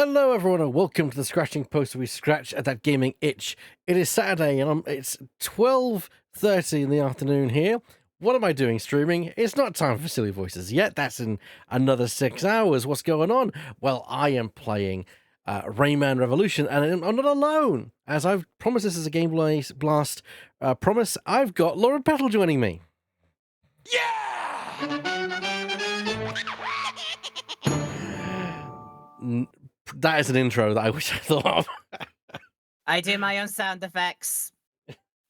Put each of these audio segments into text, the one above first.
Hello, everyone, and welcome to the Scratching Post, where we scratch at that gaming itch. It is Saturday, and it's 12:30 in the afternoon here. What am I doing streaming? It's not time for Silly Voices yet. That's in another 6 hours. What's going on? Well, I am playing Rayman Revolution, and I'm not alone. As I've promised, this is a GameBlast promise. I've got Laura Petal joining me. That is an intro that I wish I thought of. I do my own sound effects.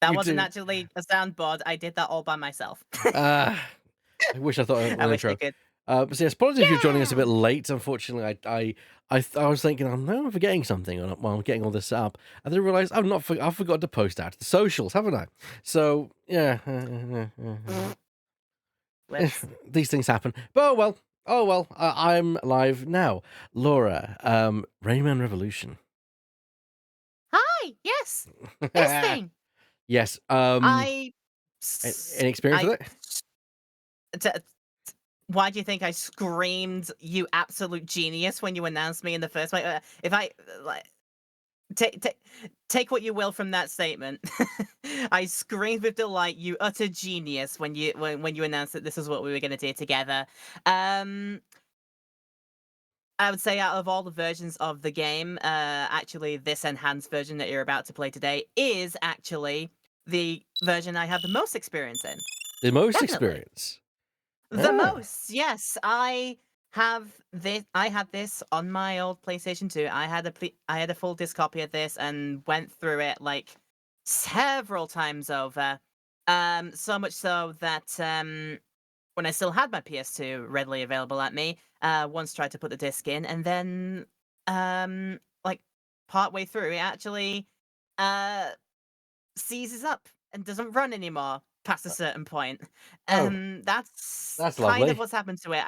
That wasn't actually a soundboard. I did that all by myself. I wish I thought of an I wish intro. I could. But yes, apologies if you're joining us a bit late. Unfortunately, I was thinking, I know I'm forgetting something while I'm getting all this set up, and then I realised I forgot to post out to the socials, haven't I? So yeah, these things happen. But oh well, I'm live now. Laura, Rayman Revolution. Hi. Yes. This thing. Yes. Any experience with it? Why do you think I screamed, "You absolute genius," when you announced me in the first place? If I take what you will from that statement, I screamed with delight, "You utter genius!" when you announced that this is what we were going to do together. I would say out of all the versions of the game, actually this enhanced version that you're about to play today is actually the version I have the most experience in. The most Definitely. experience. The most, yes. I had this on my old PlayStation 2. I had a full disc copy of this and went through it like several times over. So much so that when I still had my PS2 readily available at me, once tried to put the disc in, and then like partway through, it actually seizes up and doesn't run anymore past a certain point. That's That's kind lovely. of what's happened to it.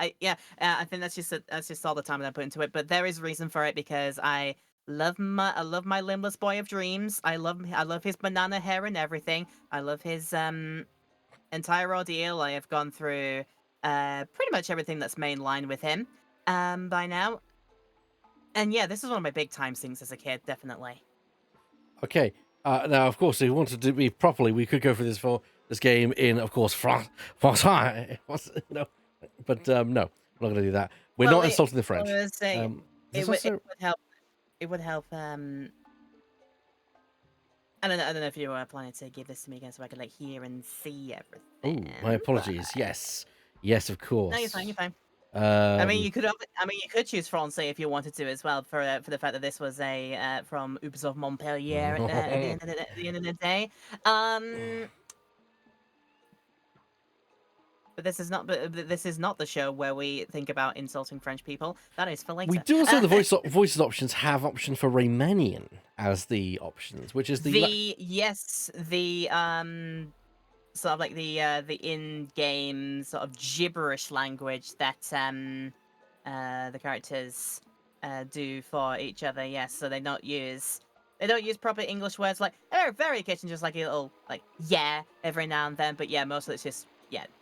I think that's just all the time that I put into it. But there is reason for it because I love my limbless boy of dreams. I love his banana hair and everything. I love his entire ordeal. I have gone through pretty much everything that's mainline with him by now. And yeah, this is one of my big time things as a kid, definitely. Okay. Now, of course, if we wanted to be properly, we could go for this game in, of course, France. No, but no, we're not going to do that. We're not insulting the French. It would help. It would help. I don't know if you were planning to give this to me again, so I could like hear and see everything. Oh, my apologies. Yes, of course. No, you're fine. You're fine. I mean, you could choose Francais if you wanted to as well, for the fact that this was a from Ubisoft Montpellier at the end of the day. But this is not the show where we think about insulting French people. That is for later. We do also the voices options have option for Raymanian as the options, which is the sort of like the in-game sort of gibberish language that the characters do for each other. Yes, so they don't use proper English words. Like they're very occasionally just like a little like every now and then, but yeah, mostly it's just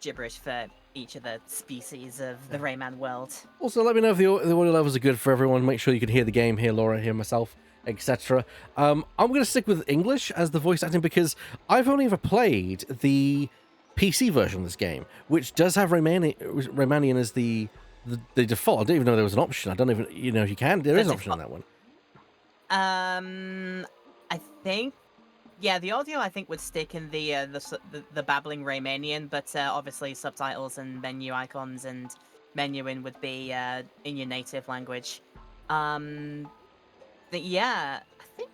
gibberish for each of the species of the Rayman world. Also, let me know if the audio levels are good for everyone. Make sure you can hear the game, hear Laura, hear myself, etc. I'm going to stick with English as the voice acting because I've only ever played the PC version of this game, which does have Raymanian as the default. I didn't even know there was an option. I don't even if you can. There is an option on that one. I think. Yeah, the audio I think would stick in the babbling Raymanian, but obviously subtitles and menu icons and menuing would be in your native language. But yeah, I think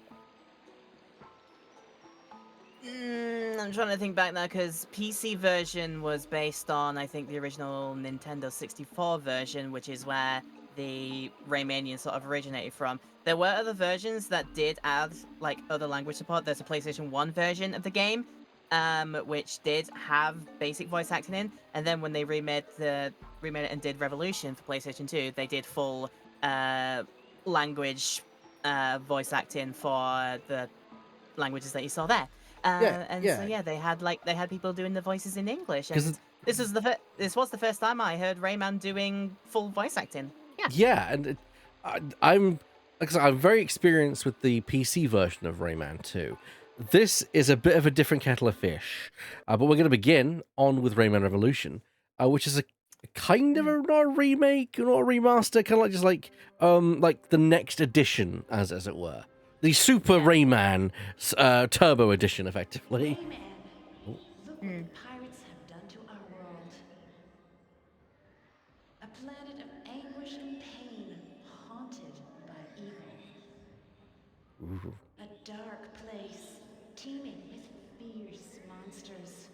I'm trying to think back now because PC version was based on I think the original Nintendo 64 version, which is where the Raymanian sort of originated from. There were other versions that did add like other language support. There's a PlayStation 1 version of the game, which did have basic voice acting in, and then when they remade it and did Revolution for PlayStation 2, they did full language voice acting for the languages that you saw there. So they had people doing the voices in English, and this was the first time I heard Rayman doing full voice acting. Yeah, and I'm like I said, I'm very experienced with the PC version of Rayman 2. This is a bit of a different kettle of fish, but we're going to begin on with Rayman Revolution, which is a kind of a not a remake, not a remaster, kind of like just like the next edition, as it were, the Super Yeah. Rayman Turbo Edition, effectively. Rayman, Oh, look what the pirates have done to our world. A planet of anguish and pain, haunted by evil. ooh. A dark place, teeming with fierce monsters.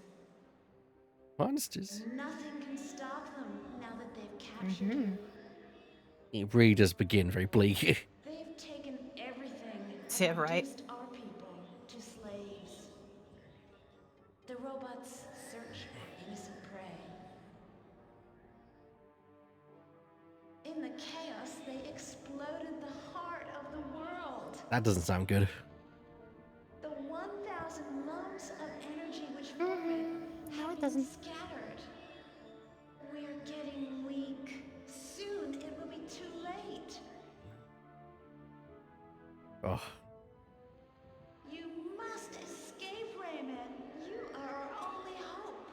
Monsters. Nothing can stop them now that they've captured you. It really does begin very bleak. They've taken everything Yeah, and right. reduced our people to slaves. The robots search for innocent prey. In the chaos, they exploded the heart of the world. That doesn't sound good. The 1,000 lumps of energy which form it No, have it been doesn't. scattered. We're getting weak. Soon it will be too late. Oh. You must escape, Rayman. You are our only hope.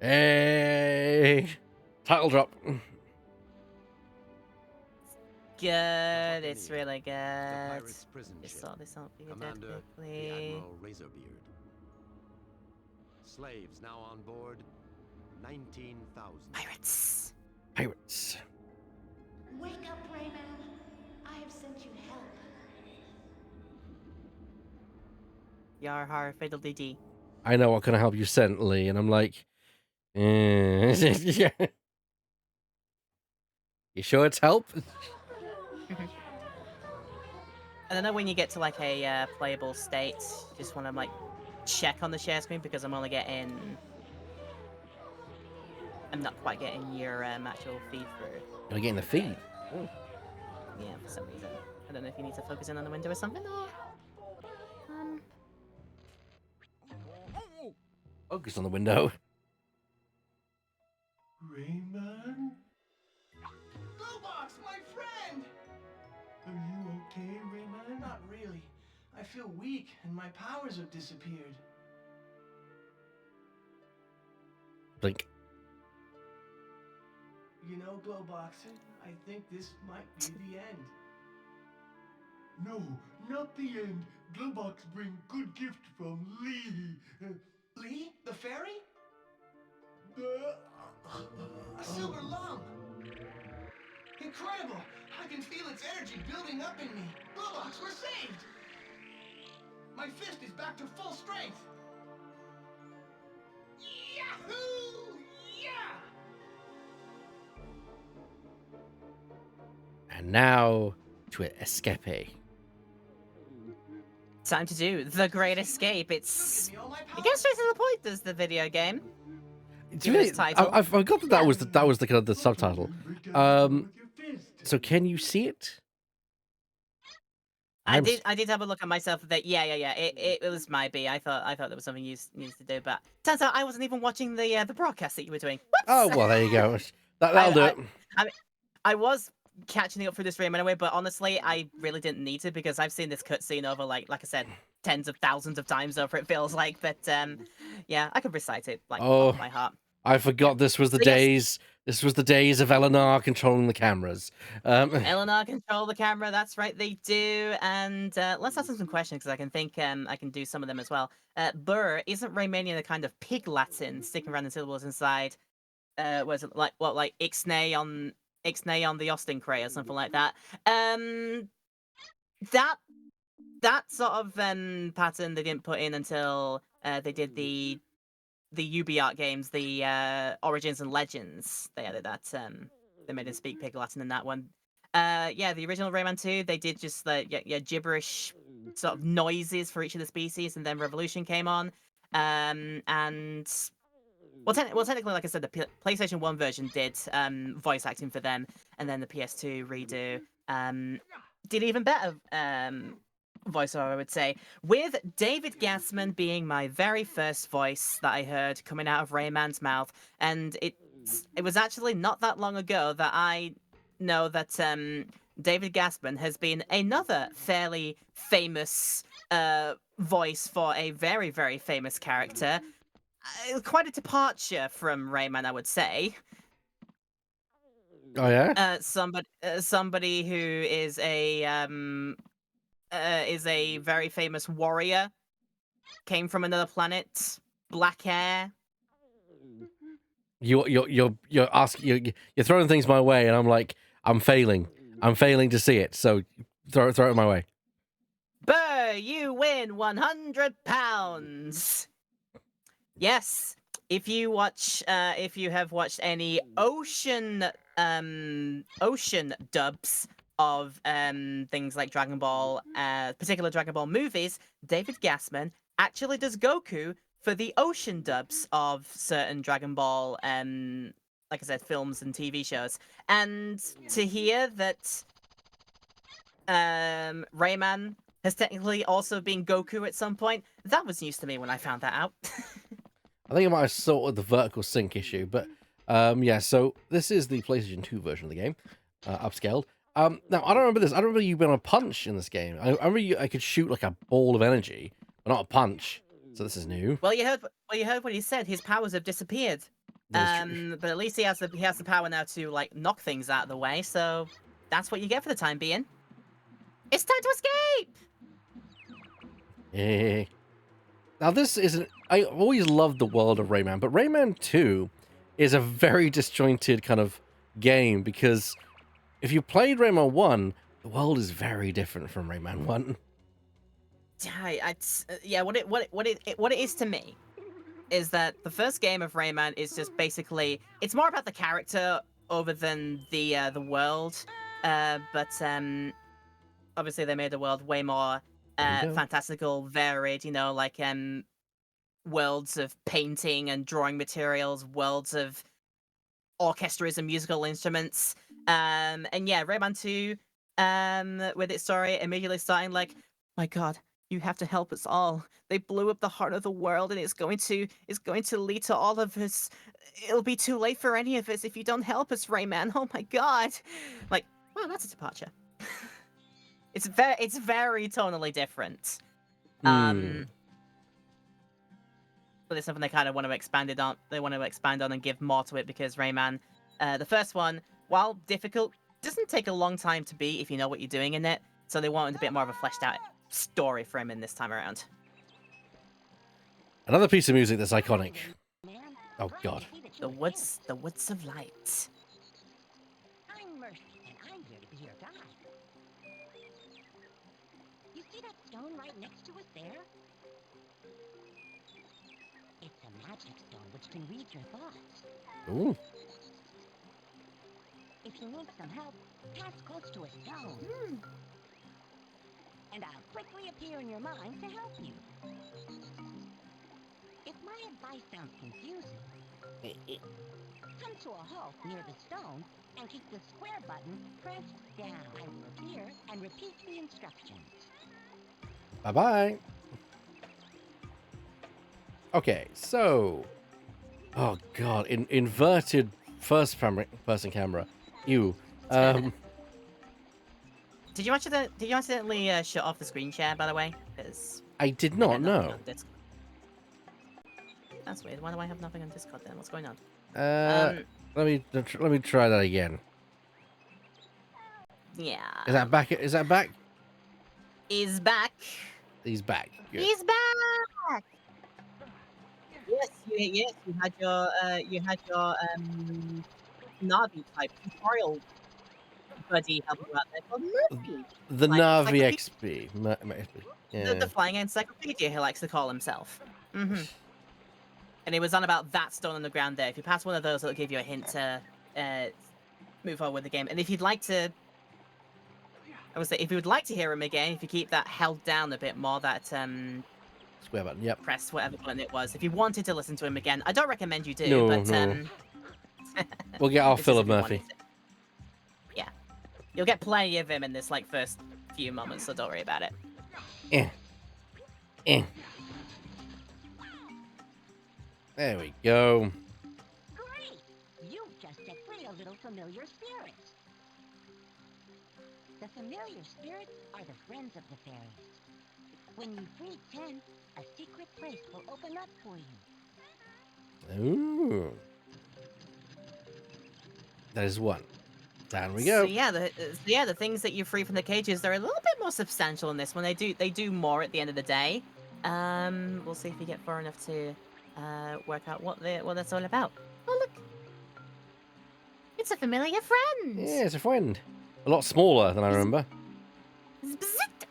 Hey, title drop. Good. It's really good. The pirate's prison Just ship. sort this out for you dead Commander, the quickly. Admiral Razorbeard. Slaves now on board, 19,000. Pirates. Pirates. Wake up, Rayman. I have sent you help. Yar har fiddle dee dee. I know what can I help you sent, Lee, and I'm like, yeah. You sure it's help? I don't know when you get to like a playable state, you just want to like check on the share screen because I'm only getting. I'm not quite getting your actual feed through. You're getting the feed. Oh. Yeah, for some reason. I don't know if you need to focus in on the window or something or. Focus on the window. Rayman? Glowbox, my friend! Are you okay, Rayman? Not really. I feel weak and my powers have disappeared. Blink. You know, Glowboxer, I think this might be the end. No, not the end. Glowbox bring good gift from Lee. Lee? The fairy? A silver lump! Incredible! I can feel its energy building up in me. Glowbox, we're saved! My fist is back to full strength! Yahoo! Yeah! And now to escape. Time to do the Great Escape. It gets straight to the point. Does the video game? It's Give it its title. I forgot that was the kind of the subtitle. So can you see it? I did have a look at myself. That yeah. It was my B. I thought there was something you needed to do, but turns out I wasn't even watching the broadcast that you were doing. Whoops! Oh well, there you go. That'll do it. I was catching it up through the stream anyway, but honestly, I really didn't need to because I've seen this cutscene over like I said, tens of thousands of times over. It feels like, but yeah, I could recite it like off by heart. I forgot this was the days. This was the days of Eleanor controlling the cameras. Eleanor control the camera. That's right, they do. And let's ask them some questions because I can think I can do some of them as well. Burr, isn't Raymanian a kind of pig Latin, sticking random syllables inside? Was it like what, like Ixnay on the Austin Cray or something like that? That sort of pattern they didn't put in until they did the UbiArt games, the Origins and Legends. They added that. They made him speak Pig Latin in that one. Yeah, the original Rayman 2, they did just gibberish sort of noises for each of the species, and then Revolution came on. And well, technically, like I said, the PlayStation 1 version did voice acting for them, and then the PS2 redo did even better voiceover, I would say, with David Gassman being my very first voice that I heard coming out of Rayman's mouth, and it it was actually not that long ago that I know that David Gassman has been another fairly famous voice for a very, very famous character. Quite a departure from Rayman, I would say. Oh yeah. Somebody who is a very famous warrior, came from another planet, black hair. You're asking, you're throwing things my way, and I'm like, I'm failing to see it. So throw it my way. Burr, you win £100. Yes, if you have watched any ocean dubs of things like Dragon Ball, particular Dragon Ball movies, David Gassman actually does Goku for the ocean dubs of certain Dragon Ball, like I said, films and TV shows. And to hear that Rayman has technically also been Goku at some point, that was news to me when I found that out. I think I might have sorted the vertical sync issue, but yeah. So this is the PlayStation 2 version of the game, upscaled. Now I don't remember this. I don't remember you being able to punch in this game. I remember I could shoot like a ball of energy, but not a punch. So this is new. Well, you heard what he said. His powers have disappeared. That is true. But at least he has the power now to like knock things out of the way. So that's what you get for the time being. It's time to escape. Yeah. Now this isn't. I always loved the world of Rayman, but Rayman 2 is a very disjointed kind of game because if you played Rayman 1, the world is very different from Rayman 1. Yeah. What it is to me is that the first game of Rayman is just basically, it's more about the character over than the world. But obviously they made the world way more fantastical, varied. You know, like worlds of painting and drawing materials, worlds of orchestras and musical instruments. And yeah, Rayman 2, with its story immediately starting like, my God, you have to help us all. They blew up the heart of the world, and it's going to lead to all of us. It'll be too late for any of us if you don't help us, Rayman. Oh my God! Like, wow, that's a departure. It's very tonally different. But it's something they kind of want to expand on. They want to expand on and give more to it because Rayman, the first one, while difficult, doesn't take a long time to beat if you know what you're doing in it. So they wanted a bit more of a fleshed out story for him in this time around. Another piece of music that's iconic. Oh God. The Woods of Light. I'm Mercy, and I'm here to be your guide. You see that stone right next to us there? It's a magic stone which can read your thoughts. Ooh. If you need some help, pass close to a stone. And I'll quickly appear in your mind to help you. If my advice sounds confusing, come to a halt near the stone and keep the square button pressed down. I will appear and repeat the instructions. Bye-bye. Okay, so... Oh, God. Inverted first-person camera. Ew. Did you accidentally shut off the screen share, by the way? Because I did not know. That's weird. Why do I have nothing on Discord then? What's going on? Let me try that again. Yeah. Is that back? Is that back? He's back. He's back. Good. He's back. Yes, you had your Navi type tutorial buddy help you out there called Murphy. The Like, Navi encyclopedia. XP. Yeah. The flying encyclopedia, he likes to call himself. And he was on about that stone on the ground there. If you pass one of those, it'll give you a hint to move on with the game. And if you'd like to, I would say, if you would like to hear him again, if you keep that held down a bit more, that Square button. Yep. press whatever button it was. If you wanted to listen to him again, I don't recommend you do, No, but no. We'll get our this fill is of if you Murphy. wanted to. Yeah, you'll get plenty of him in this like first few moments, so don't worry about it. There we go. Great! You familiar spirits. The familiar spirits are the friends of the fairies. When you free 10, a secret place will open up for you. Ooh. That is one. Down we So go. yeah, the things that you free from the cages, they're a little bit more substantial in this one. They do more at the end of the day. We'll see if we get far enough to work out what that's all about. Oh look, it's a familiar friend. Yeah, it's a friend. A lot smaller than I remember. It's Bzit.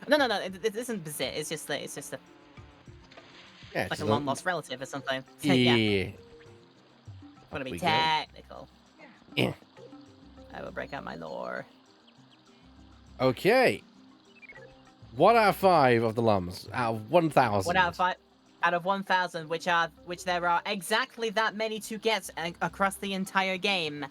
No, it isn't Bzit. It's just a Yeah, like it's a long lost relative or something. Yeah. Want to be we go. technical. Yeah. I will break out my lore. Okay. 1 out of 5 of the lums out of 1,000. 1 out of 5 out of 1,000, which there are exactly that many to get across the entire game.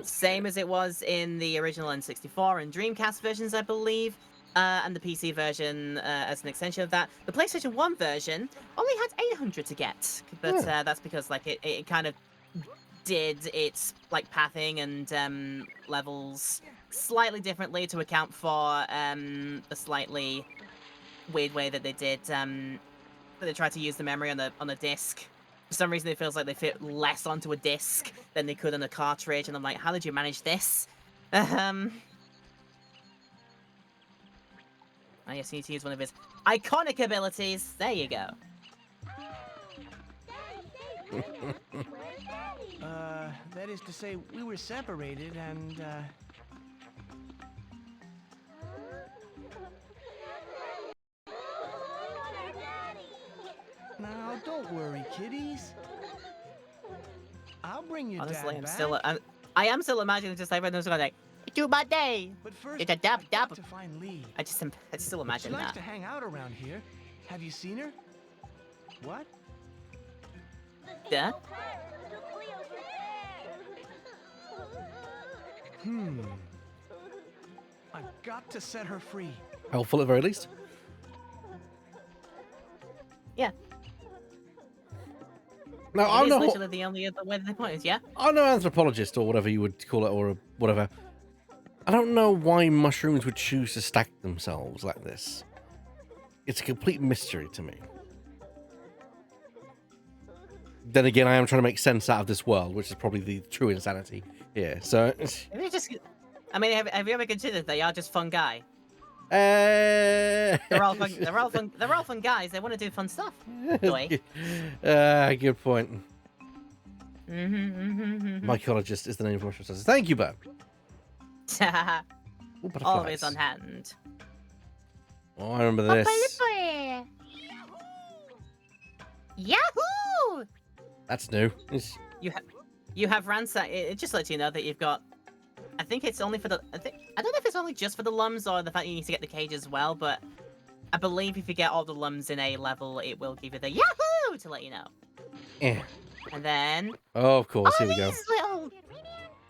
Same as it was in the original N64 and Dreamcast versions, I believe, and the PC version as an extension of that. The PlayStation 1 version only had 800 to get, but that's because like it kind of did its like pathing and levels slightly differently to account for the slightly weird way that they did that they tried to use the memory on the disc. For some reason, it feels like they fit less onto a disc than they could on a cartridge, and I'm like, how did you manage this? I guess you need to use one of his iconic abilities. There you go. That is to say, we were separated and, Now, don't worry, kiddies. I'll bring your Honestly, dad I am still imagining just like everyone's going like, do my day. But first, It's a dab I've dab. got to find Lee. I still imagine She likes that. to hang out around here. Have you seen her? What? Yeah. I've got to set her free. Helpful at the very least. Yeah. Now, It I'm is no, literally the only other way that they point is, yeah? I'm no anthropologist or whatever you would call it, or whatever. I don't know why mushrooms would choose to stack themselves like this. It's a complete mystery to me. Then again, I am trying to make sense out of this world, which is probably the true insanity here. So, Maybe just, I mean, have you ever considered they are just fun guy? uh, They're all fun. They're all fun guys. They want to do fun stuff. Joy. Good point. Mm-hmm. Mycologist is the name of my research. Thank you, Bo. Ooh, butterflies. Always on hand. Oh, I remember this. Yahoo! That's new. You have ransack. It just lets you know that you've got. I think it's only for the. I don't know if it's only just for the lums or the fact you need to get the cage as well. But I believe if you get all the lums in a level, it will give you the Yahoo to let you know. Yeah. And then. Oh, of course. Here we go. these little.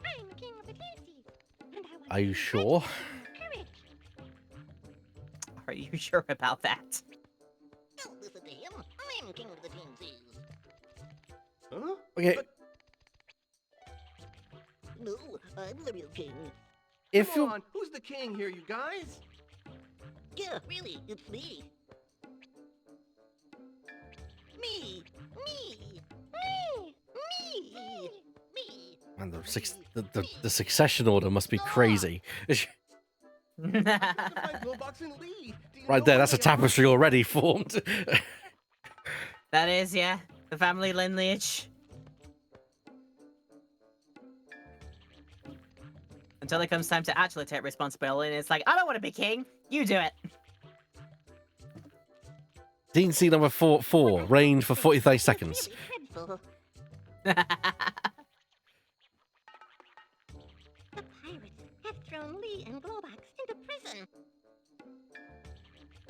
I'm the king of the pixies, and I want Are you sure? courage. Are you sure about that? Don't listen to him. I'm king of the pixies. Huh? Okay. No, I'm the real king. If Come you on, who's the king here, you guys? Yeah, really, it's me. Me! man, the succession order must be crazy. Glowbox and Lee. Do you Right know there, where that's a they are? tapestry already formed. That is, yeah, the family lineage. Until it comes time to actually take responsibility, and it's like, I don't want to be king. You do it. DNC number 4, reigned for 30 seconds. The pirates have thrown Lee and Glowbox into prison.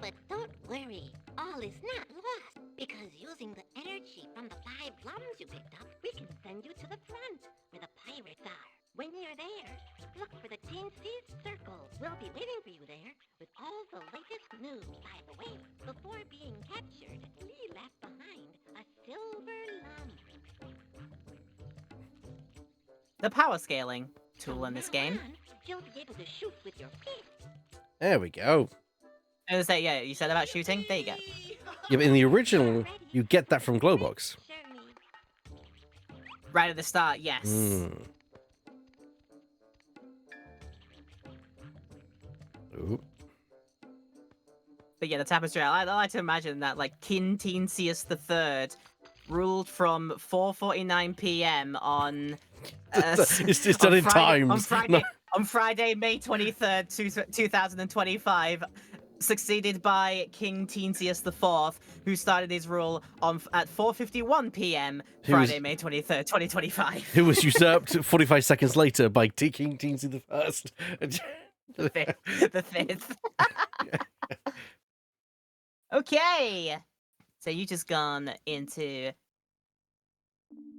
But don't worry, all is not lost, because using the energy from the 5 lums you picked up, we can send you to the front, where the pirates are. When you're there, look for the Teensys Circle. We'll be waiting for you there with all the latest news. By the way, before being captured, Lee left behind a silver the power scaling tool in this game. You'll be able to shoot with your fist. There we go. I was say, yeah, you said about shooting. There you go. Yeah, but in the original, you get that from Glowbox. Certainly. Right at the start, yes. Mm. Ooh. But yeah, the tapestry. I like to imagine that like King Tensius III ruled from 4:49 p.m. on. It's done on in Friday, times. On Friday, May 23rd, 2025, succeeded by King Tensius IV, who started his rule at 4:51 p.m. Friday, May 23rd, 2025. Who was usurped 45 seconds later by King Teensy the First. The fifth. Okay. So you've gone into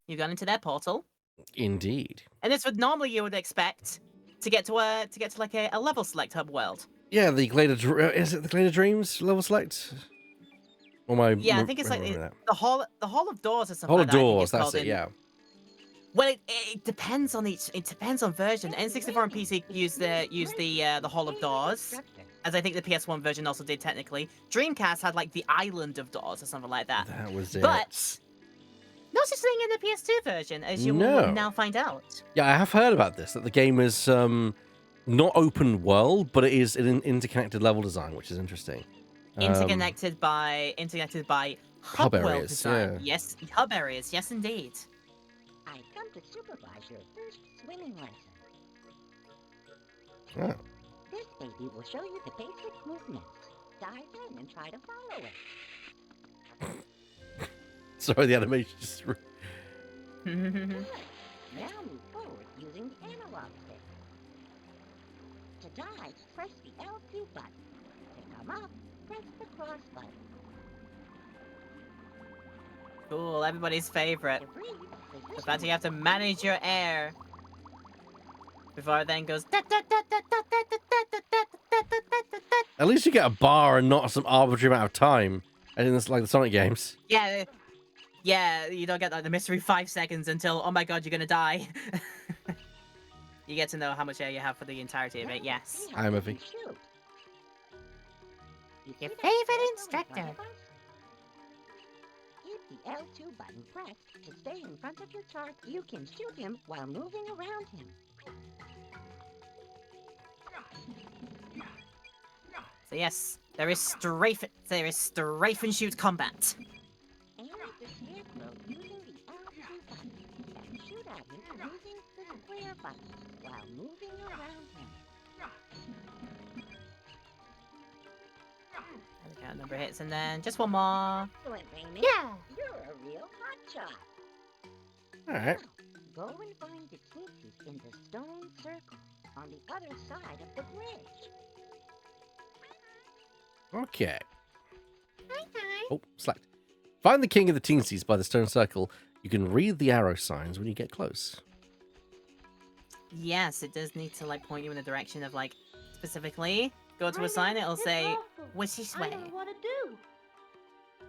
their portal. Indeed. And this would normally you would expect to get to like a level select hub world. Yeah, the is it the Glader Dreams level select? Or my Yeah, I think it's like the hall of doors or something. Hall like of that, I think Doors, it's that's called it, in- yeah. Well, it depends on version. N64 and PC use the Hall of Doors, as I think the PS1 version also did technically. Dreamcast had like the Island of Doors or something like that. That was it. But no such thing in the PS2 version, as you No. will now find out. Yeah, I have heard about this, that the game is not open world, but it is an interconnected level design, which is interesting. Interconnected by Hub hub world areas, design. yeah. Yes, hub areas. Yes, indeed. I've come to supervise your first swimming lesson. Oh. This baby will show you the basic movements. Dive in and try to follow it. Sorry, the animation just... Good. Now move forward using the analog stick. To dive, press the L2 button. To come up, press the cross button. Cool, everybody's favorite. To breathe, The position fact that you have to manage your air before it then goes. Da, da, da, da, da, da, da, da, da, da, da, da, da. At least you get a bar and not some arbitrary amount of time. I think that's like the Sonic games. Yeah, yeah, you don't get like the mystery 5 seconds until, oh my god, you're gonna die. You get to know how much air you have for the entirety of it, yes. See Hi, how Murphy. you can shoot. You Your see that favorite circle in instructor. front of us? Keep the L2 button pressed to stay in front of your target. You can shoot him while moving around him. So yes, there is strafe and shoot combat. Aim at the scarecrow using the L2 button and shoot at him using the square button while moving around him. There we go, number of hits, and then just one more. Excellent, Rayman. Yeah. You're a real hotshot. Alright. Go and find the Tinsies in the stone circle on the other side of the bridge. Okay. Oh, select. Find the king of the Teensies by the stone circle. You can read the arrow signs when you get close. Yes, it does need to like point you in the direction of like specifically go to a sign. It'll say which is I way. don't know what to do.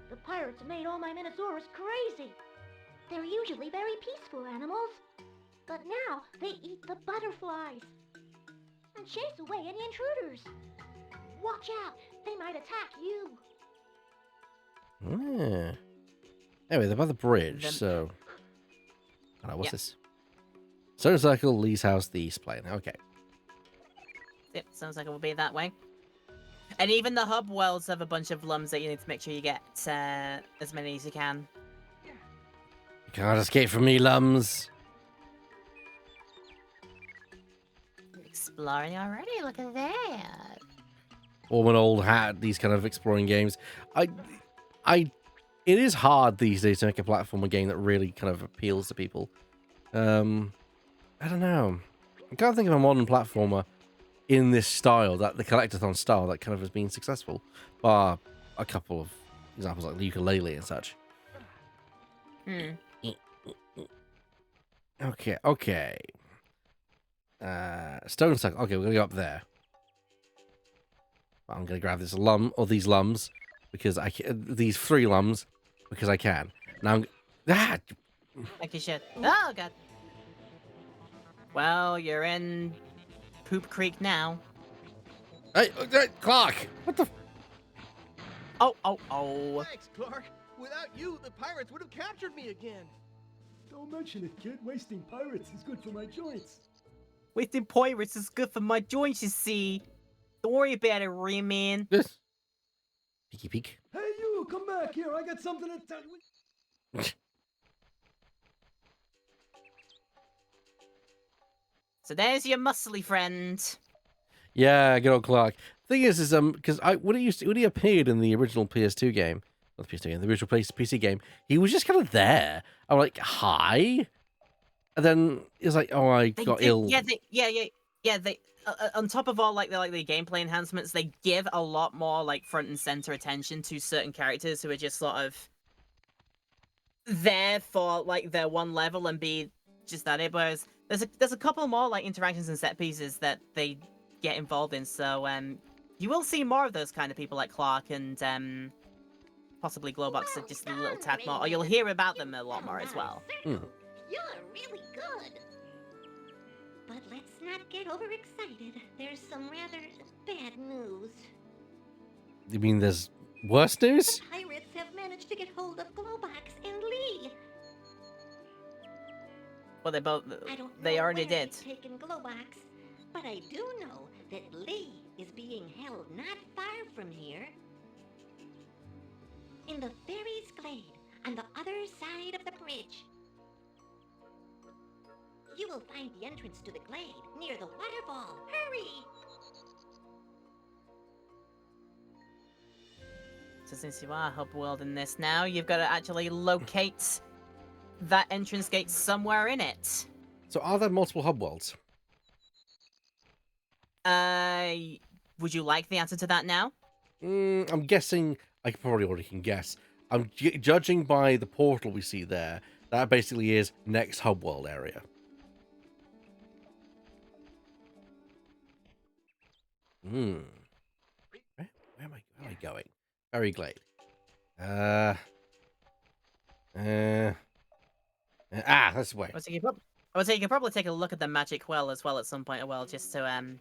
The pirates made all my Minosaurus crazy. They're usually very peaceful animals, but now they eat the butterflies and chase away any intruders. Watch out, they might attack you. Yeah. Anyway, they're by the bridge, Then- so... I don't know, what's Yep. this? Stone circle, Lee's house, the east plane. Okay. Yep, sounds like it will be that way. And even the hub worlds have a bunch of lums that you need to make sure you get as many as you can. You can't escape from me, lums. Exploring already, look at that. Or an old hat, these kind of exploring games. It is hard these days to make a platformer game that really kind of appeals to people. I don't know. I can't think of a modern platformer in this style, that the collectathon style, that kind of has been successful. Bar a couple of examples like the ukulele and such. Hmm. Okay. Stone circle. Okay, we're gonna go up there. I'm gonna grab this lum or these lums because these 3 lums because I can. Now Like you should. Oh god. Well, you're in Poop Creek now. Hey, Clark! What the? Oh. Thanks, Clark. Without you, the pirates would have captured me again. Don't mention it, kid. Wasting pirates is good for my joints. Wasting pirates is good for my joints, you see. Don't worry about it, Rayman. This. Peeky peek. Hey, you, come back here. I got something to tell you. So there's your muscly friend. Yeah, good old Clark. Thing is because when he appeared in the original PS2 game, not the PS2 game, the original PC game, he was just kind of there. I'm like, hi, and then it's like, oh, I got ill. Yeah. They on top of all like the gameplay enhancements, they give a lot more like front and center attention to certain characters who are just sort of there for like their one level and be just that it. Whereas there's a couple more like interactions and set pieces that they get involved in. So you will see more of those kind of people like Clark and possibly Glowbox just a little tad more, or you'll hear about them a lot more as well. You're really good. But let's not get overexcited. There's some rather bad news. You mean there's worse news? The pirates have managed to get hold of Glowbox and Lee. Well, I don't know they already where did. they've taken Glowbox, but I do know that Lee is being held not far from here. In the Fairies' Glade, on the other side of the bridge. You will find the entrance to the glade near the waterfall. Hurry! So since you are hub world in this now, you've got to actually locate that entrance gate somewhere in it. So are there multiple hub worlds? Would you like the answer to that now? I'm guessing. I probably already can guess. I'm judging by the portal we see there. That basically is next hub world area. Where am I going? Fairy Glade. That's the way. I would say you could probably take a look at the magic well as well at some point as well, just to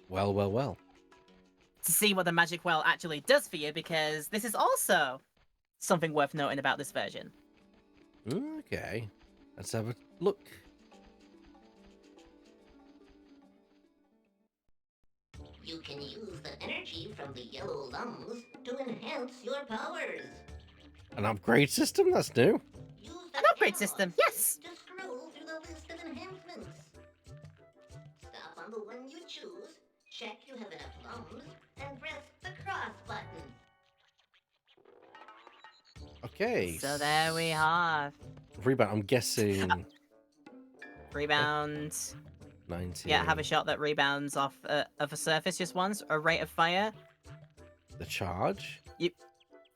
Well. to see what the magic well actually does for you, because this is also something worth noting about this version. Okay. Let's have a look. You can use the energy from the yellow lungs to enhance your powers. An upgrade system? That's new. Use the An upgrade arrows system, yes! To scroll through the list of enhancements. Stop on the one you choose, check you have enough lungs, and press the cross button. Okay. So there we have Rebound. I'm guessing rebound. 19. Yeah, have a shot that rebounds off of a surface just once. A rate of fire. The charge. You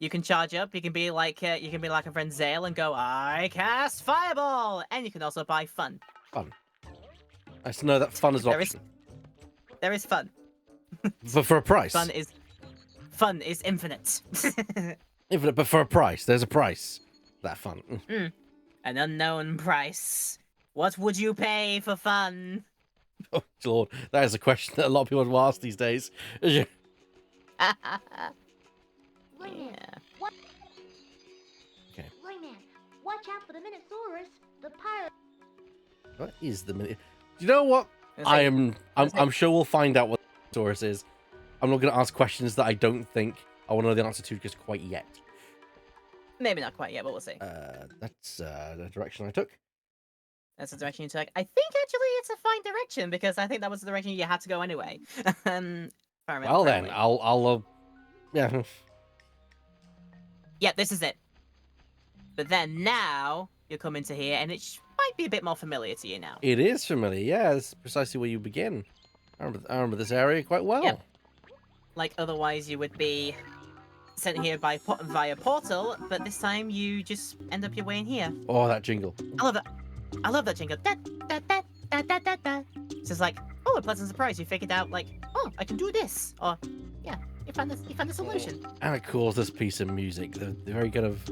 can charge up. You can be like a friend Zale and go, I cast fireball, and you can also buy fun. Fun. Nice to know that fun is an option. There is fun. But for a price. Fun is infinite. Infinite, but for a price. There's a price. That fun. An unknown price. What would you pay for fun? Oh, Lord. That is a question that a lot of people will ask these days. Rayman, Yeah. what? Okay. Rayman, watch out for the Minosaurus. The pirate. What is the minute? Do you know what? I'm sure we'll find out what the Taurus is. I'm not going to ask questions that I don't think I want to know the answer to just quite yet. Maybe not quite yet, but we'll see. That's the direction I took. That's the direction you took. I think actually it's a fine direction, because I think that was the direction you had to go anyway. If I remember Well then, correctly. I'll yeah. Yeah, this is it. But then now you come into here, and it might be a bit more familiar to you now. It is familiar. Yeah, that's precisely where you begin. I remember this area quite well. Yep. Like otherwise you would be sent here via portal, but this time you just end up your way in here. Oh, that jingle. I love that jingle. Da, da, da, da, da, da, da. It's just like, oh, a pleasant surprise. You figured out, like, oh, I can do this. Or, yeah, you found the solution. And it calls this piece of music. They're very kind of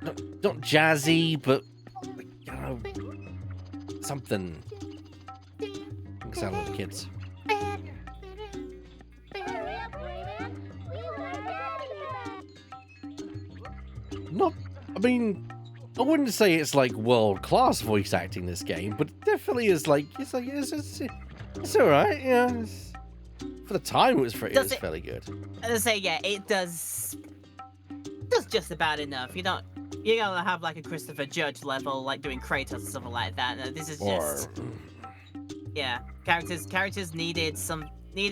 not jazzy, but like, something. sound of the kids. Hurry up, Rayman. We want our daddy back. Not, I mean, I wouldn't say it's like world-class voice acting this game, but it definitely is like, it's all right, yeah. For the time, it was fairly good. As I say, yeah, it does just about enough. You don't have like a Christopher Judge level, like doing Kratos and stuff like that. No, this is just, yeah, characters needed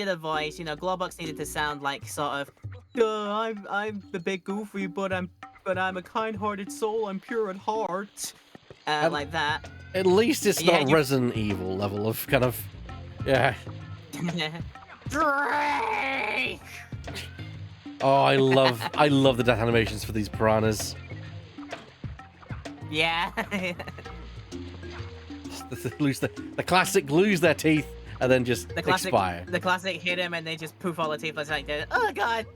a voice. You know, Glowbox needed to sound like sort of, I'm the big goofy, but I'm a kind-hearted soul. I'm pure at heart, like that. At least it's Yeah, not Resident Evil level of kind of, yeah. Drake! Oh, I love the death animations for these piranhas. Yeah. The classic lose their teeth and then just expire. The classic hit him and they just poof all the teeth like that. Oh god.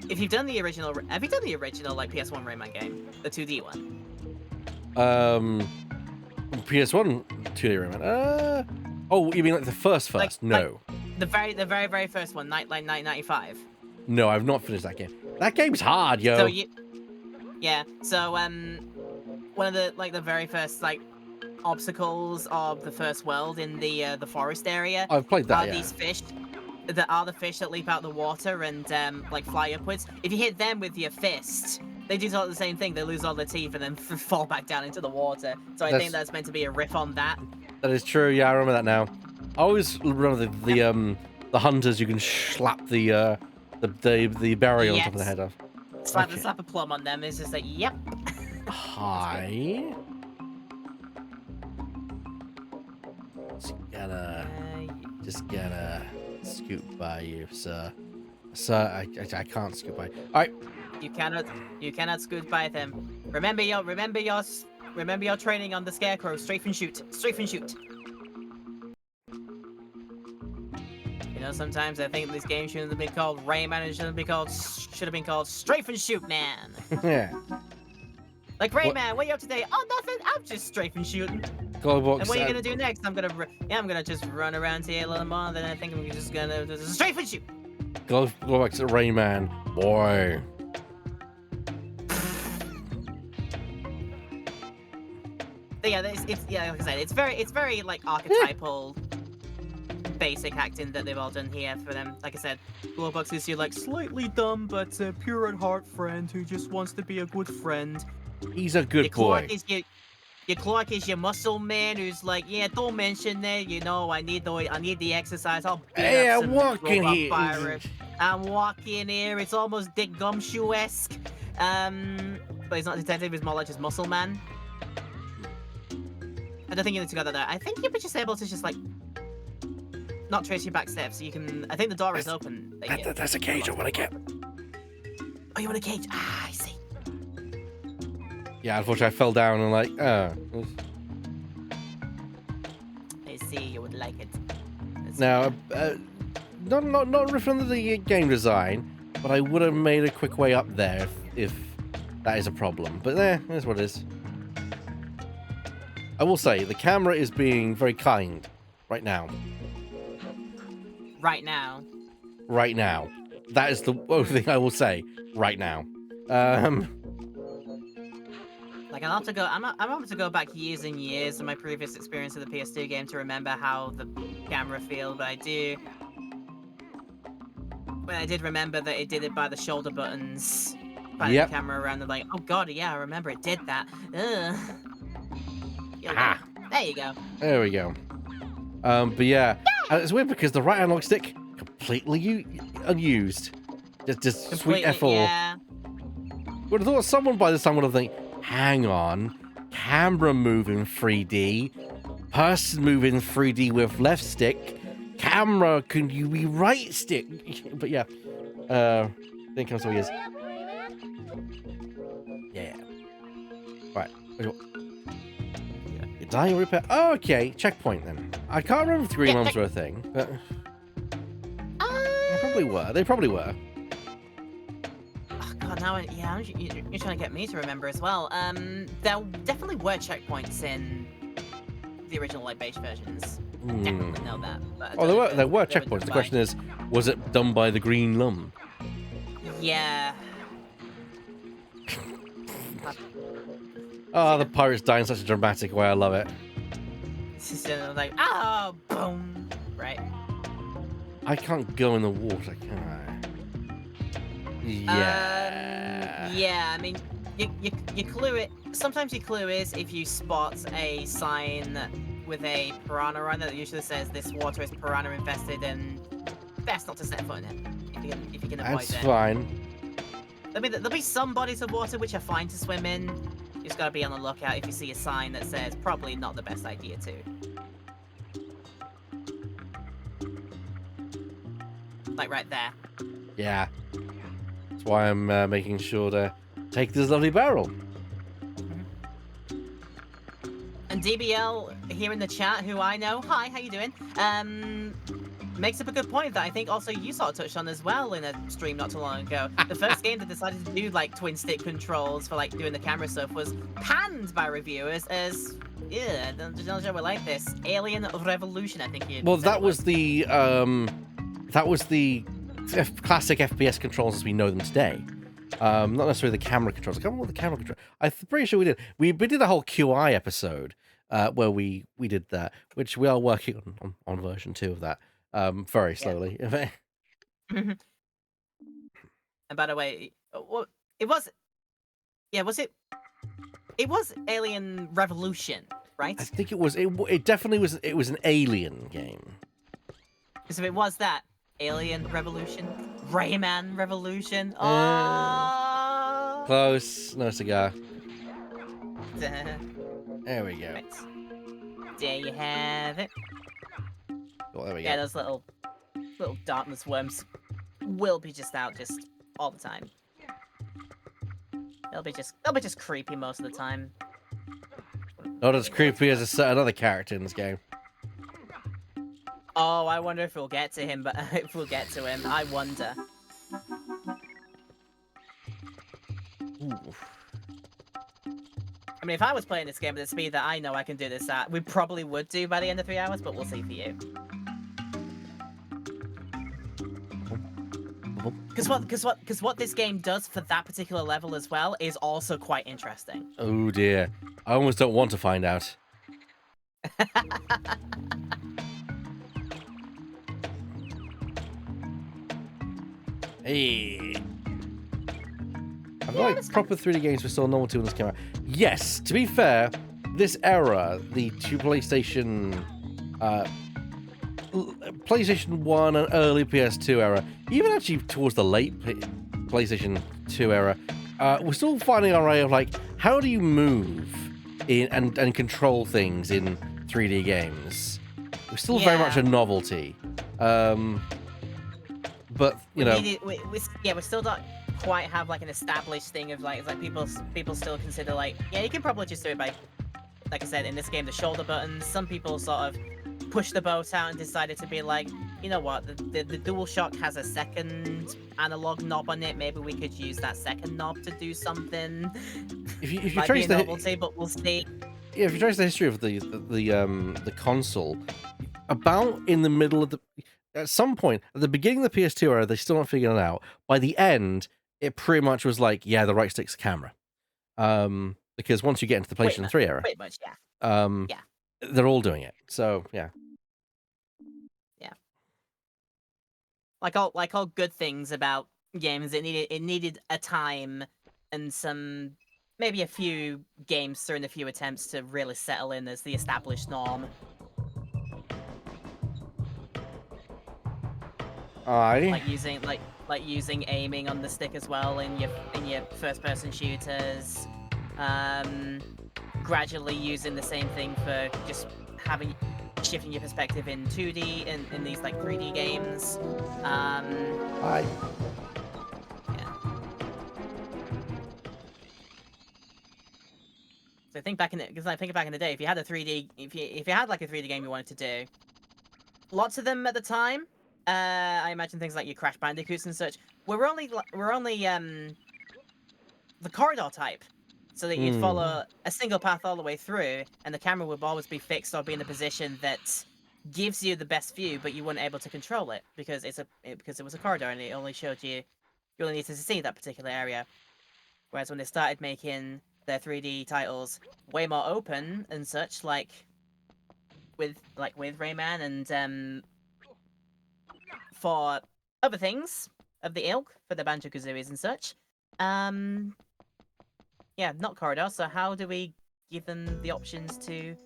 If you've done the original, have you done the original like PS1 Rayman game, the 2D one? PS1 2D Rayman. Oh, you mean like the first? No. The very first one, like 1995. No, I've not finished that game. That game's hard, yo. So one of the very first like obstacles of the first world in the forest area. I've played that. Are these fish that are the fish that leap out the water and like fly upwards? If you hit them with your fist, they do sort of the same thing. They lose all their teeth and then fall back down into the water. So I think that's meant to be a riff on that. That is true. Yeah, I remember that now. I always remember the hunters. You can slap the berry on top of the head of. Slap a plum on them. It's just like, yep. Hi. Just gonna scoot by you, sir. Sir, I can't scoot by. All right. You cannot scoot by them. Remember your training on the scarecrow. Strafe and shoot. Strafe and shoot. You know, sometimes I think this game shouldn't have been called Rayman. It should have been called Strafe and Shoot Man. Yeah. Like Rayman, what are you up to today? Oh, nothing. I'm just strafe and shooting. Glowbox. And what are you gonna do next? I'm gonna just run around here a little more. Then I think I'm just gonna do strafe and shoot. Glowbox at Rayman, boy. But yeah, like I said, it's very like archetypal, basic acting that they've all done here for them. Like I said, Glowbox is your like slightly dumb but pure at heart friend who just wants to be a good friend. He's a good boy. Your Clark is your muscle man who's like, yeah, don't mention that. You know, I need the exercise. I'll beat up some walking robot here. pirate. I'm walking here. It's almost Dick Gumshoe-esque. But he's not a detective. He's more like just muscle man. I don't think you need to go there. I think you'll be just able to just like not trace your back steps. So you can. I think the door is open. That's a cage I want to get. Oh, you want a cage? Ah, I see. Yeah, unfortunately, I fell down and like, I see. You would like it. Now, not riffing the game design, but I would have made a quick way up there if that is a problem. But there's what it is. I will say the camera is being very kind right now. Right now. Right now. That is the only thing I will say right now. Like I'm about to go back years and years in my previous experience of the PS2 game to remember how the camera feels, but I did remember that it did it by the shoulder buttons, by the camera around. And like, oh god, yeah, I remember it did that. Ugh. There you go. There we go. But yeah, it's weird because the right analog stick completely unused. Just sweet F4. Yeah. Would have thought someone by this time would have think, hang on, camera moving 3D, person moving 3D with left stick, camera, can you be right stick? But yeah, then comes what he is. Yeah. Right. You die or repair. Oh, okay, checkpoint then. I can't remember if the green ones were a thing, but they probably were. They probably were. God, now you're trying to get me to remember as well. There definitely were checkpoints in the original like base versions. Hmm. Definitely know that. But I Oh, don't know there were if they checkpoints. The done question is, was it done by the Green Lum? Yeah. Oh, the pirates die in such a dramatic way. I love it. It's just like, oh, boom. Right. I can't go in the water, can I? Yeah. Yeah, I mean, your clue it. Sometimes your clue is if you spot a sign with a piranha on it that usually says this water is piranha infested and best not to set foot in it if you can avoid That's it. fine. There'll be some bodies of water which are fine to swim in. You just gotta be on the lookout if you see a sign that says probably not the best idea to. Like right there. Yeah. That's why I'm making sure to take this lovely barrel. And DBL here in the chat, who I know, hi, how you doing? Makes up a good point that I think also you sort of touched on as well in a stream not too long ago. The first game that decided to do like twin stick controls for like doing the camera stuff was panned by reviewers as don't sure we like this. Alien Revolution, I think you. Well, said that it was the classic FPS controls as we know them today. Not necessarily the camera controls. I can't remember what the camera control. I'm pretty sure we did. We did a whole QI episode where we did that, which we are working on version 2 of that very slowly. Yeah. And by the way, it was Alien Revolution, right? I think it was. It definitely was. It was an Alien game. Because if it was that, Alien Revolution, Rayman Revolution. Oh, Close. No cigar. There There we go. you have it. Oh, there we Yeah, go. those little darkness worms will be just out all the time. They'll be just creepy most of the time. Not as creepy as a certain other character in this game. Oh, I wonder if we'll get to him, but if we'll get to him, I wonder. Ooh. I mean, if I was playing this game at the speed that I know I can do this at, we probably would do by the end of 3 hours, but we'll see for you. Because what this game does for that particular level as well is also quite interesting. Oh dear. I almost don't want to find out. Hey. I feel like proper 3D games were still a novelty when this came out. Yes, to be fair, this era, the PlayStation 1 and early PS2 era, even actually towards the late PlayStation 2 era, we're still finding our way of like, how do you move in and control things in 3D games? We're still very much a novelty. But you know, we still don't quite have like an established thing of like, it's like people still consider like, yeah, you can probably just do it by, like I said in this game, the shoulder buttons. Some people sort of push the boat out and decided to be like, you know what, the DualShock has a second analog knob on it. Maybe we could use that second knob to do something. if you Might trace be a the novelty, but we'll see. Yeah, if you trace the history of the console, about in the middle of the, at some point at the beginning of the PS2 era, they still not figuring it out. By the end, it pretty much was like, yeah, the right stick's the camera. Because once you get into the PlayStation 3 era, pretty much, yeah. They're all doing it. So yeah. Like all good things about games, it needed a time and some, maybe a few games through a few attempts to really settle in as the established norm. Like using aiming on the stick as well in your first person shooters. Gradually using the same thing for just shifting your perspective in 2D in these like 3D games. Hi. Yeah. So I think back in the day, if you had a 3D, if you had like a 3D game you wanted to do, lots of them at the time. I imagine things like your Crash Bandicoots and such were only the corridor type. so that you'd follow a single path all the way through, and the camera would always be fixed or be in a position that gives you the best view, but you weren't able to control it because because it was a corridor and it only showed you only needed to see that particular area. Whereas when they started making their 3D titles way more open and such, like with Rayman and for other things of the ilk, for the Banjo-Kazooies and such, yeah, not corridor. So how do we give them the options to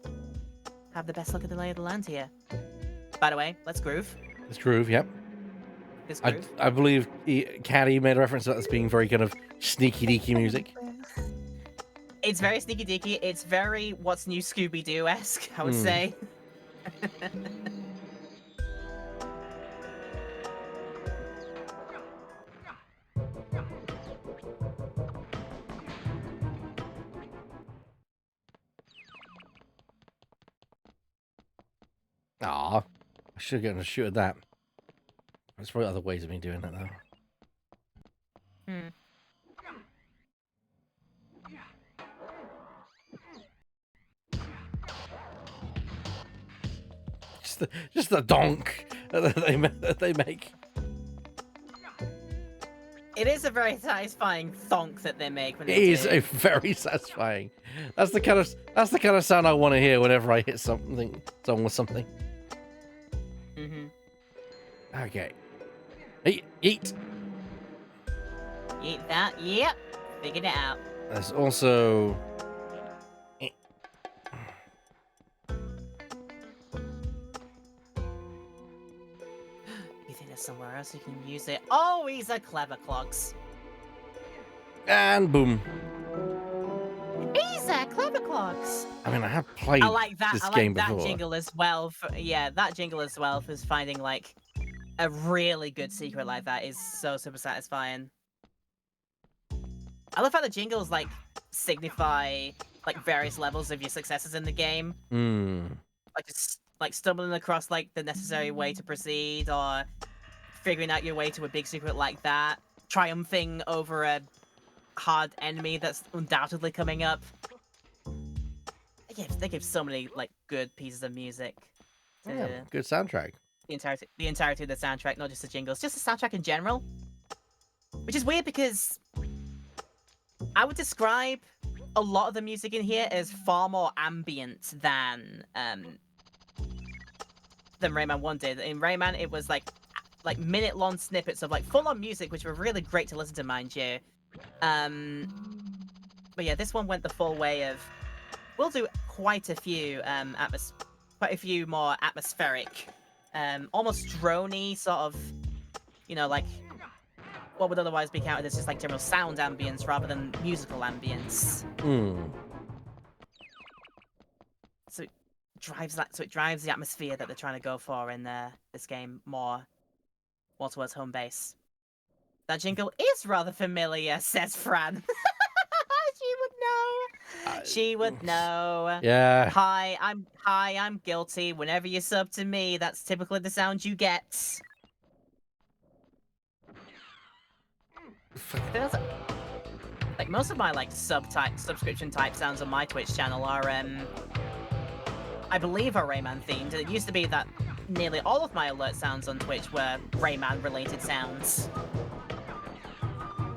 have the best look at the lay of the land here? By the way, let's groove. Let's groove, yep. Let's groove. I believe Caddy made a reference to that as being very kind of sneaky deaky music. It's very sneaky deaky. It's very What's New Scooby-Doo esque, I would say. Aw, I should have gotten a shoot at that. There's probably other ways of me doing that though. Just the donk that they make. It is a very satisfying thonk that they make when It they is do. a very satisfying. That's the kind of sound I want to hear whenever I hit someone with something. Okay. Eat. Eat that. Yep. Figured it out. There's also. You think there's somewhere else you can use it? Oh, he's a clever clogs. And boom. He's a clever clogs. I mean, I have played I like that. this I like game that before. jingle as well. That jingle as well for finding like a really good secret like that is so super satisfying. I love how the jingles like signify like various levels of your successes in the game. Like just like stumbling across like the necessary way to proceed, or figuring out your way to a big secret like that, triumphing over a hard enemy that's undoubtedly coming up. They give so many like good pieces of music. Yeah, good soundtrack. The entirety of the soundtrack, not just the jingles, just the soundtrack in general. Which is weird because I would describe a lot of the music in here as far more ambient than Rayman 1 did. In Rayman, it was like minute-long snippets of like full-on music, which were really great to listen to, mind you. But yeah, this one went the full way of. We'll do quite a few more atmospheric, almost droney sort of, like what would otherwise be counted as just like general sound ambience rather than musical ambience. So it drives the atmosphere that they're trying to go for in this game more towards home base. That jingle is rather familiar, says Fran. She would know. Yeah. Hi, I'm guilty. Whenever you sub to me, that's typically the sound you get. Like most of my like subscription type sounds on my Twitch channel are I believe are Rayman themed. It used to be that nearly all of my alert sounds on Twitch were Rayman related sounds.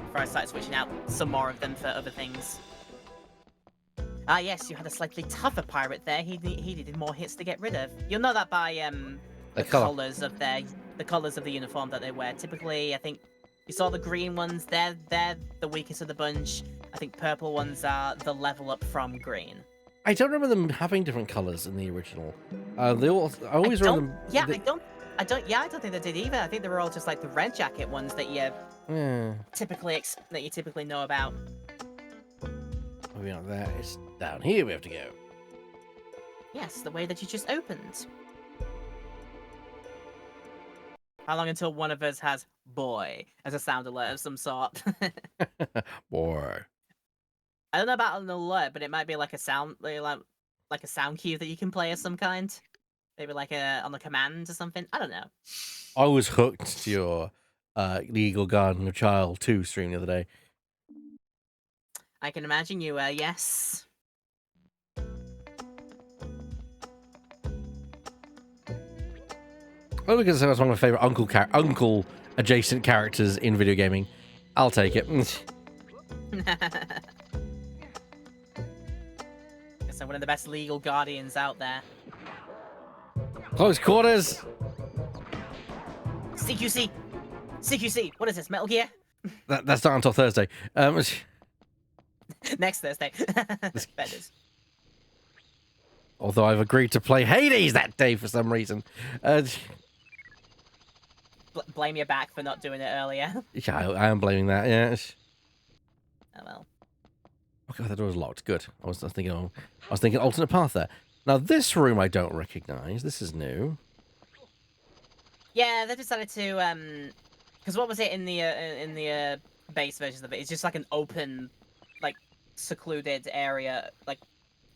Before I started switching out some more of them for other things. Ah, yes, you had a slightly tougher pirate there. He needed more hits to get rid of. You'll know that by the colors of the uniform that they wear. Typically, I think you saw the green ones. They're the weakest of the bunch. I think purple ones are the level up from green. I don't remember them having different colors in the original. I always remember them. Yeah, I don't think they did either. I think they were all just like the red jacket ones that you typically know about. Moving on there, it's down here we have to go. Yes, the way that you just opened. How long until one of us has boy as a sound alert of some sort? Boy. I don't know about an alert, but it might be like a sound like a sound cue that you can play of some kind. Maybe like on a command or something. I don't know. I was hooked to your Legal Garden of Child 2 stream the other day. I can imagine you, yes. Well, because that's one of my favorite uncle adjacent characters in video gaming. I'll take it. So one of the best legal guardians out there. Close quarters. CQC! CQC! What is this, Metal Gear? That's not until Thursday. Next Thursday. Bet is. Although I've agreed to play Hades that day for some reason. Blame your back for not doing it earlier. Yeah, I am blaming that. Yeah. Oh well. Okay, the door was locked. Good. I was thinking alternate path there. Now this room I don't recognize. This is new. Yeah, they decided to because what was it in the base versions of it? It's just like an open, like secluded area,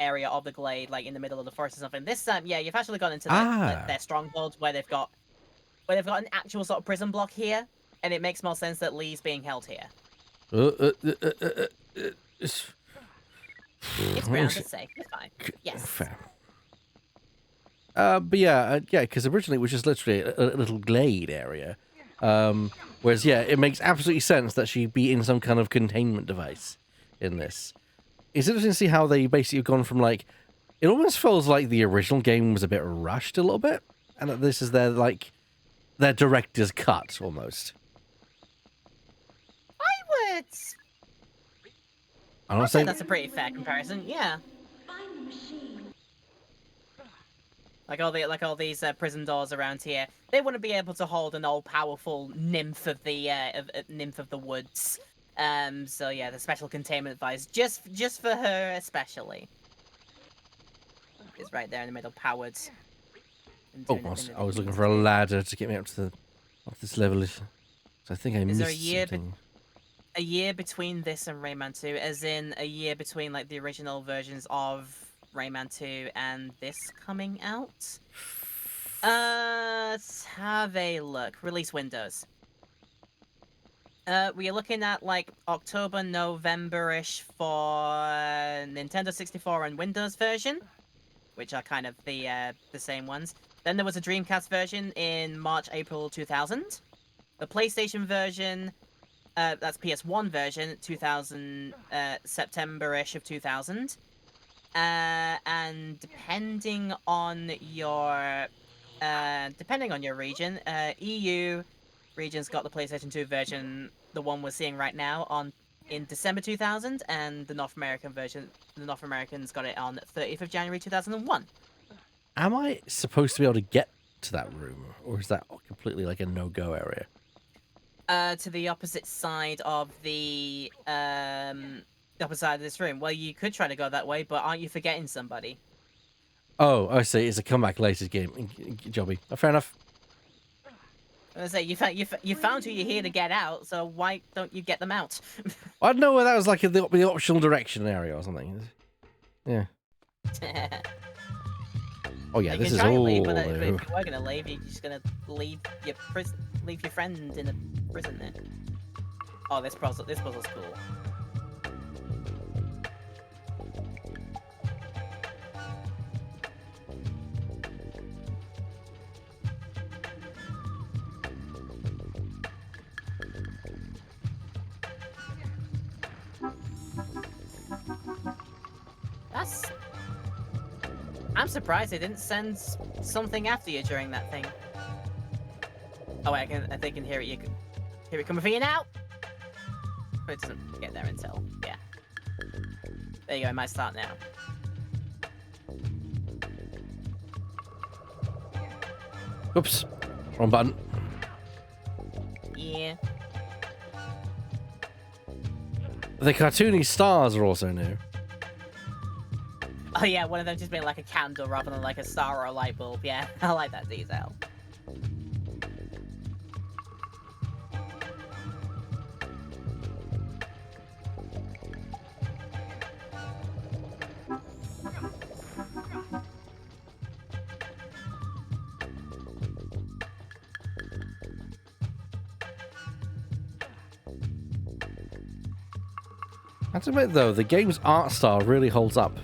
area of the glade, like in the middle of the forest or something. This time, yeah, you've actually gone into like, their strongholds where they've got an actual sort of prison block here, and it makes more sense that Lee's being held here. It's It's grounded, it's safe. It's fine. Yes. Fair. But yeah, because originally it was just literally a little glade area. Whereas, yeah, it makes absolutely sense that she'd be in some kind of containment device in this. It's interesting to see how they basically have gone from, like, it almost feels like the original game was a bit rushed a little bit, and that this is their director's cut, almost. I'm not I'd say saying that's a pretty fair comparison, yeah. Find the machine. Like all these prison doors around here, they wouldn't be able to hold an all-powerful nymph of the nymph of the woods. So yeah, the special containment device just for her especially is right there in the middle, powered. Oh, I was looking for a ladder to get me up to this level. So I think I missed something. A year between this and Rayman 2, as in a year between like the original versions of Rayman 2 and this coming out. Let's have a look. Release windows. We are looking at like October, November-ish for Nintendo 64 and Windows version, which are kind of the same ones. Then there was a Dreamcast version in March, April 2000. The PlayStation version, that's PS1 version, 2000, September-ish of 2000. And depending on your region, EU region's got the PlayStation 2 version, the one we're seeing right now, in December 2000, and the North American version, the North Americans got it on 30th of January 2001. Am I supposed to be able to get to that room, or is that completely like a no-go area? To the opposite side of the opposite side of this room. Well, you could try to go that way, but aren't you forgetting somebody? Oh, I see. It's a comeback later game jobby. Oh, fair enough. I was gonna say you found who you're here to get out, so why don't you get them out? I don't know whether that was like the optional direction area or something. Yeah. Oh yeah, this is all. Leave, but if you were gonna leave, you're just gonna leave your friend in a prison there. Oh, this puzzle's cool. I'm surprised they didn't send something after you during that thing. Oh wait, I think I can hear it. You can hear it coming for you now. But it doesn't get there until yeah. There you go. It might start now. Oops, wrong button. Yeah. The cartoony stars are also new. Oh yeah, one of them just being like a candle rather than like a star or a light bulb. Yeah, I like that detail. I have to admit, though, the game's art style really holds up.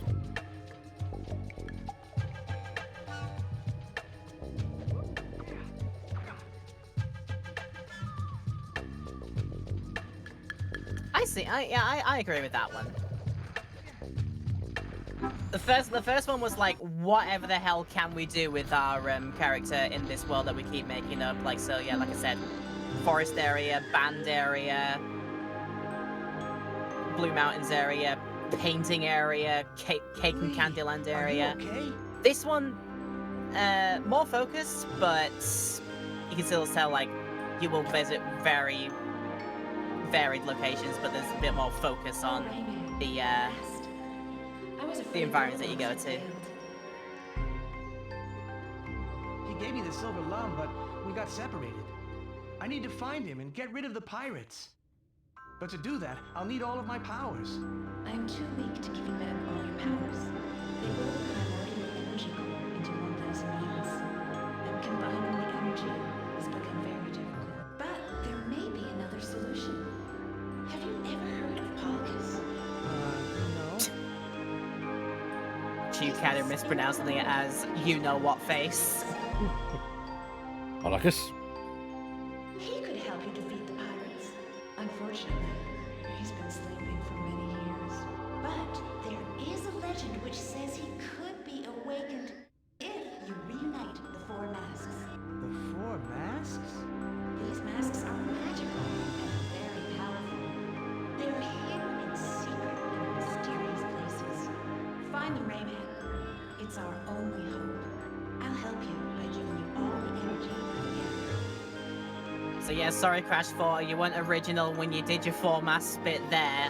I see. I agree with that one. The first one was like, whatever the hell can we do with our character in this world that we keep making up? Like, so yeah, like I said, forest area, band area, Blue Mountains area, painting area, cake and Candyland area. Are you okay? This one, more focused, but you can still tell like you will visit very varied locations, but there's a bit more focus on the environments that you go to. He gave me the silver lung, but we got separated. I need to find him and get rid of the pirates. But to do that, I'll need all of my powers. I'm too weak to give you back all your powers. They will convert your energy core into 1,000 beings. And combining the energy has become very difficult. But there may be another solution. Have you ever heard of Polygus? No. She kind of mispronouncing it as you-know-what face. Polygus? He could help you defeat the pirates. Unfortunately, he's been sleeping for many years. But there is a legend which says he could be awakened if you reunite the four masks. The four masks? These masks are magical and very powerful. They're hidden in secret and mysterious places. Find them, Rayman. It's our only hope. I'll help you by giving you all the energy you get. So yeah, sorry Crash 4, you weren't original when you did your 4-mass bit there.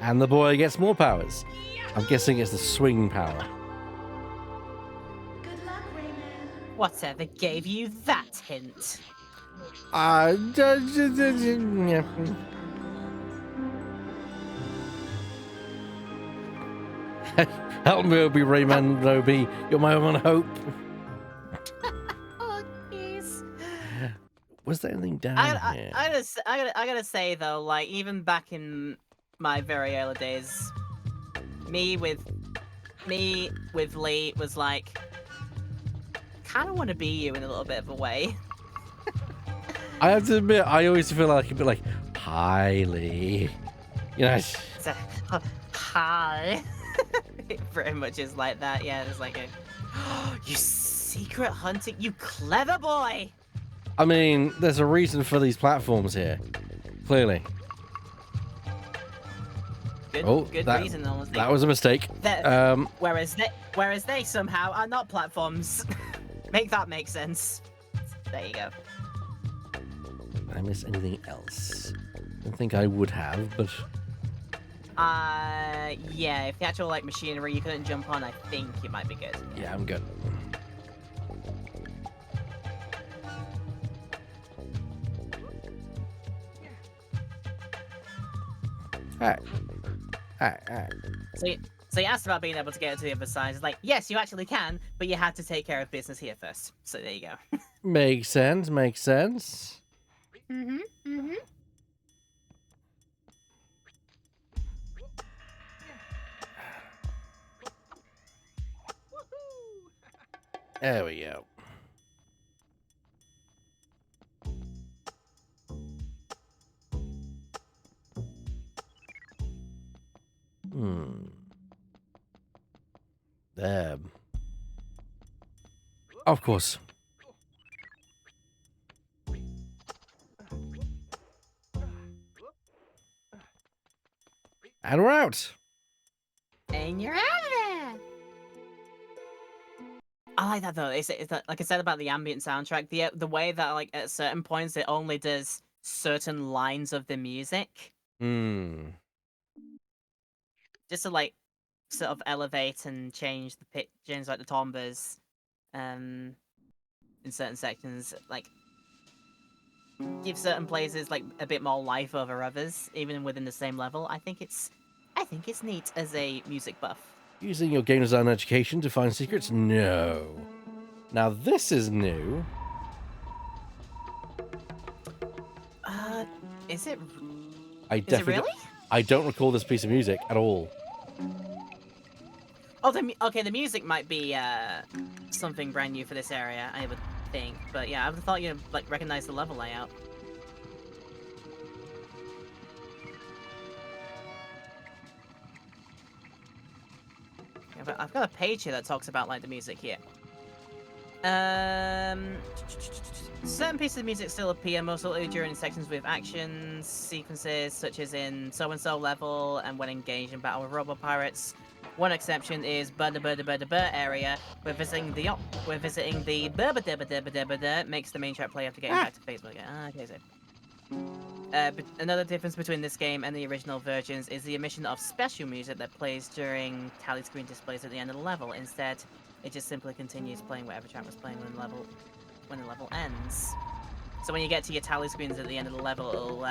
And the boy gets more powers. I'm guessing it's the swing power. Good luck, Rayman. Whatever gave you that hint? Yeah. Help me, Obi Rayman Roby. You're my one hope. Oh, jeez. Was there anything down here? I gotta say though, like even back in my very early days, me with Lee was like, kind of want to be you in a little bit of a way. I have to admit, I always feel like a bit like, hi, Lee. You know, So, hi. It pretty much is like that. Yeah, it's like you secret hunting, you clever boy. I mean, there's a reason for these platforms here. Clearly. Good reason, honestly. That was a mistake. Whereas they somehow are not platforms. Make that make sense. There you go. Did I miss anything else? I don't think I would have, but yeah, if the actual like machinery you couldn't jump on, I think you might be good. yeah, I'm good. Alright. Alright. So you asked about being able to get to the other side. It's like, yes, you actually can, but you have to take care of business here first. So there you go. Makes sense, makes sense. There we go. Of course. And we're out. And you're out of there. I like that though. It's that, like I said about the ambient soundtrack, the way that like at certain points it only does certain lines of the music. Just to like sort of elevate and change the pitch, change like the timbres, in certain sections, like give certain places like a bit more life over others, even within the same level. I think it's neat as a music buff. Using your game design education to find secrets? No. Now this is new. Is it? I Is it definitely. really? I don't recall this piece of music at all. Oh, okay. The music might be something brand new for this area, I would think. But yeah, I would have thought you'd like recognize the level layout. Yeah, but I've got a page here that talks about like the music here. Certain pieces of music still appear, mostly during sections with action sequences, such as in so-and-so level and when engaged in battle with robo pirates. One exception is Bur area, where visiting the Bur makes the main track play after getting back to Facebook again. Okay, so. But another difference between this game and the original versions is the omission of special music that plays during tally screen displays at the end of the level. Instead, it just simply continues playing whatever track was playing when the level ends. So when you get to your tally screens at the end of the level, it'll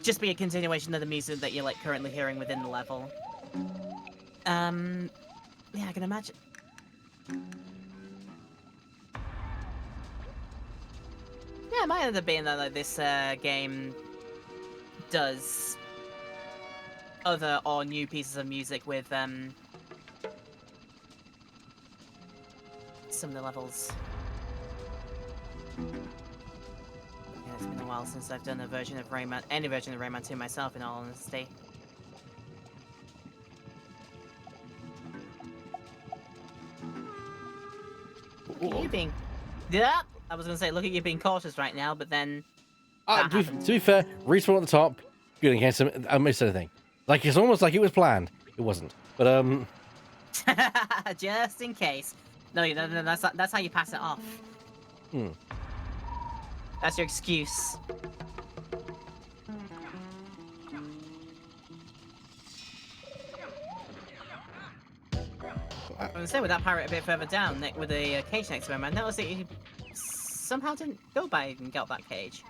just be a continuation of the music that you're like currently hearing within the level. Yeah, I can imagine. Yeah, it might end up being that like, this game does other or new pieces of music with some of the levels. Yeah, it's been a while since I've done a version of Rayman, any version of Rayman 2 myself, in all honesty. Look at you being... Yeah! I was gonna say, look at you being cautious right now, but then... To be fair, respawn at the top, good against him. I missed anything. Like, it's almost like it was planned. It wasn't. But, just in case. No, that's how you pass it off. That's your excuse. I was gonna say, with that pirate a bit further down, with the cage next to him, I noticed that he somehow didn't go by and get that cage.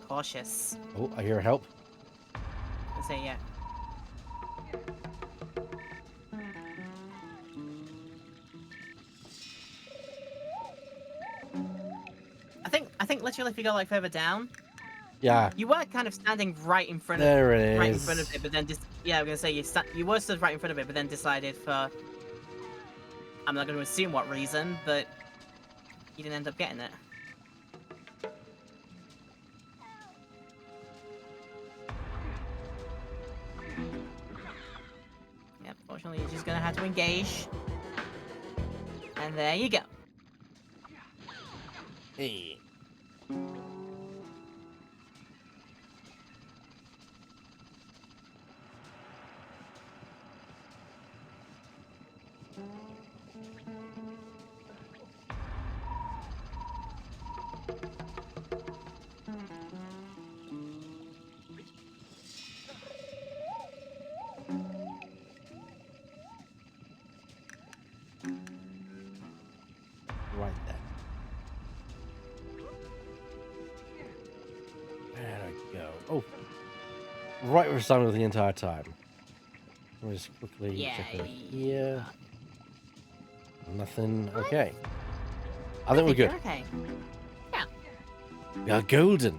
Cautious. oh, I hear help. Let's say, yeah. I think literally if you go like further down, Yeah. you were kind of standing right in front of There it is. right in front of it, but then just yeah, I'm gonna say you were stood right in front of it, but then decided for I'm not gonna assume what reason, but you didn't end up getting it. Yep, fortunately you're just gonna have to engage. And there you go. Hey. Right there. There we go. Oh. Right where Simon was the entire time. Let me just quickly check over here. Nothing. Okay. I think we're good. Okay. Yeah. We are golden.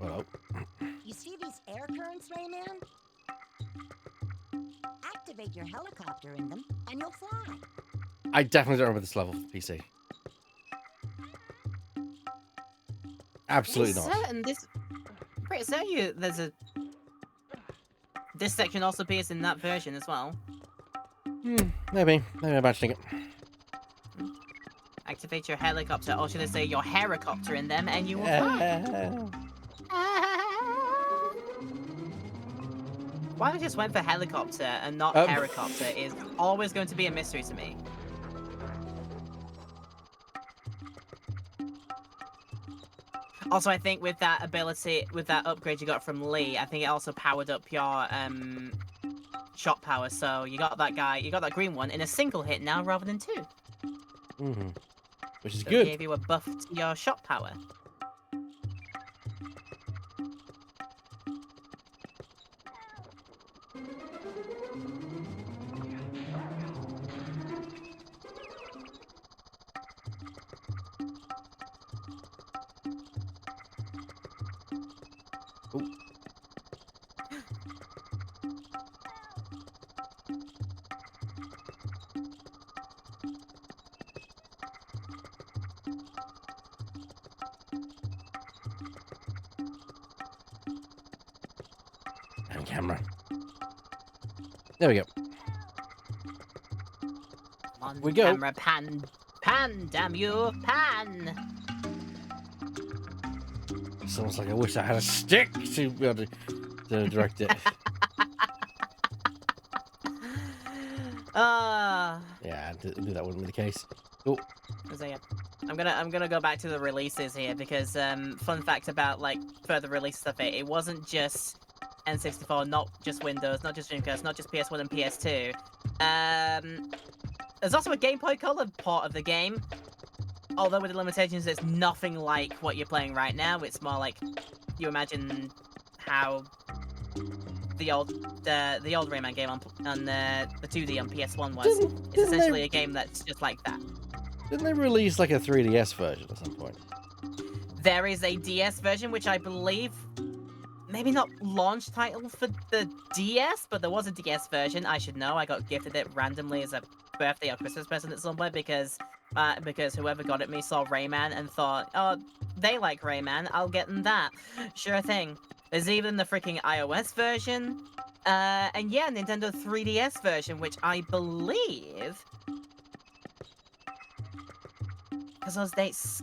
Well, You see these air currents, Rayman? Activate your helicopter in them, and you'll fly. I definitely don't remember this level for PC. Absolutely not. Certain this. Pretty certain there's a. This section also appears in that version as well. Maybe I'm imagining it. Activate your helicopter, or should I say your helicopter in them, and you will fly. Why I just went for helicopter and not helicopter is always going to be a mystery to me. Also, I think with that ability, with that upgrade you got from Lee, I think it also powered up your shot power. So you got that green one in a single hit now rather than two. Which is So good. it gave you a buff to your shot power. Ooh. And camera. There we go. On We go. camera, pan, pan, damn you, pan. It's almost like I wish I had a stick to be able to direct it. Yeah, I knew that wouldn't be the case. Oh, So yeah, I'm gonna go back to the releases here because fun fact about like further releases of it, it wasn't just N64, not just Windows, not just Dreamcast, not just PS1 and PS2. There's also a Game Boy Color part of the game. Although with the limitations, it's nothing like what you're playing right now. It's more like you imagine how the old Rayman game on the 2D on PS1 was. It's essentially a game that's just like that. didn't they release like a 3DS version at some point? There is a DS version, which I believe, maybe not launch title for the DS, but there was a DS version. I should know. I got gifted it randomly as a birthday or Christmas present at some point because whoever got it me saw Rayman and thought, oh, they like Rayman, I'll get them that. Sure thing. There's even the freaking iOS version, and yeah, Nintendo 3DS version, which I believe, because those dates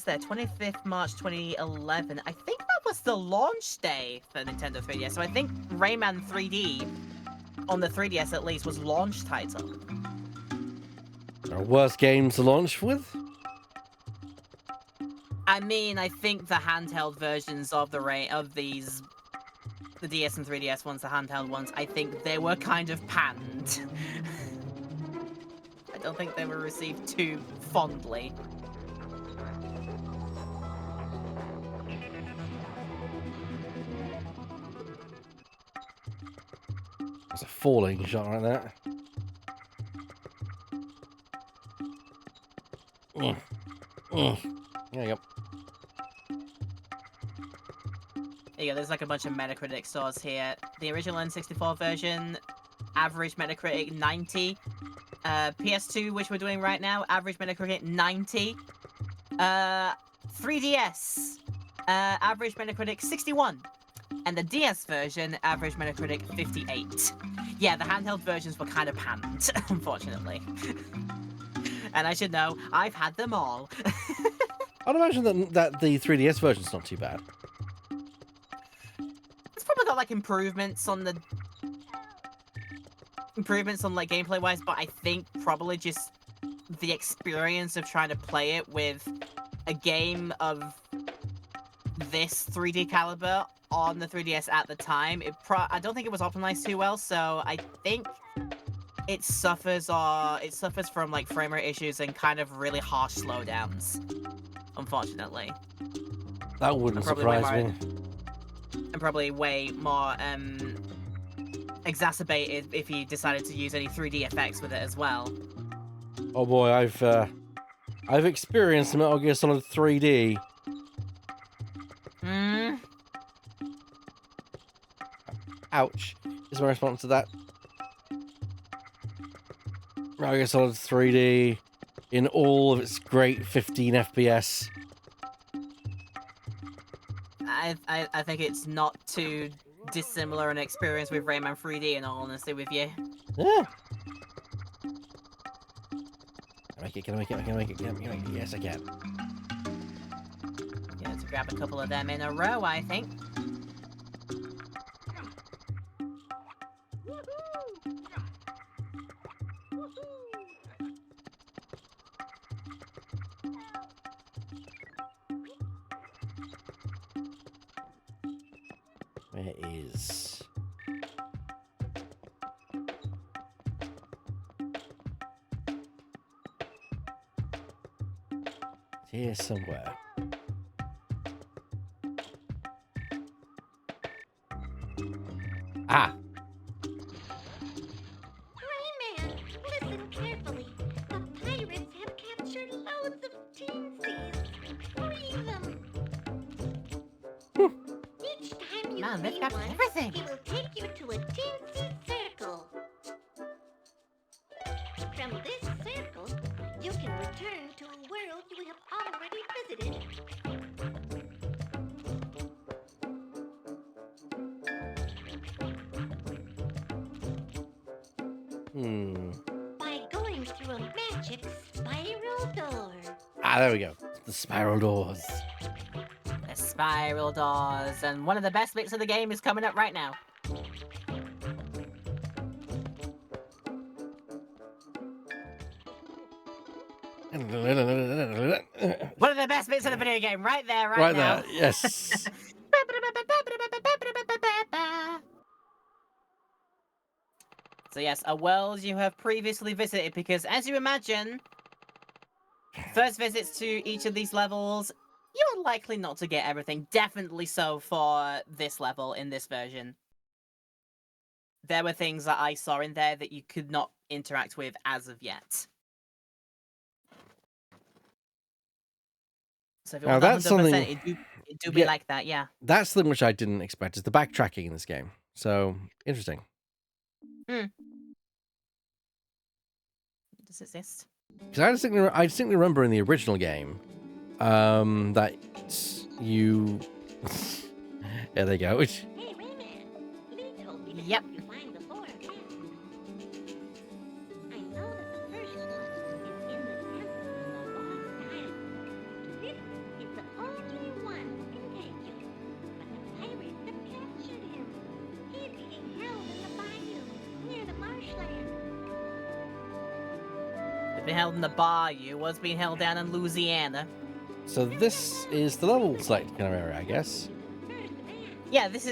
there, 25th March 2011, I think that was the launch day for Nintendo 3DS, so I think Rayman 3D, on the 3DS at least, was launch title. There are worse games to launch with? I mean, I think the handheld versions of the DS and 3DS ones, the handheld ones, I think they were kind of panned. I don't think they were received too fondly. That's a falling shot right there. There you go. There you go, there's like a bunch of Metacritic scores here. The original N64 version, average Metacritic 90. PS2, which we're doing right now, average Metacritic 90. 3DS, average Metacritic 61. And the DS version, average Metacritic 58. Yeah, the handheld versions were kind of panned, unfortunately. And I should know, I've had them all. I'd imagine that the 3DS version's not too bad. It's probably got like improvements on like gameplay wise, but I think probably just the experience of trying to play it with a game of this 3D caliber on the 3DS at the time, I don't think it was optimized too well, so I think it suffers from like frame rate issues and kind of really harsh slowdowns, unfortunately. That wouldn't surprise me. And probably way more exacerbated if he decided to use any 3D effects with it as well. Oh boy, I've experienced Metal Gear Solid 3D. Ouch, is my response to that. Metal Gear Solid 3D in all of its great 15 FPS. I think it's not too dissimilar an experience with Rayman 3D, in all honesty with you. Yeah. Can I make it? Yes, I can. Yeah, to grab a couple of them in a row, I think. Where is... It's here somewhere. Ah! Rayman, listen carefully. The pirates have captured loads of teensies. Free them. Each time man, they've got Meanwhile, everything. He will take you to a teensy circle. From this circle, you can return to a world you have already visited. By going through a magic spiral door. Ah, there we go. The spiral doors. The spiral doors, and one of the best bits of the game is coming up right now. One of the best bits of the video game, right there, right now. There, yes. So yes, a world you have previously visited, because as you imagine, first visits to each of these levels, you are likely not to get everything. Definitely so for this level in this version. There were things that I saw in there that you could not interact with as of yet. So if it Now, was that's 100%, something- it do be like that, yeah. That's something which I didn't expect, is the backtracking in this game. So, interesting. Does it exist? Because I distinctly remember in the original game that you... There they go. Hey, Rayman! Lee told me to Yep. help you find the four again. I know that the first one is in the temple of the Lost Island. This is the only one who can take you. But the pirates have captured him. He's being held in the bayou near the marshland. It's been held in the bayou, was being held down in Louisiana. So this is the level select kind of area, I guess. Yeah, this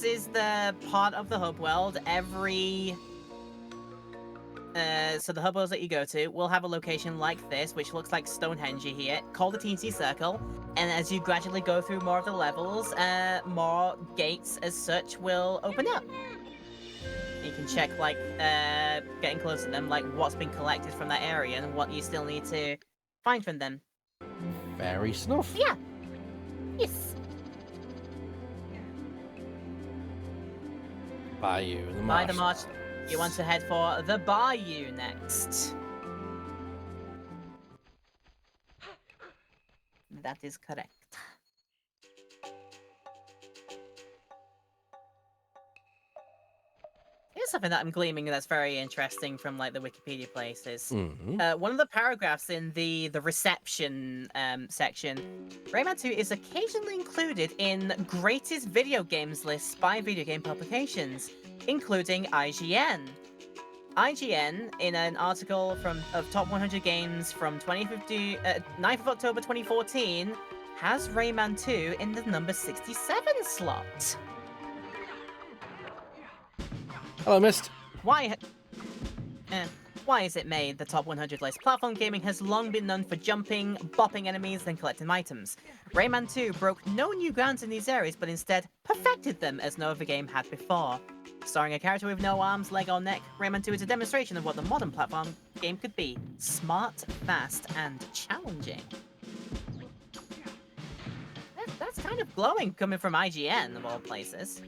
is the part of the hub world. So the hub worlds that you go to will have a location like this, which looks like Stonehenge here, called the Teensy Circle. And as you gradually go through more of the levels, more gates as such will open up. You can check, like, getting close to them, like what's been collected from that area and what you still need to find from them. Very snuff. Yeah. Yes. Bayou in the By marsh. the march, you want to head for the bayou next. That is correct. Here's something that I'm gleaming that's very interesting from like the Wikipedia places. One of the paragraphs in the reception section, Rayman 2 is occasionally included in greatest video games lists by video game publications, including IGN. IGN, in an article of Top 100 Games from 2015, 9th of October 2014, has Rayman 2 in the number 67 slot. Hello, missed. Why is it made the top 100 list? Platform gaming has long been known for jumping, bopping enemies, and collecting items. Rayman 2 broke no new grounds in these areas, but instead perfected them as no other game had before. Starring a character with no arms, leg, or neck, Rayman 2 is a demonstration of what the modern platform game could be. Smart, fast, and challenging. That's kind of glowing coming from IGN, of all places.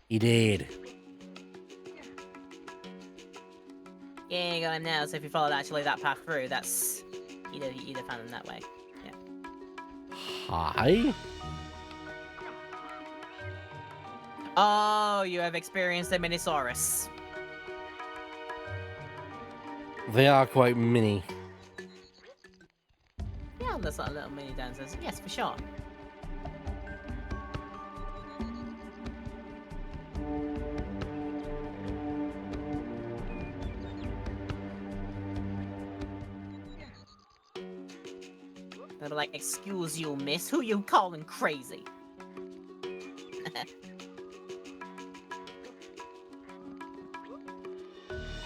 He did. Yeah, you got him now, so if you followed actually that path through, that's... You'd have found him that way. Yeah. Hi? Oh, you have experienced a Minisaurus. They are quite mini. Yeah, there's like little mini dancers. Yes, for sure. They'll be like, excuse you, miss, who you calling crazy?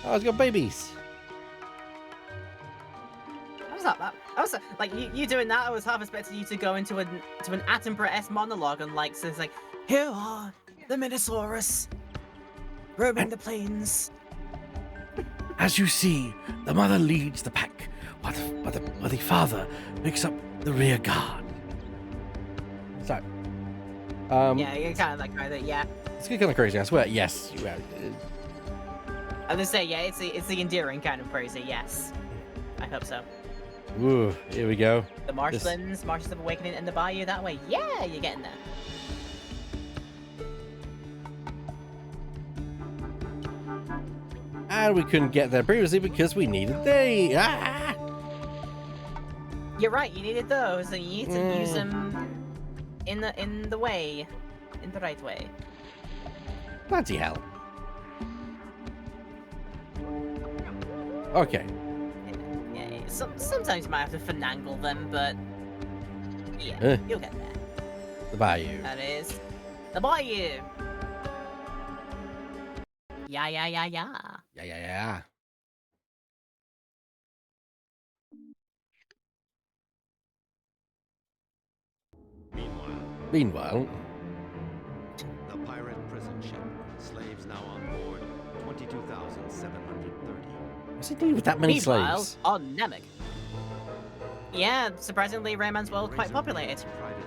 Oh, it's got babies. I was like, you doing that, I was half expecting you to go into an Attenborough-esque monologue and like, so it's like, here are the Minosaurus, roaming the plains. As you see, the mother leads the pack, while the father picks up the rear guard. Yeah, you're kind of that guy that, yeah. It's kind of crazy, I swear. Yes. I was gonna say, yeah, it's the endearing kind of crazy, yes. I hope so. Ooh, here we go. The marshlands, Marshes of Awakening, and the Bayou that way. Yeah, you're getting there. And we couldn't get there previously because we needed the... Ah! You're right, you needed those, and you need to use them in the way. In the right way. Bloody hell. Okay. Yeah, sometimes you might have to finagle them, but yeah, you'll get there. The Bayou. That is the Bayou. Yeah. Yeah. Meanwhile, the pirate prison ship. Slaves now on board, 22,730. what's he doing with that many Meanwhile, slaves? on Namek. Yeah, surprisingly, Rayman's world quite populated. Private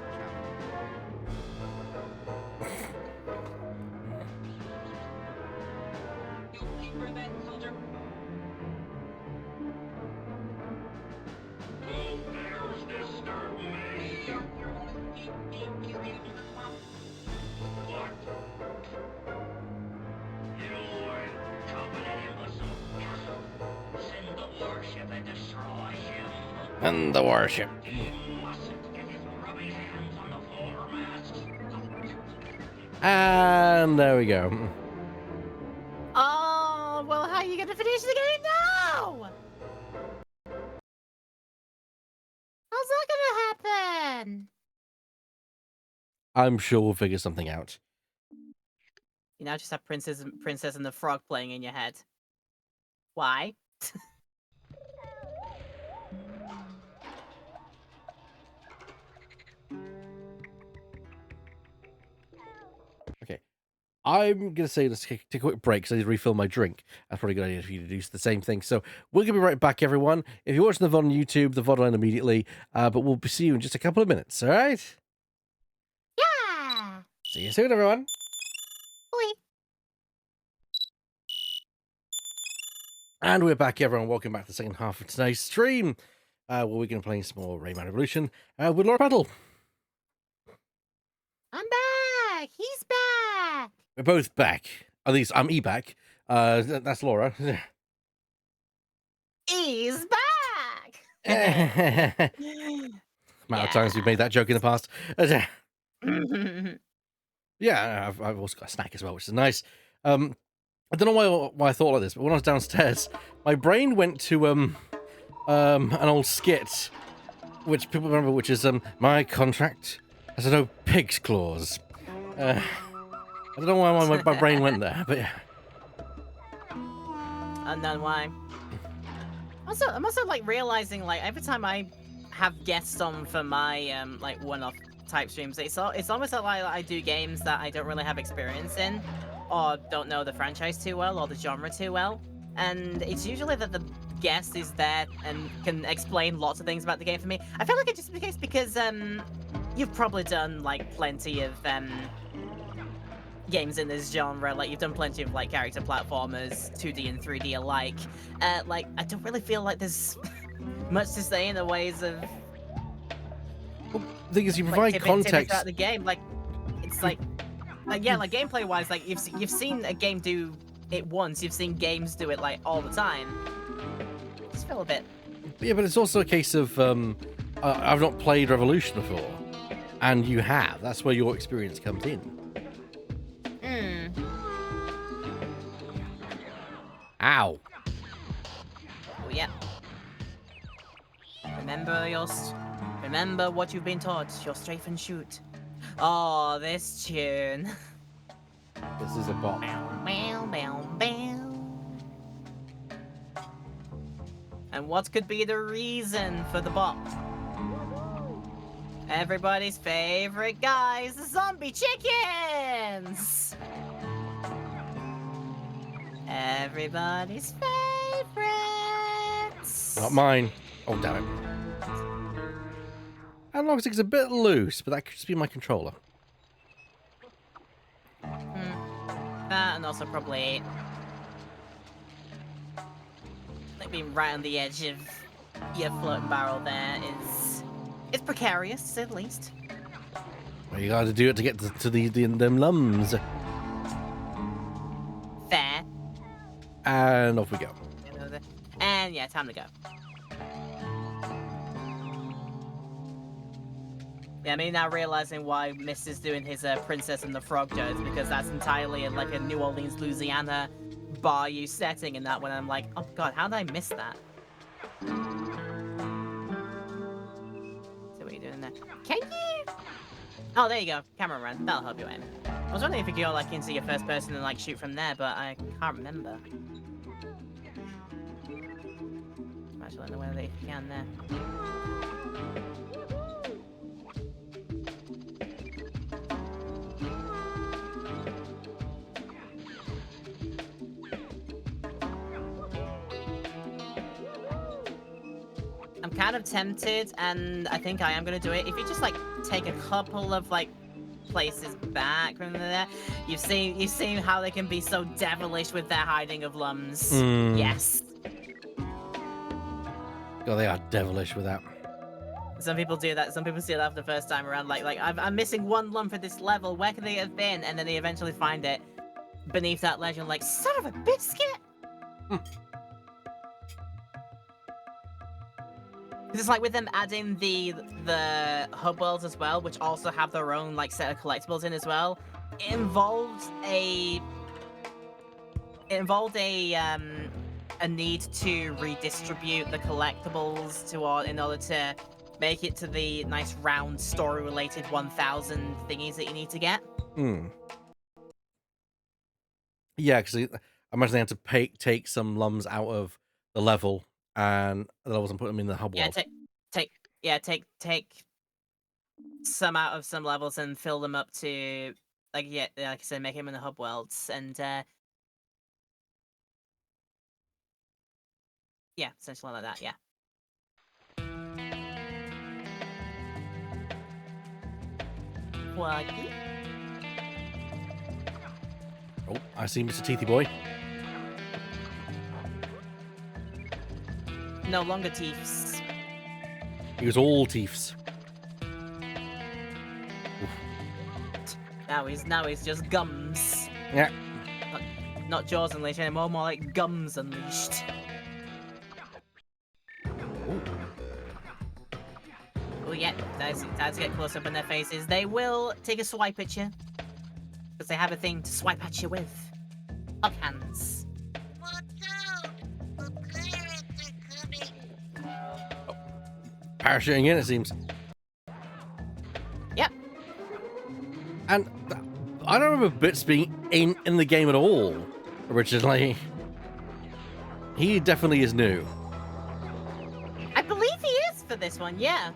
And the warship. And there we go. Oh, well, how are you gonna finish the game now? How's that gonna happen? I'm sure we'll figure something out. You now just have Princess and the Frog playing in your head. Why? Okay. I'm going to say let's take a quick break because I need to refill my drink. That's probably a good idea for you to do the same thing. So we're going to be right back, everyone. If you're watching the VOD on YouTube, the VOD will end immediately. But we'll see you in just a couple of minutes, all right? Yeah! See you soon, everyone. Oi. And we're back, everyone. Welcome back to the second half of today's stream. Where we're going to play some more Rayman Revolution with Laura Battle. I'm back! He's back! We're both back. At least I'm Ebak. That's Laura. He's back! Amount of times we've made that joke in the past. Yeah, I've also got a snack as well, which is nice. I don't know why I thought like this, but when I was downstairs, my brain went to an old skit, which people remember, which is my contract has a no pig's clause. I don't know why my brain went there, but yeah. Unknown why. I'm also like realizing like every time I have guests on for my like one-off type streams, it's almost like I do games that I don't really have experience in, or don't know the franchise too well, or the genre too well, and it's usually that the guest is there and can explain lots of things about the game for me. I feel like it's just the case because you've probably done like plenty of games in this genre, like you've done plenty of like character platformers, 2D and 3D alike. Like I don't really feel like there's much to say in the ways of. Well, the thing is, you Like, provide tidbits context. throughout the game, like it's like yeah, like gameplay wise, like you've seen a game do it once, you've seen games do it like all the time. Just feel a bit. Yeah, but it's also a case of I've not played Revolution before, and you have. That's where your experience comes in. Ow. Oh yeah. Remember what you've been taught. You'll strafe and shoot. Oh, this tune. This is a bot. Bow, bow, bow. And what could be the reason for the bop? Everybody's favorite guys, the zombie chickens! Everybody's favorites! Not mine. Oh, damn it. Analog stick's a bit loose, but that could just be my controller. and also probably like being right on the edge of your floating barrel there is precarious, to say the least. Well, you got to do it to get to them lums. Fair. And off we go. And yeah, time to go. Yeah, I mean, now realizing why Miss is doing his Princess and the Frog jokes, because that's entirely like a New Orleans, Louisiana bayou setting in that one. I'm like, oh god, how did I miss that? So what are you doing there? Can you? Oh, there you go. Camera run. That'll help you aim. I was wondering if you could go like into your first person and like shoot from there, but I can't remember. I'm actually in the way that you can there. I'm kind of tempted, and I think I am gonna do it. If you just like take a couple of like places back from there, you've seen how they can be so devilish with their hiding of lums. Yes. God, they are devilish with that. Some people do that. Some people see it after the first time around. Like I'm missing one lum for this level. Where could they have been? And then they eventually find it beneath that ledge. And like, son of a biscuit. Because it's like with them adding the hub worlds as well, which also have their own like set of collectibles in as well. It involved a need to redistribute the collectibles in order to make it to the nice round story related 1,000 thingies that you need to get. Yeah, because I imagine they had to take some lums out of the level and the levels and put them in the hub world. Take some out of some levels and fill them up to like I said, make them in the hub worlds and yeah, essentially like that, yeah. What? Oh, I see Mr. Teethy Boy. No longer teeths. He was all teeths. Now he's just gums. Yeah. Not jaws unleashed anymore, more like gums unleashed. Oh yeah, as get close up in their faces, they will take a swipe at you. Because they have a thing to swipe at you with. Hug hands. Watch out! The pirates are coming! Parachuting in, it seems. Yep. And I don't remember Bits being in the game at all originally. He definitely is new. I believe he is for this one, yeah.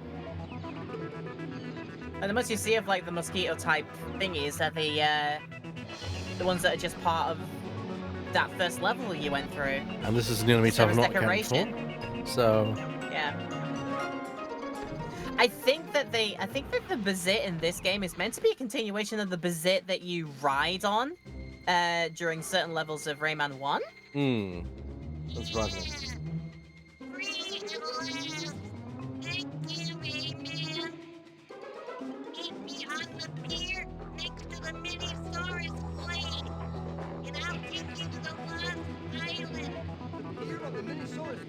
And the most you see of like the mosquito type thingies are the ones that are just part of that first level you went through. And this is an enemy type I've not accounted for. So yeah. I think that the Bazit in this game is meant to be a continuation of the Bazit that you ride on during certain levels of Rayman 1. That's surprising.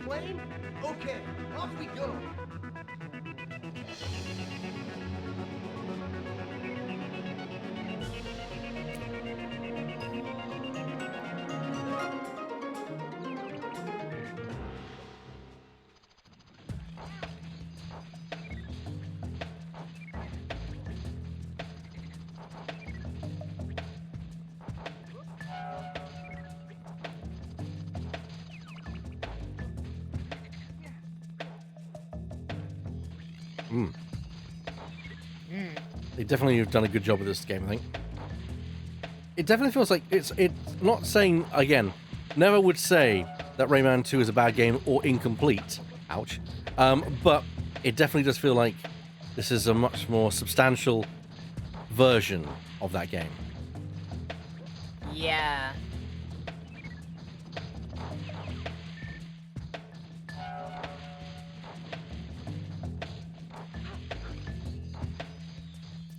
Plane? Okay, off we go. They definitely have done a good job with this game, I think. It definitely feels like it's not saying, again, never would say that Rayman 2 is a bad game or incomplete. Ouch. But it definitely does feel like this is a much more substantial version of that game. Yeah.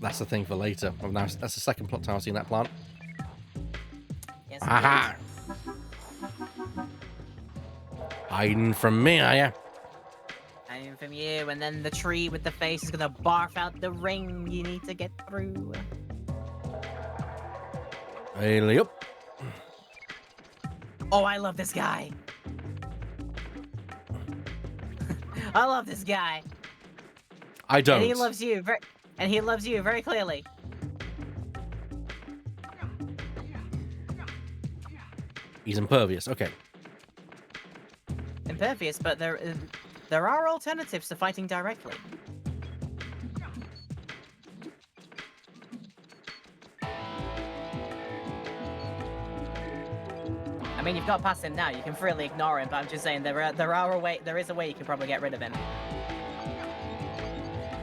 that's the thing for later. Now that's the second plot time I've seen that plant. Yes, Aha! Hiding from me, are ya? I'm from you, and then the tree with the face is gonna barf out the ring you need to get through. Hey, up. Oh, I love this guy. I love this guy. I don't. And he loves you. And he loves you very clearly. He's impervious. Okay. Impervious, but there are alternatives to fighting directly. I mean, you've got past him now. You can freely ignore him, but I'm just saying there is a way you can probably get rid of him.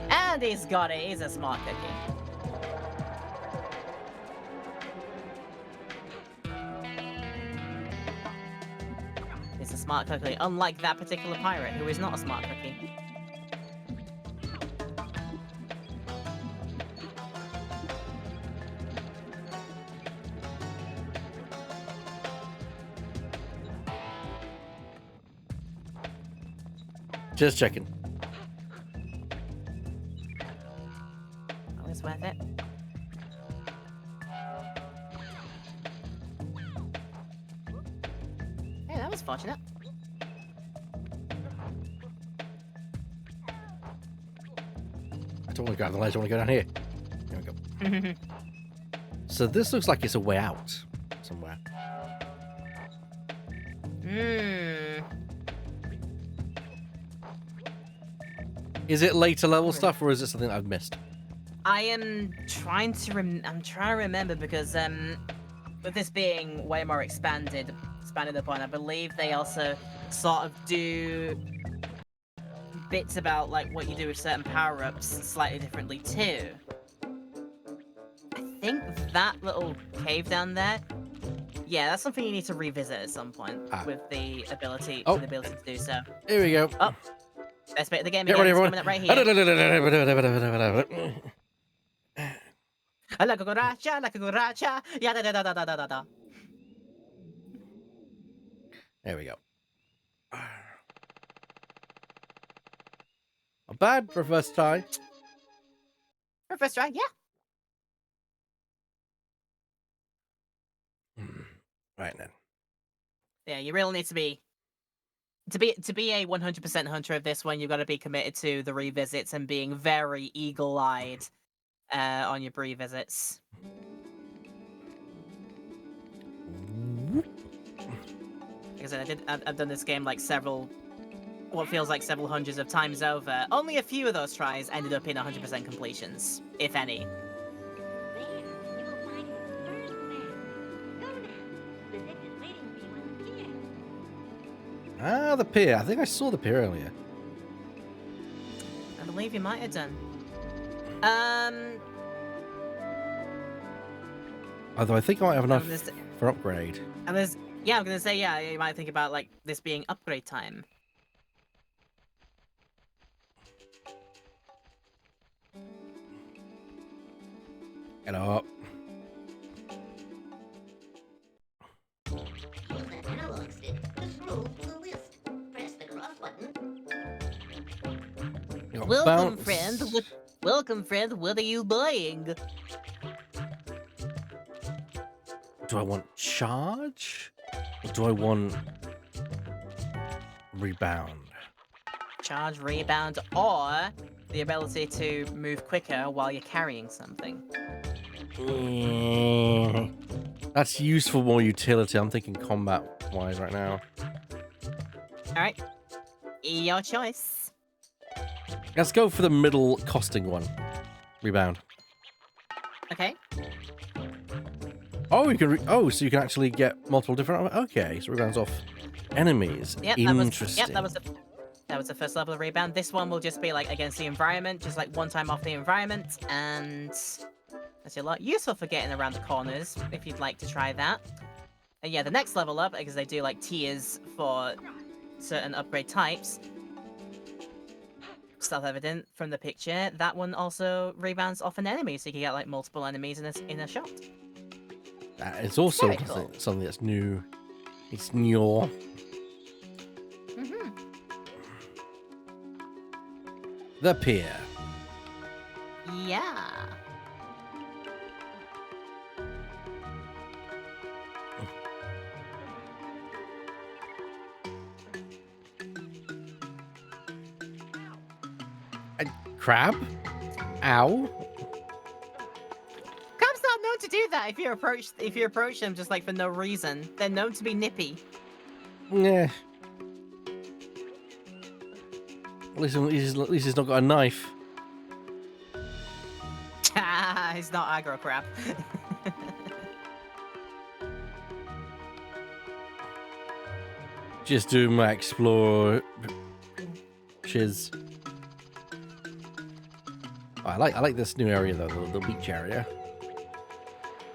And he's got it. He's a smart cookie. He's a smart cookie, unlike that particular pirate, who is not a smart cookie. Just checking. Always worth it. Hey, that was fortunate. I don't want to go down the ledge. I want to go down here. There we go. So this looks like it's a way out somewhere. Is it later level stuff, or is it something I've missed? I am trying to remember because with this being way more expanded upon, I believe they also sort of do bits about like what you do with certain power-ups slightly differently too. I think that little cave down there, yeah, that's something you need to revisit at some point with the ability, to do so. Here we go. Oh, best bit of the game. Get ready, everyone. Coming up right here. La cucaracha, ya da da da da da da da. There we go. Not bad for first try. For first try, yeah. Right then. Yeah, you really need to be a 100% hunter of this one. You've got to be committed to the revisits and being very eagle-eyed on your revisits. Like I said, I've done this game like what feels like several hundreds of times over. Only a few of those tries ended up in 100% completions, if any. Ah, the pier. I think I saw the pier earlier. I believe you might have done. Although I think I might have enough for upgrade. I'm gonna say, yeah, you might think about like this being upgrade time. Get up. Welcome, friend. Welcome, friend. What are you buying? Do I want charge? Or do I want rebound? Charge, rebound, or the ability to move quicker while you're carrying something. That's useful, more utility. I'm thinking combat-wise right now. Alright. Your choice. Let's go for the middle costing one. Rebound. Okay. Oh, you can. So you can actually get multiple different. Okay, so rebounds off enemies. Yep, Interesting. That was the first level of rebound. This one will just be like against the environment, just like one time off the environment, and that's a lot useful for getting around the corners if you'd like to try that. And yeah, the next level up, because they do like tiers for certain upgrade types. self-evident from the picture, that one also rebounds off an enemy, so you can get like multiple enemies in a shot. It's also Very cool. something that's new. It's new. Mm-hmm. The Pier. Yeah. Crab? Ow. Crab's not known to do that if you approach them just like for no reason. They're known to be nippy. Yeah. At least he's not got a knife. He's not aggro crab. Just do my explore shiz. Oh, I like this new area though, the beach area.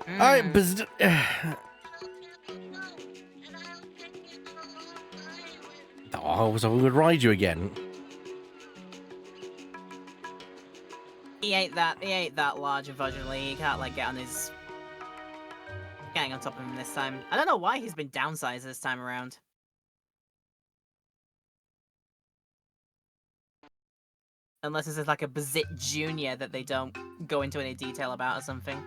Alright, oh, so we would ride you again. He ain't that large, unfortunately. He can't like get on his getting on top of him this time. I don't know why he's been downsized this time around. Unless this is like a Bazit Junior that they don't go into any detail about or something.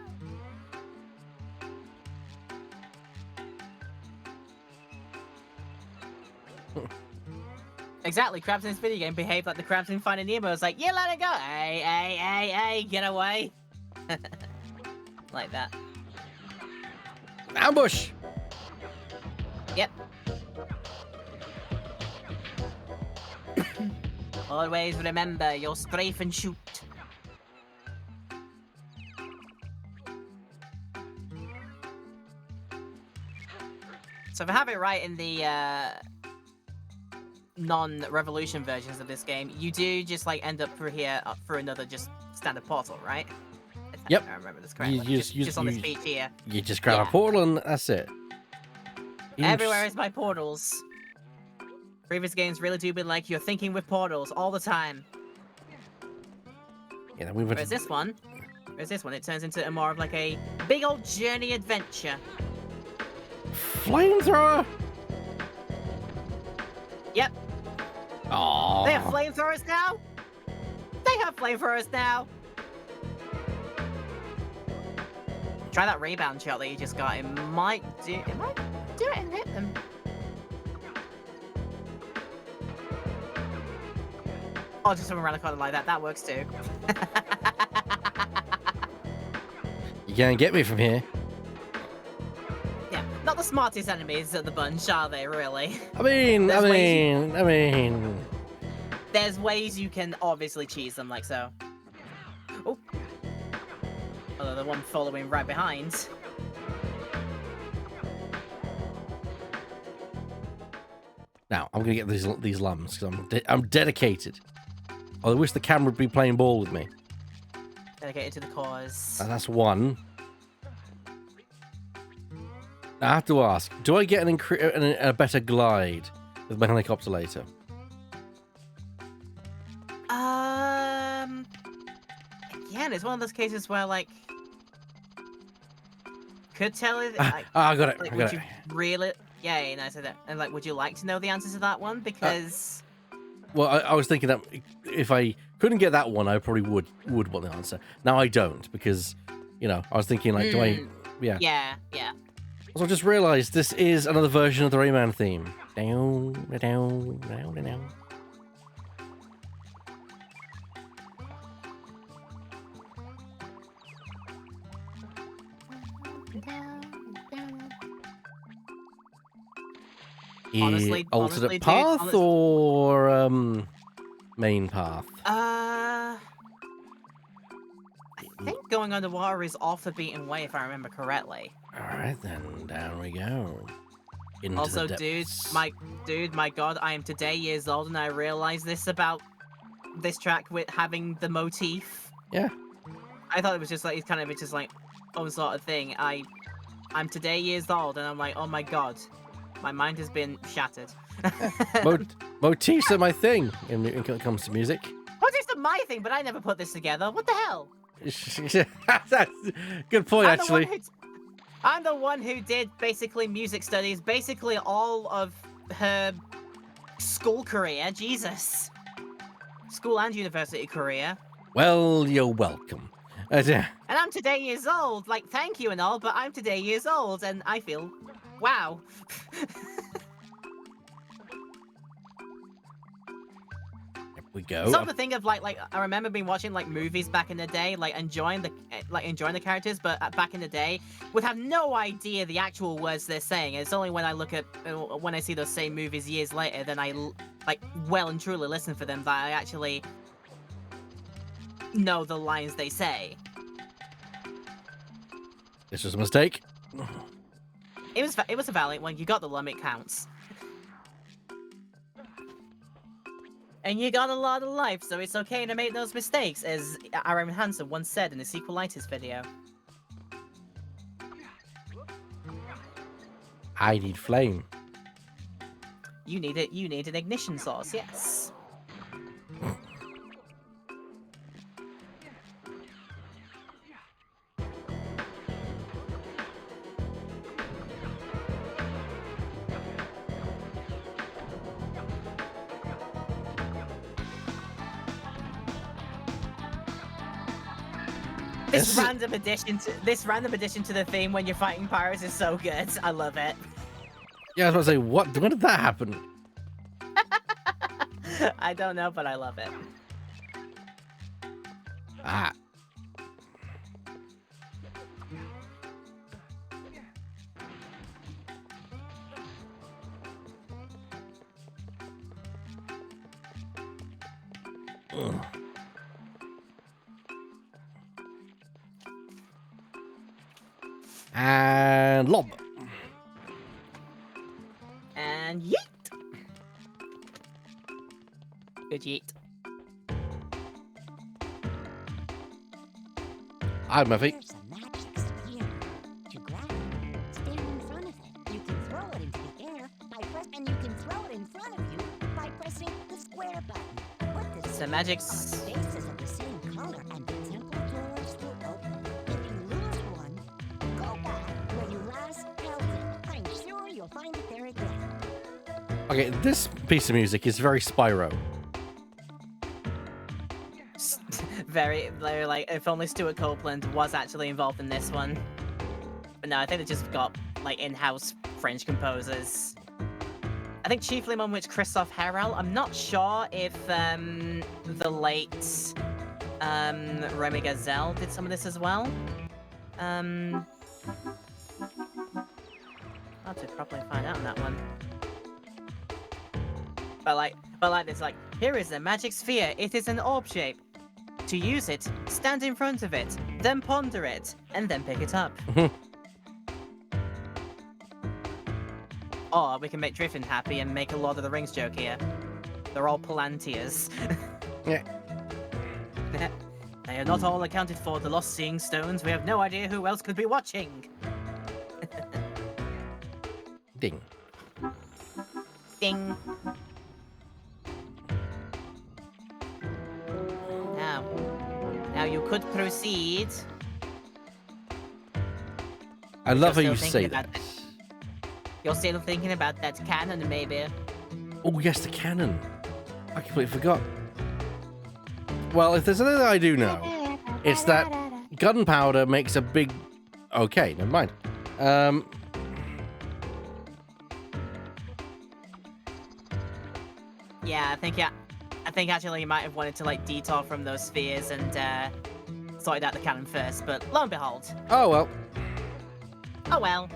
Exactly, crabs in this video game behave like the crabs in Finding Nemo. It's like, yeah, let it go. Hey, get away. Like that. Ambush! Yep. Always remember, you'll strafe and shoot. So if I have it right in the non-Revolution versions of this game, you do just like end up through here, up through another just standard portal, right? Yep. If I remember this correctly. Just on this beach here. You just grab a portal and that's it. Everywhere is by portals. Previous games really do be like you're thinking with portals all the time. Yeah, Whereas this one, it turns into more of like a big old journey adventure. Flamethrower? Yep. Aww. They have flamethrowers now? They have flamethrowers now. Try that rebound shot that you just got. It might do it and hit them. Oh, just swim around the corner like that. That works too. You can't get me from here. Yeah, not the smartest enemies of the bunch, are they, really? I mean, There's ways you can obviously cheese them, like so. Oh. Although the one following right behind. Now, I'm gonna get these lambs, because I'm dedicated. I wish the camera would be playing ball with me. Dedicated to the cause. And that's one. Now, I have to ask, do I get a better glide with my helicopter later? Again, it's one of those cases where, like, could tell it. I got it. Like, I would got you it. really? Yeah, nice of that. And like, would you like to know the answer to that one? Because. Well, I was thinking that if I couldn't get that one, I probably would want the answer. Now I don't, because, you know, I was thinking, like, do I... Yeah. Yeah. Also, I just realised this is another version of the Rayman theme. Down, down, down, down. Honestly, alternate dude, path or main path? I think going underwater is off the beaten way, if I remember correctly. All right, then down we go. Into Also, the dude, depths. my God, I am today years old, and I realized this about this track with having the motif. Yeah. I thought it was just like it's kind of just like own sort of thing. I'm today years old, and I'm like, oh my God, my mind has been shattered. Motifs are my thing when it comes to music. Motifs my thing, but I never put this together. What the hell? That's good point, actually. I'm the one who did basically music studies, basically all of her school career. Jesus. School and university career. Well, you're welcome. Yeah. And I'm today years old. Like, thank you and all, but I'm today years old, and I feel, wow. Here we go. Sort of the thing of like I remember being watching like movies back in the day, like enjoying the characters, but back in the day would have no idea the actual words they're saying. It's only when I look at when I see those same movies years later, then I like well and truly listen for them that I actually know the lines they say. This was a mistake. It was a valid one. You got the lump, it counts. And you got a lot of life, so it's okay to make those mistakes, as Aaron Hansen once said in the Sequelitis video. I need flame. You need it. You need an ignition source, yes. This random addition to the theme when you're fighting pirates is so good. I love it. Yeah, I was about to say, what? When did that happen? I don't know, but I love it. Ah. Ugh. And lob. And yeet. Good yeet. Hi, Muffy. There's a magic sphere. To grab it, stand in front of it. You can throw it into the air and you can throw it in front of you by pressing the square button. Put It's a magic faces of the same color and the temple doors will open. If you lose one, go back where you last held it. I'm sure you'll find it there again. Okay, this piece of music is very Spyro. very like if only Stuart Copeland was actually involved in this one. But no, I think they just got like in-house French composers. I think chiefly one which Christophe Herrel. I'm not sure if the late Remy Gazelle did some of this as well. I'll have to properly find out on that one. But like this, like, here is the magic sphere. It is an orb shape. To use it, stand in front of it, then ponder it, and then pick it up. Or we can make Driffin happy and make a Lord of the Rings joke here. They're all Palantirs. Yeah. They are not all accounted for, the lost seeing stones. We have no idea who else could be watching. Ding. Ding. Now you could proceed. I love how You're you still say thinking that. about You're still thinking about that cannon, maybe. Oh, yes, the cannon. I completely forgot. Well, if there's anything I do know, it's that gunpowder makes a big... Okay, never mind. Yeah, I think actually you might have wanted to like detour from those spheres and sorted out the cannon first, but lo and behold. Oh, well. Oh well.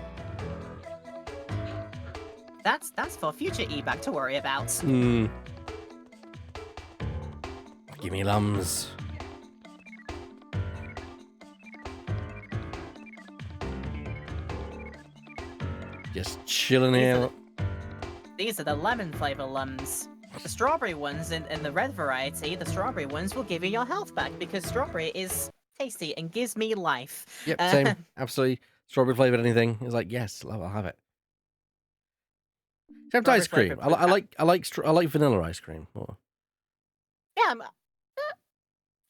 That's for future Ebak to worry about. Hmm. Give me lums. Just chilling here. These are the lemon flavor lums. The strawberry ones in the red variety, the strawberry ones will give you your health back because strawberry is tasty and gives me life. Yep, same. Absolutely. Strawberry flavored anything. It's like, yes, I'll have it. Except ice cream. I like vanilla ice cream more. Yeah,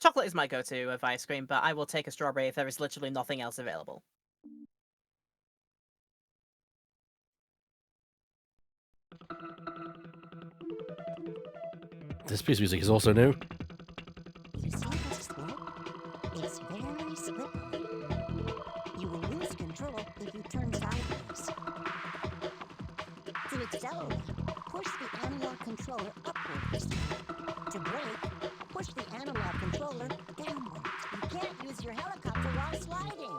Chocolate is my go-to of ice cream, but I will take a strawberry if there is literally nothing else available. This piece of music is also new. You see this slope? It's very slippery. You will lose control if you turn sideways. To accelerate, push the analog controller upwards. To brake, push the analog controller downwards. You can't use your helicopter while sliding.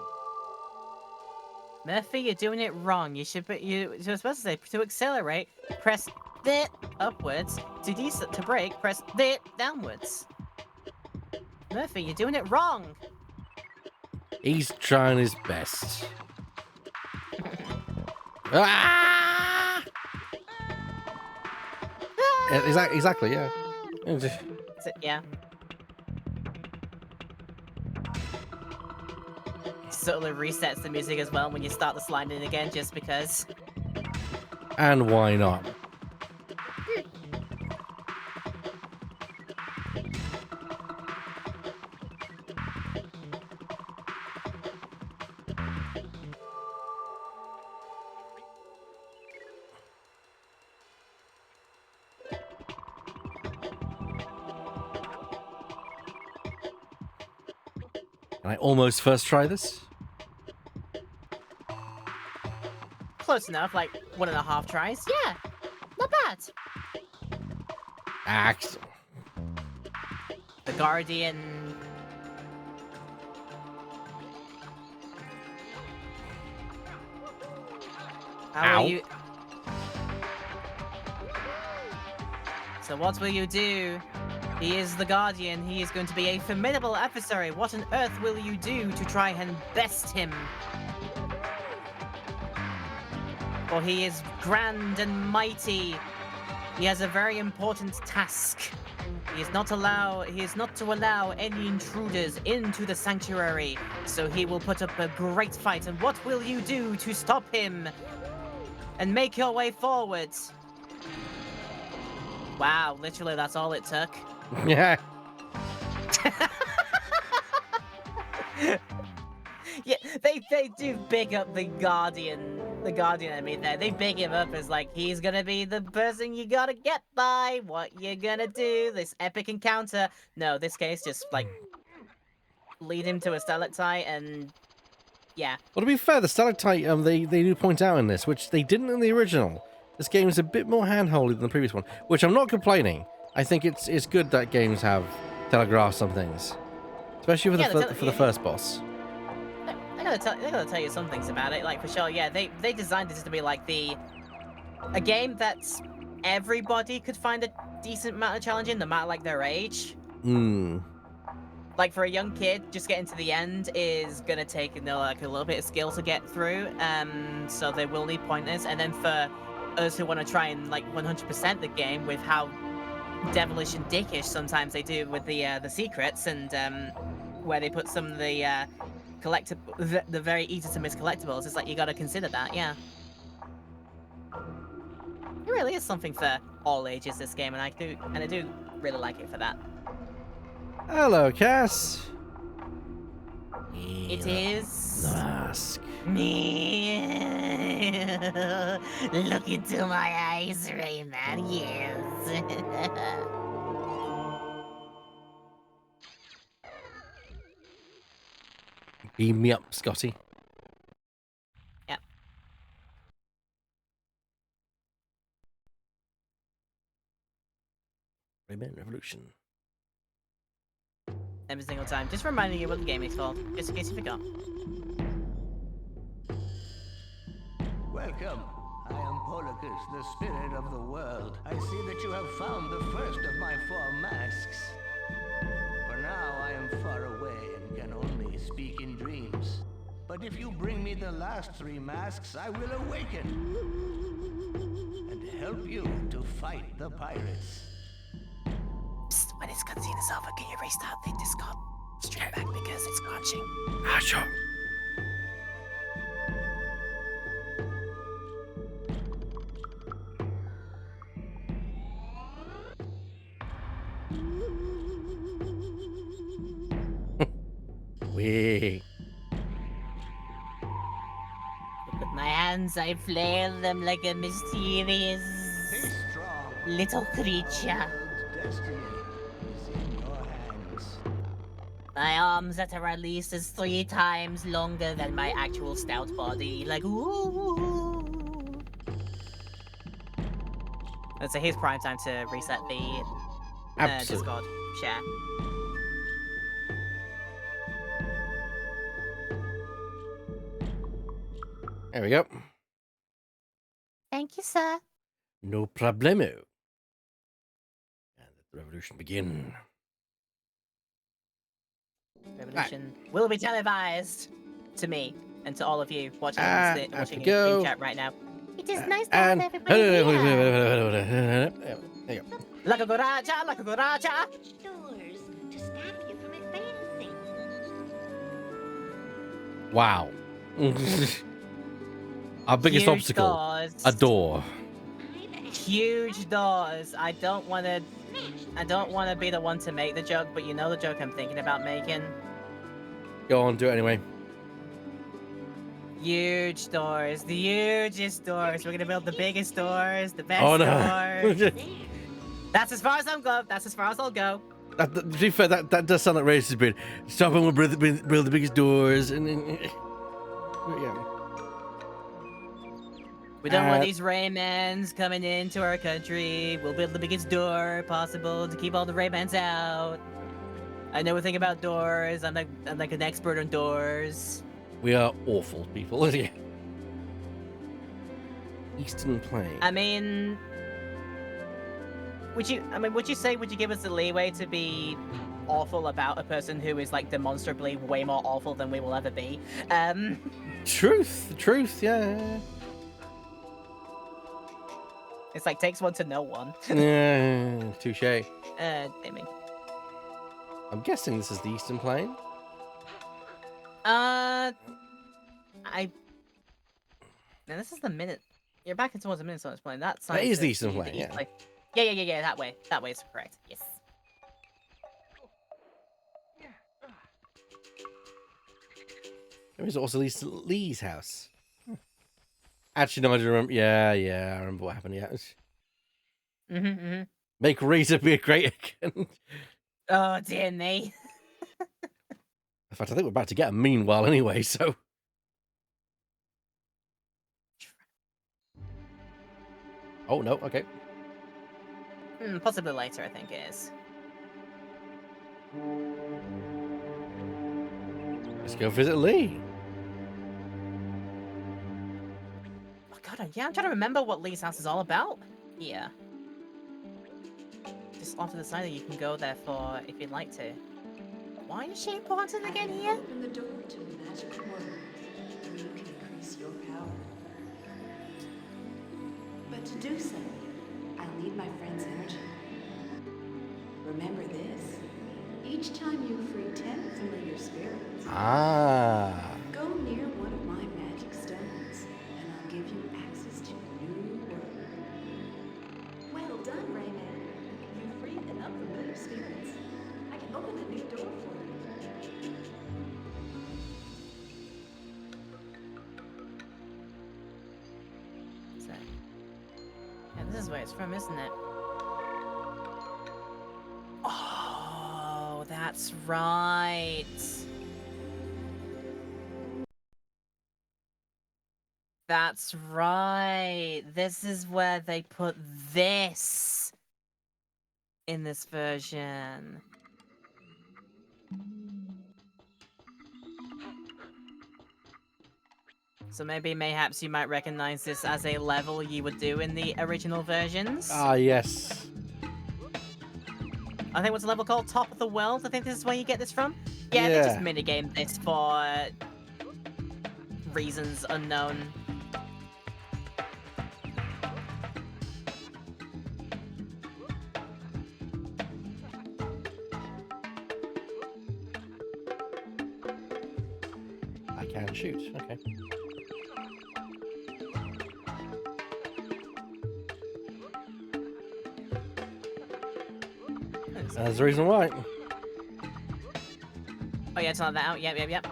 Murphy, you're doing it wrong. You're supposed to say to accelerate, press the upwards. To brake, press the downwards. Murphy, you're doing it wrong. He's trying his best. Ah! Exactly, yeah. Yeah. Totally resets the music as well when you start the sliding again, just because. And why not? Can I almost first try this? Close enough, like 1.5 tries. Yeah, not bad. Axe. The Guardian. How will you? So what will you do? He is the Guardian. He is going to be a formidable adversary. What on earth will you do to try and best him? For he is grand and mighty. He has a very important task. He is not to allow any intruders into the sanctuary. So he will put up a great fight. And what will you do to stop him? And make your way forward. Wow, literally that's all it took. Yeah. Yeah, they do big up the Guardian enemy there. They big him up as like, he's gonna be the person you gotta get by. What you gonna do? This epic encounter. No, this case just like lead him to a stalactite and yeah. Well, to be fair, the stalactite they do point out in this, which they didn't in the original. This game is a bit more handholdy than the previous one, which I'm not complaining. I think it's good that games have telegraphed some things, especially for the first boss. I gotta tell you some things about it. Like for sure, yeah, they designed this to be like a game that everybody could find a decent amount of challenge in, no matter like their age. Hmm. Like for a young kid, just getting to the end is gonna take like a little bit of skill to get through. So they will need pointers, and then for us who want to try and like 100% the game with how devilish and dickish sometimes they do with the secrets and where they put some of the the very easy to miss collectibles, it's like you gotta consider that, yeah. It really is something for all ages, this game, and I do really like it for that. Hello, Cass. It is The mask. Look into my eyes, Rayman, yes. Beam me up, Scotty. Yep. Rayman Revolution. Every single time. Just reminding you what the game is called, just in case you forgot. Welcome. I am Polycus, the spirit of the world. I see that you have found the first of my 4 masks. For now, I am far away and can only speak in dreams. But if you bring me the last 3 masks, I will awaken and help you to fight the pirates. Psst, when this cutscene is over, can you restart the Discord stream back because it's crunching? Ah, sure. Wee. Look at my hands, I flail them like a mysterious Stay strong. little creature. Our world's destiny is in your hands. My arms that are at least as 3 times longer than my actual stout body. Like, ooh. And so here's prime time to reset the Absolutely. Discord share. There we go. Thank you, sir. No problemo. And let the revolution begin. Revolution will be televised to me and to all of you watching Off watching we in go. stream chat right now. It is nice to have And everybody here. there you go. Like a goracha, like a goracha. Doors to stop you from advancing. Wow. Our biggest Huge obstacle, doors. a door. Huge doors. I don't want to be the one to make the joke, but you know the joke I'm thinking about making. Go on, do it anyway. Huge doors, the hugest doors. We're gonna build the biggest doors, the best Oh no. doors. That's as far as I'm going. That's as far as I'll go. To be fair, that does sound like racist, but stop and we'll build the biggest doors. And then, yeah. We don't want these Raymans coming into our country. We'll build the biggest door possible to keep all the Raymans out. I know a thing about doors. I'm like an expert on doors. We are awful people. Eastern Plain. I mean, would you give us the leeway to be awful about a person who is like demonstrably way more awful than we will ever be? Truth, yeah. It's like takes one to know one. Yeah, touche. Damn. I'm guessing this is the Eastern Plain. Now this is the minute. You're back towards the Minnesota plane. That is the Eastern Plain, yeah. Yeah. That way. That way is correct. Yes. There is also Lee's house. Actually, no, I do remember. Yeah, I remember what happened. Yeah. Mm-hmm. Make Razor be great again. Oh dear me. In fact, I think we're about to get a meanwhile anyway, so. Oh, no, okay. Possibly later, I think it is. Let's go visit Lee. Oh god, yeah, I'm trying to remember what Lee's house is all about. Yeah. Just off to the side that you can go there for if you'd like to. Why is she important again here? Open the door to a magic world where you can increase your power. But to do so, I'll need my friend's energy. Remember this. Each time you free 10 familiar spirits, go near one of my magic stones, and I'll give you access to a new world. Well done, Rayman. You freed enough familiar spirits. I can open a new door for you. So, yeah, this is where it's from, isn't it? Oh, that's right. That's right. This is where they put this in this version. So mayhaps you might recognize this as a level you would do in the original versions. Ah, yes. I think what's the level called? Top of the World? I think this is where you get this from? Yeah, they just minigame this for reasons unknown. I can shoot, okay. That's the reason why. Oh yeah, turn that out. Yep.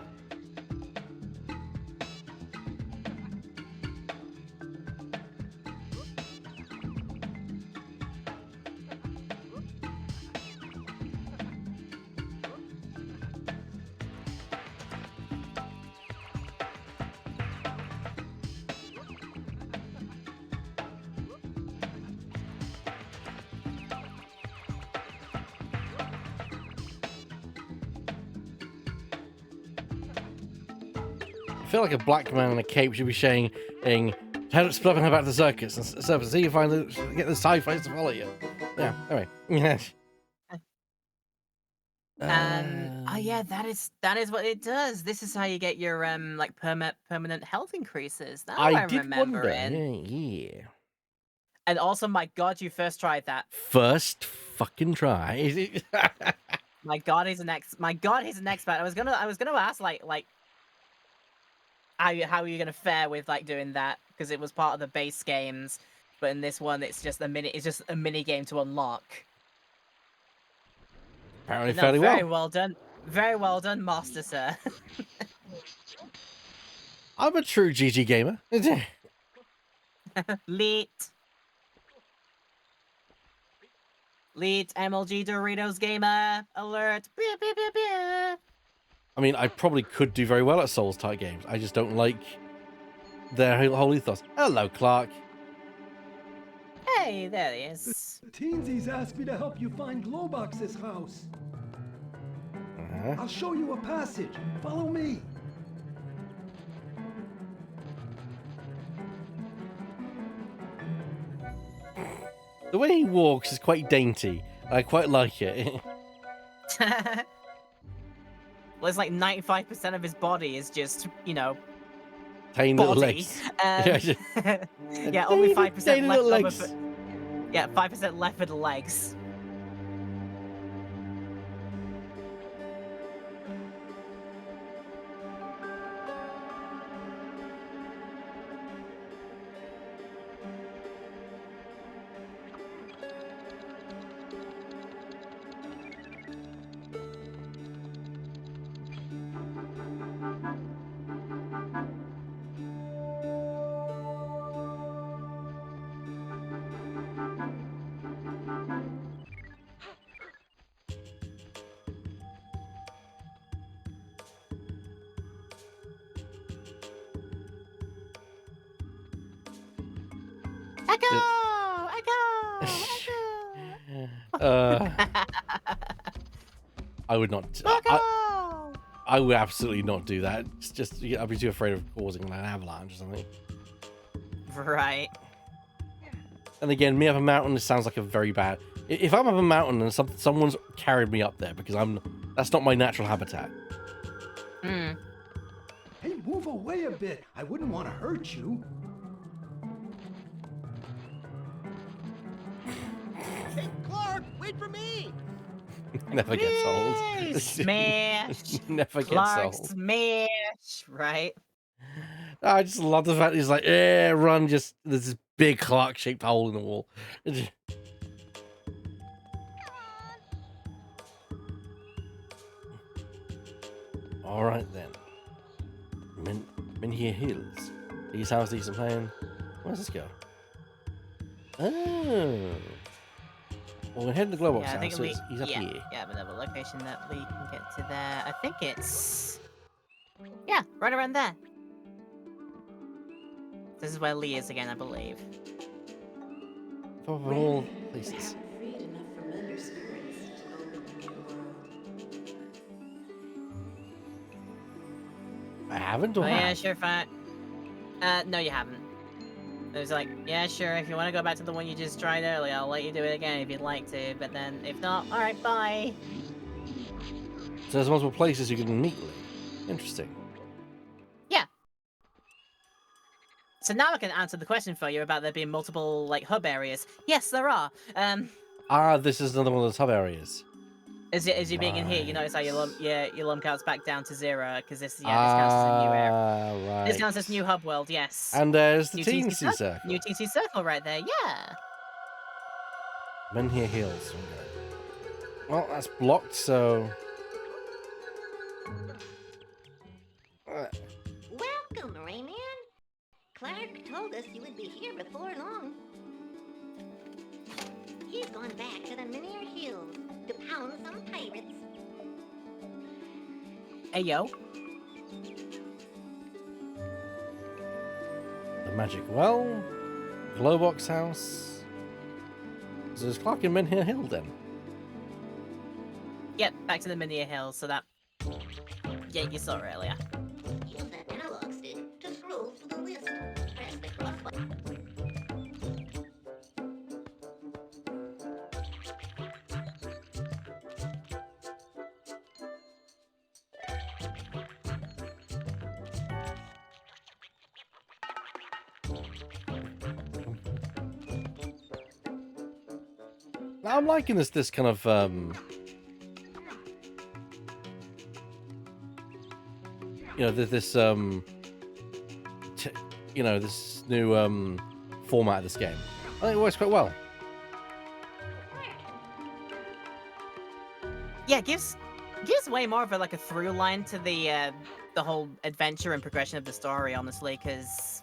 I feel like a black man in a cape should be saying, "Tell us something about the circus and see if I get the sci-fi to follow you." Yeah. Anyway. Oh yeah, that is what it does. This is how you get your like permanent health increases. Now I I'm did wonder. remembering. Yeah. And also, my God, you first tried that. First fucking try. My God, he's an expert. I was gonna ask like how are you gonna fare with like doing that, because it was part of the base games, but in this one it's just a mini game to unlock. Apparently No, fairly very well. very well done, Master Sir. I'm a true GG gamer. Leet MLG Doritos gamer alert. I mean, I probably could do very well at Souls type games. I just don't like their whole ethos. Hello, Clark. Hey, there he is. Teensies asked me to help you find Globox's house. I'll show you a passage. Follow me. The way he walks is quite dainty. I quite like it. Well, it's like 95% of his body is just, Tiny little body. legs. Yeah, only 5% Tiny left little over legs. Yeah, 5% left for the legs. I would not. I would absolutely not do that. It's just I'd be too afraid of causing an avalanche or something. Right. And again, me up a mountain, this sounds like a very bad. If I'm up a mountain and someone's carried me up there because that's not my natural habitat. Mm. Hey, move away a bit. I wouldn't want to hurt you. Hey, Clark, wait for me! Never gets old. Smash. Never gets Clark old. smash. Right. I just love the fact he's like, yeah, run. Just there's this big Clark-shaped hole in the wall. All right then. Minhia Hills. These houses need some playing. Where's this go? Oh. Well, we're heading to Globox Yeah, I now, think so he's up here. Yeah, another location that we can get to there. I think it's... Yeah, right around there. This is where Lee is again, I believe. Top of all places. Freed enough familiar spirits to open the new world. I haven't, or Oh, yeah, have? sure, fine. No, you haven't. It was like, yeah, sure, if you want to go back to the one you just tried earlier, I'll let you do it again if you'd like to, but then, if not, alright, bye. So there's multiple places you can meet Lee. Interesting. Yeah. So now I can answer the question for you about there being multiple, like, hub areas. Yes, there are. This is another one of those hub areas. As you being in here, you Right. notice how your lump counts back down to 0, because this counts as a new area. Right. This counts as new hub world, yes. And there's the New Teensy Circle. New TC circle right there, yeah. Menhir Hills. Okay. Well, that's blocked, so... Welcome, Rayman. Clark told us you would be here before long. He's gone back to the Minear Hills to pound some pirates. Hey, yo. The Magic Well, Glowbox House. So there's Clark in Menhir Hill then. Yep, back to the Minear Hills, so that gate you saw earlier. Use the analog stick to scroll through the list. Press the cross button. I'm liking this kind of you know, this you know, this new format of this game. I think it works quite well. Yeah, it gives way more of a, like a through line to the whole adventure and progression of the story, honestly, because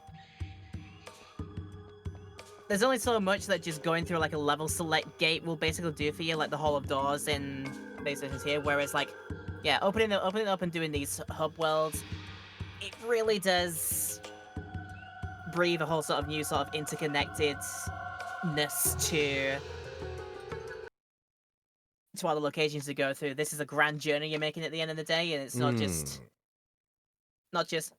there's only so much that just going through like a level select gate will basically do for you, like the Hall of Doors in base versions here, whereas like, yeah, opening it up and doing these hub worlds, it really does breathe a whole sort of new sort of interconnectedness to all the locations to go through. This is a grand journey you're making at the end of the day, and it's not just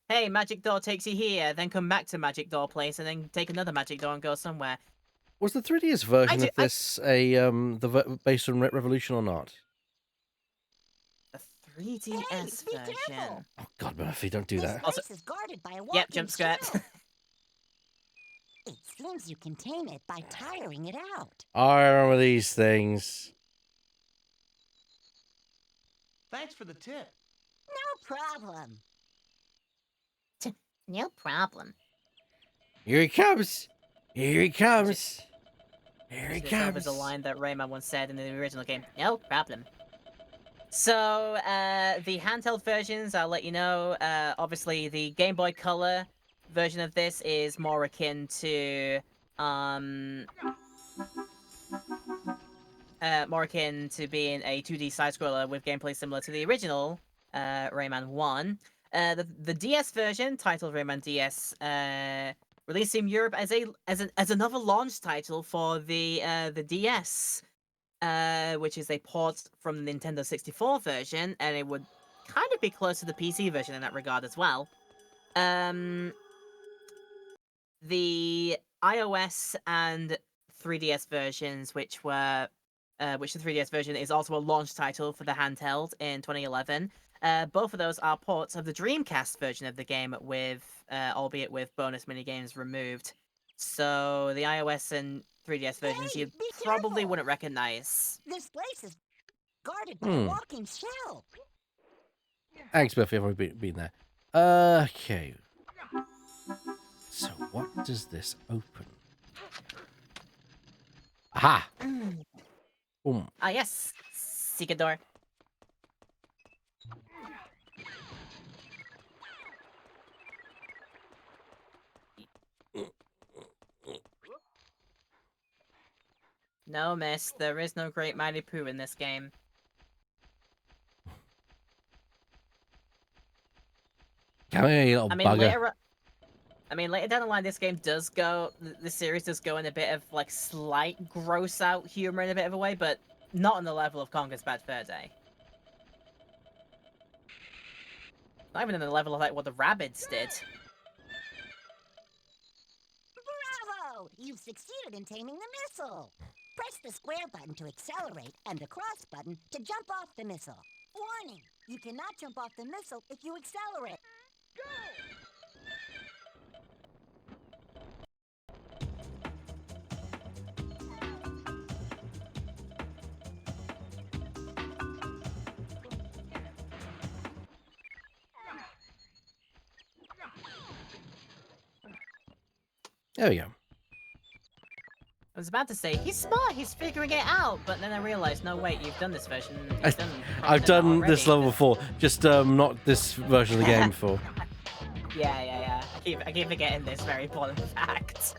hey, magic door takes you here, then come back to magic door place, and then take another magic door and go somewhere. Was the 3DS version of this based on Revolution or not? The 3DS version. Oh God, Murphy, don't do that. This place is guarded by a walking Yep, jump scare. shell. It seems you can tame it by tiring it out. I remember these things. Thanks for the tip. No problem. No problem. Here he comes. Here he comes. Here he This comes. is a line that Rayman once said in the original game. No problem. So, the handheld versions, I'll let you know. Obviously, the Game Boy Color version of this is more akin to, being a 2D side-scroller with gameplay similar to the original, Rayman 1. The DS version, titled Rayman DS, released in Europe as another launch title for the DS, which is a port from the Nintendo 64 version, and it would kind of be close to the PC version in that regard as well. The iOS and 3DS versions, which the 3DS version is also a launch title for the handheld in 2011. Both of those are ports of the Dreamcast version of the game, albeit with bonus minigames removed. So the iOS and 3DS versions you probably wouldn't recognize. This place is guarded by a walking shell. Thanks, Murphy. I've already been there. Okay. So what does this open? Aha! Boom. Ah, yes. Secret door. No, miss. There is no Great Mighty Pooh in this game. Come here, you little bugger. Later down the line, this game does go. The series does go in a bit of like slight gross out humor in a bit of a way, but not on the level of Conker's Bad Fur Day. Not even in the level of like what the Rabbids did. Bravo! You've succeeded in taming the missile. Press the square button to accelerate and the cross button to jump off the missile. Warning! You cannot jump off the missile if you accelerate. There we go. was about to say, he's smart, he's figuring it out, but then I realized, no, wait, you've done this version. I've done this level before, just not this version of the game before. Yeah. I keep forgetting this very important fact.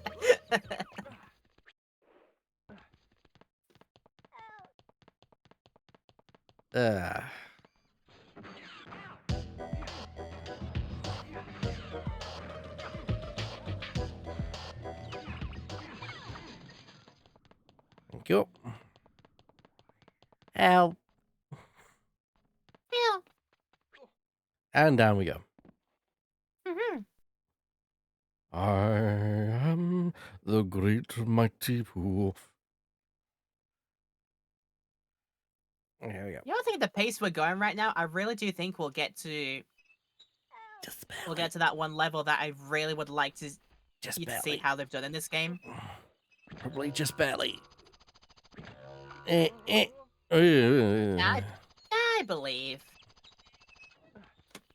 Thank you. Help. Yeah. And down we go. Mm-hmm. I am the great mighty Pooh. There we go. You know, I think the pace we're going right now, I really do think we'll get to that one level that I really would like to see how they've done in this game. Probably just barely. I believe.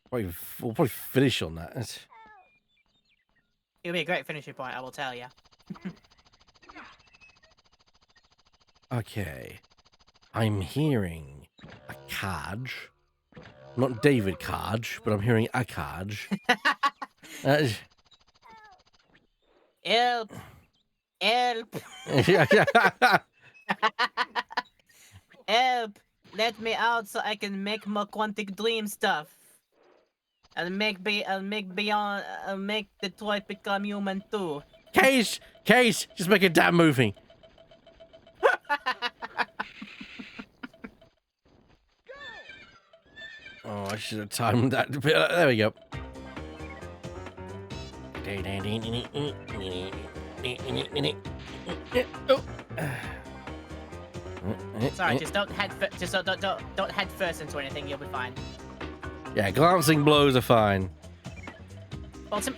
We'll probably finish on that. It'll be a great finishing point, I will tell you. Okay. I'm hearing a Kaj. Not David Kaj, but I'm hearing a Kaj. Help! Help! Help! Let me out so I can make more Quantic Dream stuff. I'll make Detroit become human too. Case, just make a damn movie. Oh, I should have timed that. There we go. Sorry, just don't head first into anything. You'll be fine. Yeah, glancing blows are fine.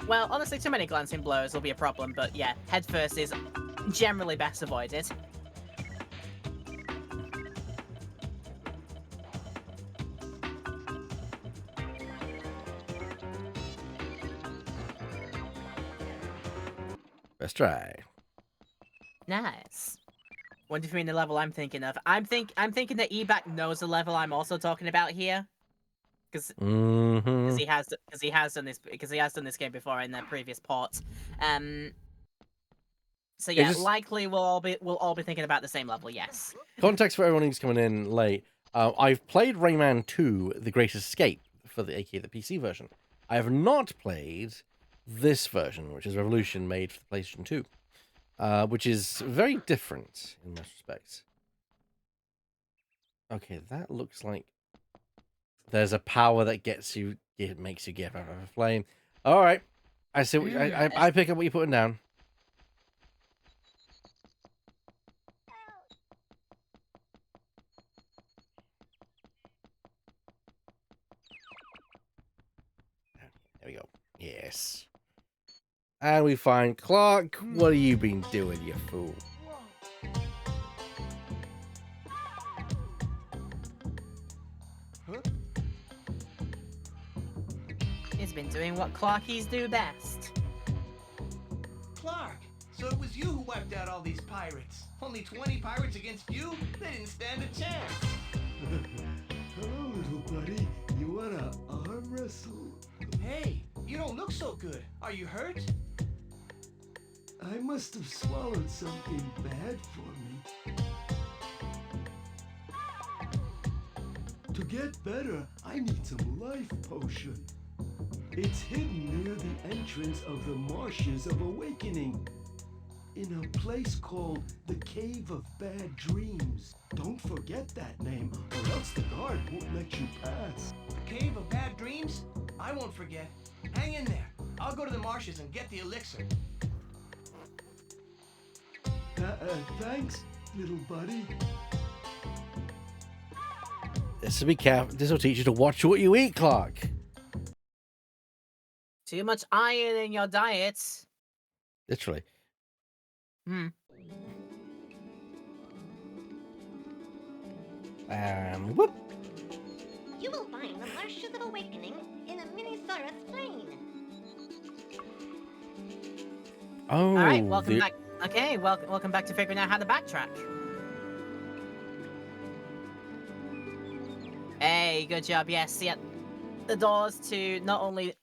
Well, honestly, too many glancing blows will be a problem. But yeah, head first is generally best avoided. Let's try. Nice. What do you mean the level I'm thinking of? I'm thinking that Ebak knows the level I'm also talking about here, because he has done this game before in the previous port. So yeah, likely we'll all be thinking about the same level. Yes. Context for everyone who's coming in late. I've played Rayman 2: The Great Escape for the PC version. I have not played this version, which is Revolution, made for the PlayStation 2, which is very different in most respects. Okay, that looks like there's a power that makes you get out of a flame. All right, I see. I pick up what you're putting down. There we go. Yes. And we find Clark. What have you been doing, you fool? Huh? He's been doing what Clarkies do best. Clark, so it was you who wiped out all these pirates. Only 20 pirates against you? They didn't stand a chance. Hello, little buddy. You wanna arm wrestle? Hey, you don't look so good. Are you hurt? I must have swallowed something bad for me. To get better, I need some life potion. It's hidden near the entrance of the Marshes of Awakening, in a place called the Cave of Bad Dreams. Don't forget that name, or else the guard won't let you pass. The Cave of Bad Dreams? I won't forget. Hang in there. I'll go to the marshes and get the elixir. Thanks, little buddy. This will be careful. This will teach you to watch what you eat, Clark. Too much iron in your diet. Literally. Whoop. You will find the Marshes of Awakening in a Minisaurus plain. Oh. All right, welcome back. Okay, welcome back to figuring out how to backtrack. Hey, good job. Yes, yeah. The doors to not only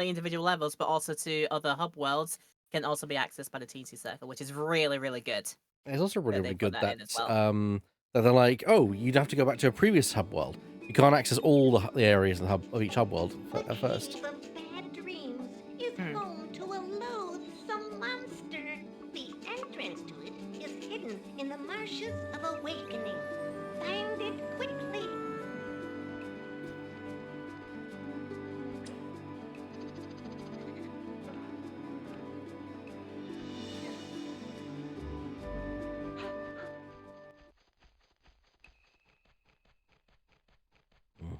individual levels, but also to other hub worlds can also be accessed by the TNT Circle, which is really, really good. It's also really, that they really put good that in as well. that they're like, oh, you'd have to go back to a previous hub world. You can't access all the areas of each hub world at first. The bad dreams is home to a loathsome monster. The entrance to it is hidden in the marshes of awakening. Find it quickly.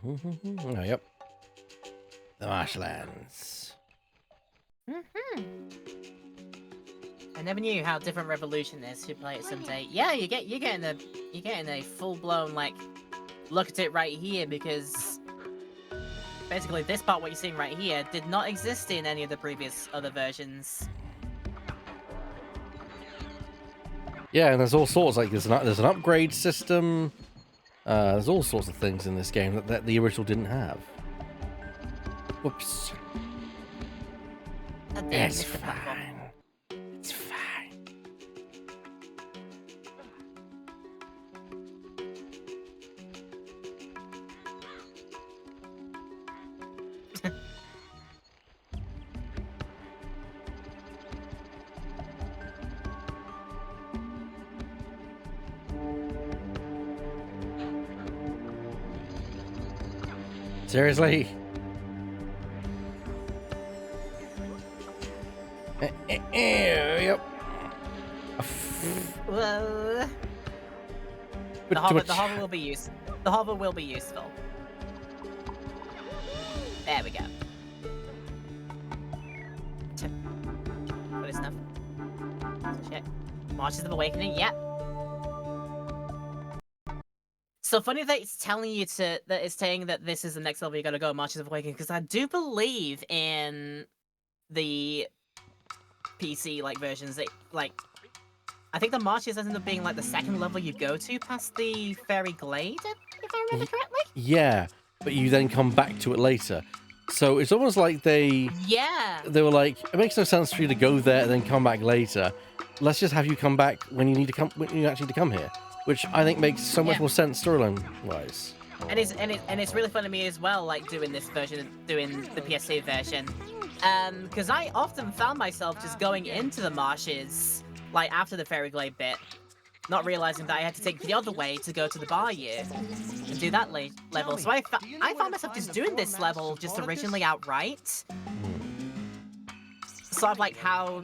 Oh, yep. The marshlands. I never knew how different Revolution is. Should play it someday. Yeah, you're getting a full blown like look at it right here, because basically this part, what you're seeing right here, did not exist in any of the previous other versions. Yeah, and there's all sorts, like there's an upgrade system. There's all sorts of things in this game that the original didn't have. Whoops. It's fine. It's fine. Seriously? Yep. Whoa. The hover will be used. The hover will be useful. There we go. Good enough. Check. Marches of Awakening. Yep. So funny that it's telling you that it's saying that this is the next level you gotta go, Marches of Awakening, because I do believe in the PC versions that I think the Marches ended up being the second level you go to past the Fairy Glade, if I remember correctly. Yeah, but you then come back to it later. So it's almost like they were like, it makes no sense for you to go there and then come back later. Let's just have you come back when you actually need to come here. Which I think makes so much more sense storyline-wise. And it's really fun to me as well, doing this version, doing the PS2 version, because I often found myself just going into the marshes, after the Fairy Glade bit, not realizing that I had to take the other way to go to the Bayou and do that level. So I found myself just doing this level just originally outright. Sort of like how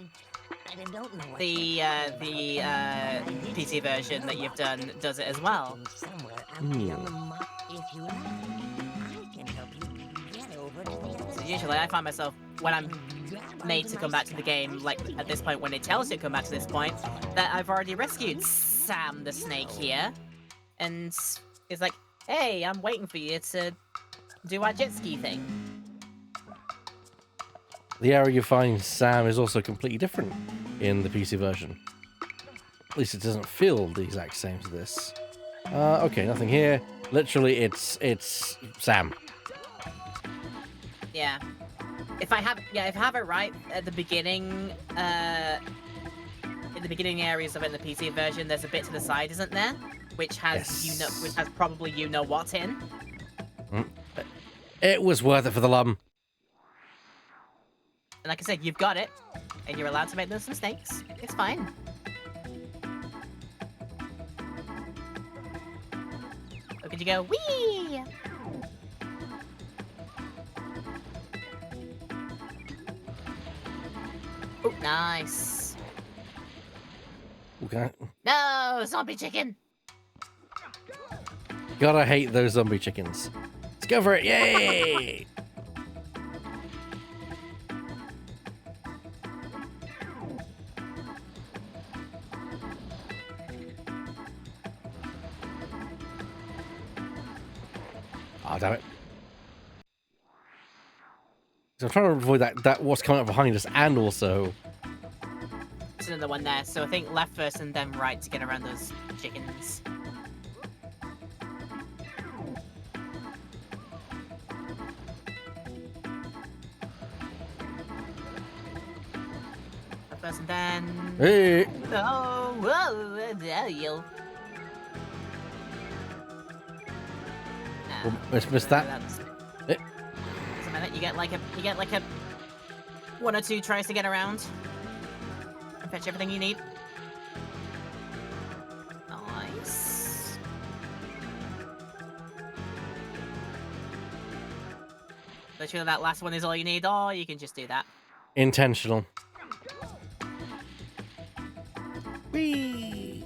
the PC version that you've done does it as well. So usually I find myself, when I'm made to come back to the game, at this point when it tells you to come back to this point, that I've already rescued Sam the Snake here, and it's like, hey, I'm waiting for you to do our jet ski thing. The area you find Sam is also completely different in the PC version. At least it doesn't feel the exact same to this. Okay, nothing here. Literally, it's Sam. Yeah. If I have it right at the beginning, in the beginning areas of it in the PC version, there's a bit to the side, isn't there? Which has probably what in. It was worth it for the lum. And like I said, you've got it, and you're allowed to make those mistakes. It's fine. Look at you go, whee! Oh, nice. Okay. No, zombie chicken! Gotta hate those zombie chickens. Let's go for it, yay! Oh, damn it. So I'm trying to avoid that what's coming up behind us, and also... There's another one there, so I think left first and then right to get around those chickens. Left first and then... Hey! Oh, whoa, there you. Oh, missed that. Eh. Just a minute, you get like a 1 or 2 tries to get around. And fetch everything you need. Nice. Make sure that last one is all you need, or you can just do that. Intentional. Whee!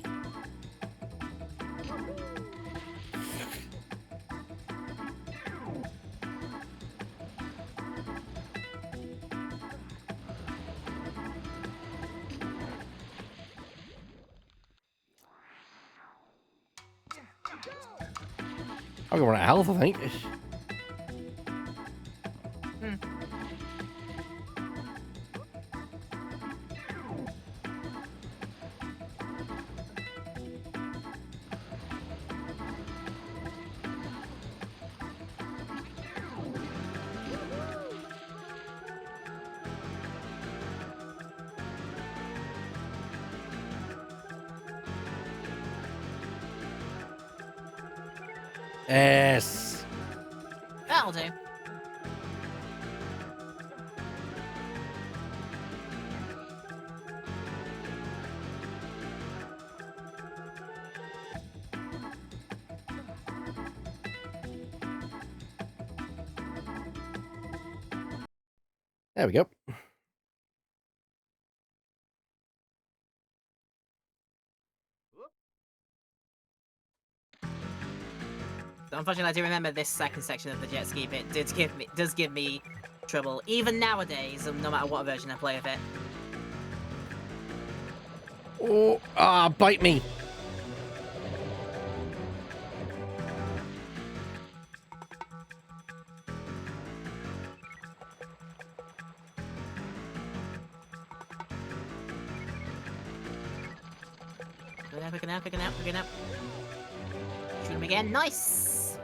I'm gonna run out of health, I think. Yes. That'll do. There we go. So unfortunately, I do remember this second section of the jet ski bit does give me trouble, even nowadays, no matter what version I play of it. Oh, bite me. Quick now. Shoot him again, nice!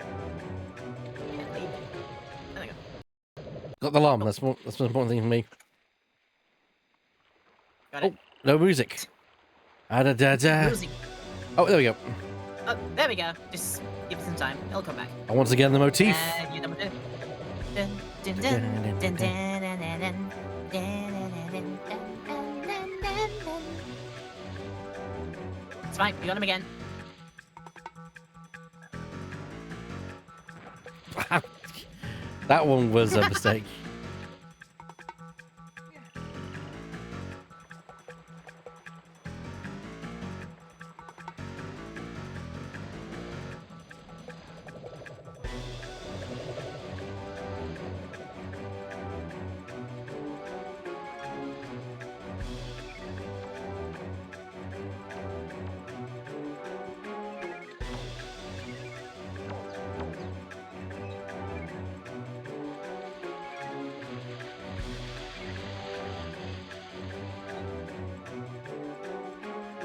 There we go. Got the alarm. That's the most important thing for me. Got it. No music. Music. Oh, there we go. Oh, there we go. Just give it some time. It'll come back. And once again, the motif. You know what to do. Dun, dun, dun, dun, dun, dun, dun, dun, dun, dun, dun, dun, dun. It's fine. You got him again. That one was a mistake.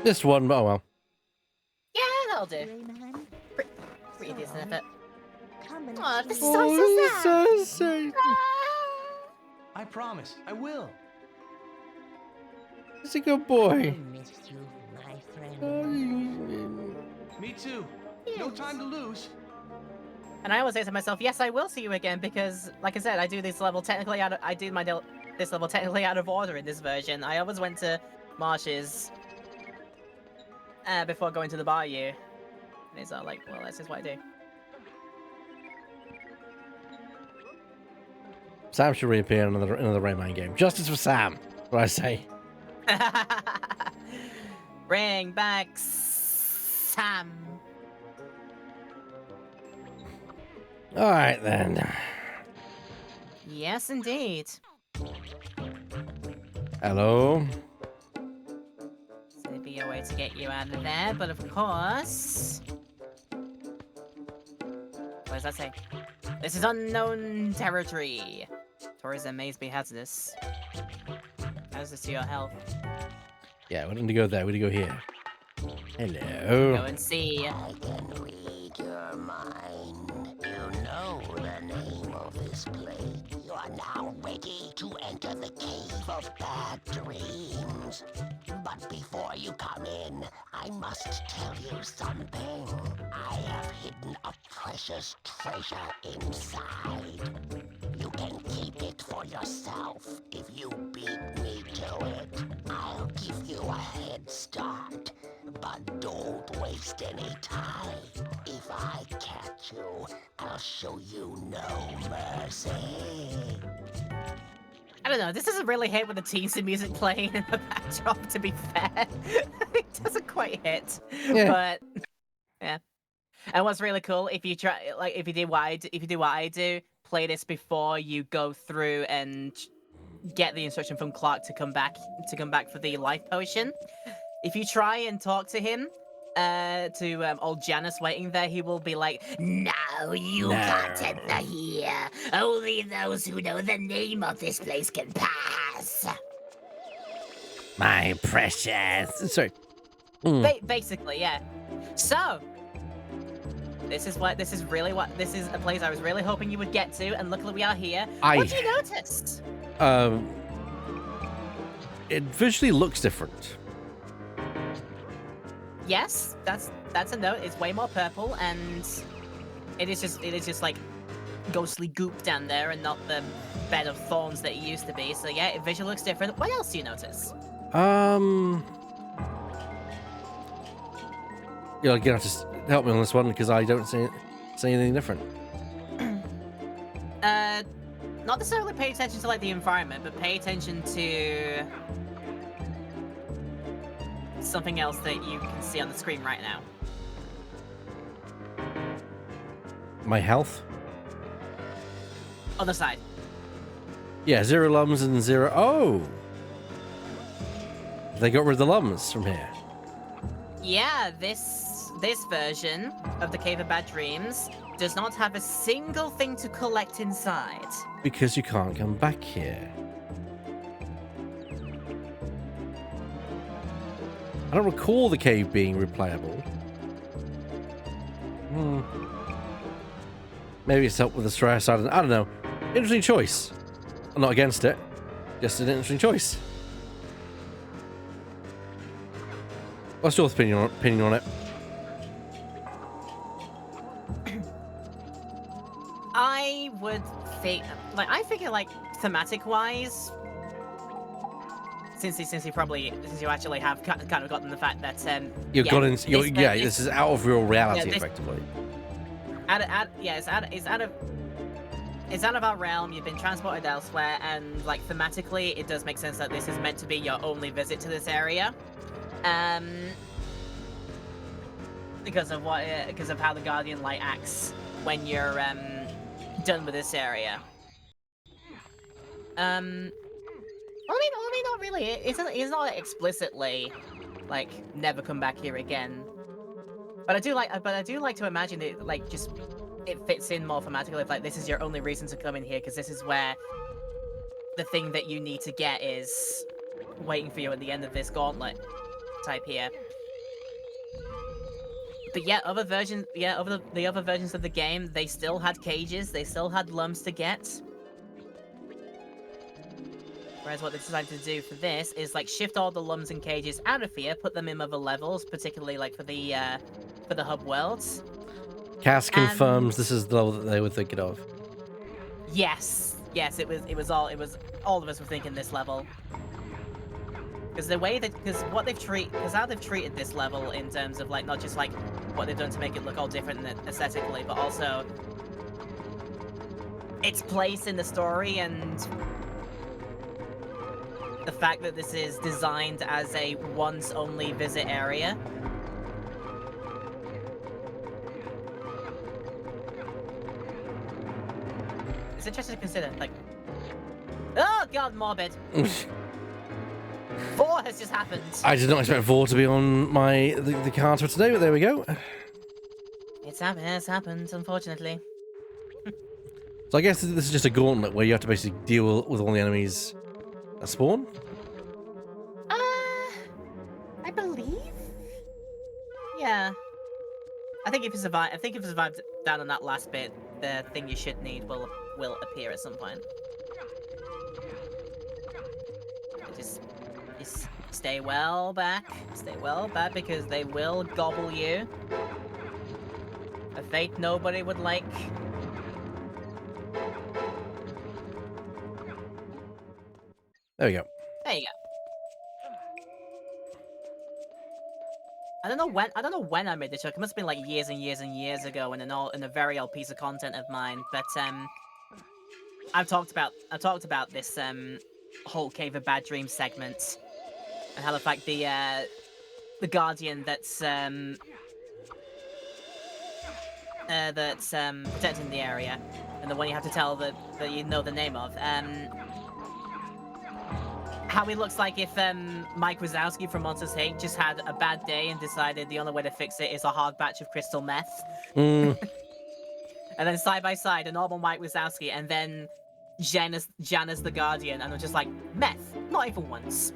This one, oh well. Yeah, that'll do. Rayman, Pretty decent effort. come and Aw, this is see so me. sad. sad. I promise, I will. He's a good boy. I miss you, my friend. Me too. No time to lose. And I always say to myself, yes, I will see you again, because, like I said, I do this level technically out of, this level technically out of order in this version. I always went to Marsh's before going to the Bayou. And it's all like, well, that's just what I do. Sam should reappear in another Rayman game. Justice for Sam, what I say. Bring back Sam. Alright then. Yes, indeed. Hello. So there'd be a way to get you out of there, but of course... What does that say? This is unknown territory. Tourism may be hazardous. Hazardous to your health. Yeah, we don't need to go there. We need to go here. Go Hello. and see. I can read your mind. You know the name of this place. You are now ready to enter the cave of bad dreams. But before you come in, I must tell you something. I have hidden a precious treasure inside. You can keep it for yourself if you beat me to it. I'll give you a head start, but don't waste any time. If I catch you, I'll show you no mercy. I don't know, this doesn't really hit with the teensy music playing in the backdrop, to be fair. It doesn't quite hit. Yeah. But yeah. And what's really cool, if you try if you do what I do, play this before you go through and get the instruction from Clark to come back for the life potion. If you try and talk to him, to old Janice waiting there, he will be like, "No, you can't enter here. Only those who know the name of this place can pass." My precious. Sorry. Basically, yeah. So this is a place I was really hoping you would get to, and look, we are here. What do you notice? It visually looks different. Yes, that's a note. It's way more purple, and it is just like ghostly goop down there, and not the bed of thorns that it used to be. So yeah, it visually looks different. What else do you notice? You're gonna have to help me on this one because I don't see anything different. Not necessarily pay attention to like the environment, but pay attention to something else that you can see on the screen right now. My health? Other side. Yeah, 0 lums and 0. Oh! They got rid of the lums from here. Yeah, this version of the Cave of Bad Dreams does not have a single thing to collect inside. Because you can't come back here. I don't recall the cave being replayable. Maybe it's helped with the stress. I don't know. Interesting choice. I'm not against it. Just an interesting choice. What's your opinion on it? I would think, I figure, thematic wise, since you actually have kind of gotten the fact that this is out of real reality, effectively. It's out of our realm. You've been transported elsewhere, and thematically, it does make sense that this is meant to be your only visit to this area, because of how the Guardian Light acts when you're done with this area. I mean, not really. It's not explicitly never come back here again. But I do like to imagine that just it fits in more thematically. If this is your only reason to come in here, because this is where the thing that you need to get is waiting for you at the end of this gauntlet type here. But yeah, the other versions of the game, they still had cages, they still had lums to get. Whereas what they decided to do for this is shift all the lums and cages out of here, put them in other levels, particularly for the hub worlds. Cass confirms this is the level that they were thinking of. Yes, it was all of us were thinking this level. Because how they've treated this level in terms of not just what they've done to make it look all different aesthetically, but also its place in the story, and the fact that this is designed as a once only visit area. It's interesting to consider, oh god, morbid. 4 has just happened. I did not expect 4 to be on the card for today, but there we go. It's happened, unfortunately. So I guess this is just a gauntlet where you have to basically deal with all the enemies that spawn? Yeah. I think if you survive down on that last bit, the thing you should need will appear at some point. Just stay well back. Stay well back because they will gobble you. A fate nobody would like. There we go. There you go. I don't know when I made the joke. It must have been like years and years and years ago in a very old piece of content of mine. But I've talked about this whole Cave of Bad Dreams segment and how the fact the guardian that's protecting the area and the one you have to tell that you know the name of. How he looks like if Mike Wazowski from Monsters Inc. just had a bad day and decided the only way to fix it is a hard batch of crystal meth. Mm. And then side by side, a normal Mike Wazowski, and then Janus the Guardian, and I'm just like, meth, not even once.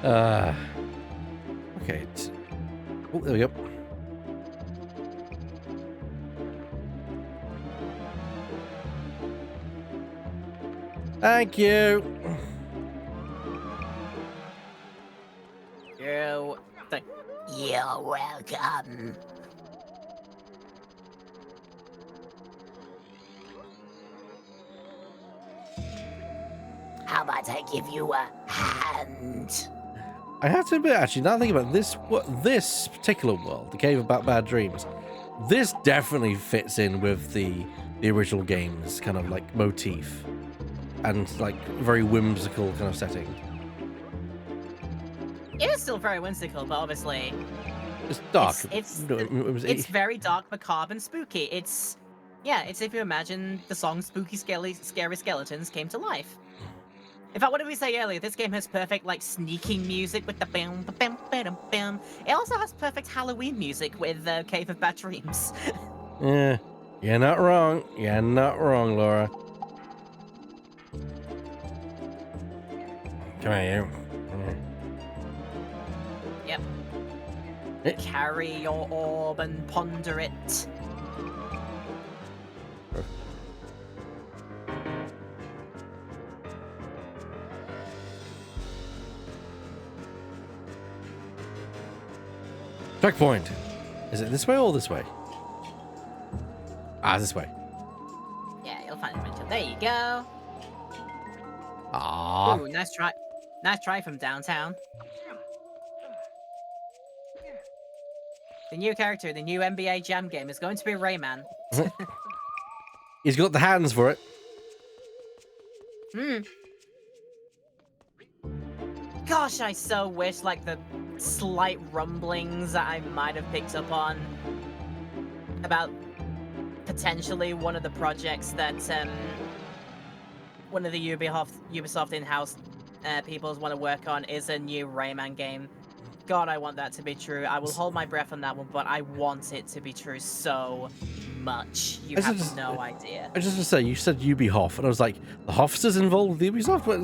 Okay. Oh, there we go. Thank you. You're welcome. How about I give you a hand? I have to admit, actually, now thinking about this particular world, the Cave of Bad Dreams, this definitely fits in with the original game's kind of like motif and like very whimsical kind of setting. It is still very whimsical, but obviously It's dark. it's very dark, macabre, and spooky. It's if you imagine the song "Spooky, Scary Skeletons" came to life. In fact, what did we say earlier? This game has perfect, like, sneaking music with the bam, bam, bam, bam. It also has perfect Halloween music with Cave of Bad Dreams. Yeah, you're not wrong. You're not wrong, Laura. Come on, you. Yep. Eh. Carry your orb and ponder it. Checkpoint. Is it this way or this way? Ah, this way. Yeah, you'll find it eventually. There you go. Ah. Ooh, nice try. Nice try from downtown. The new character, the new NBA Jam game is going to be Rayman. He's got the hands for it. Gosh, I so wish, like, the slight rumblings that I might have picked up on about potentially one of the projects that one of the Ubisoft in-house people want to work on is a new Rayman game. God, I want that to be true. I will hold my breath on that one, but I want it to be true so much. You have no idea. I just want to say, you said Ubisoft, and I was like, the Hoffs is involved with Ubisoft? But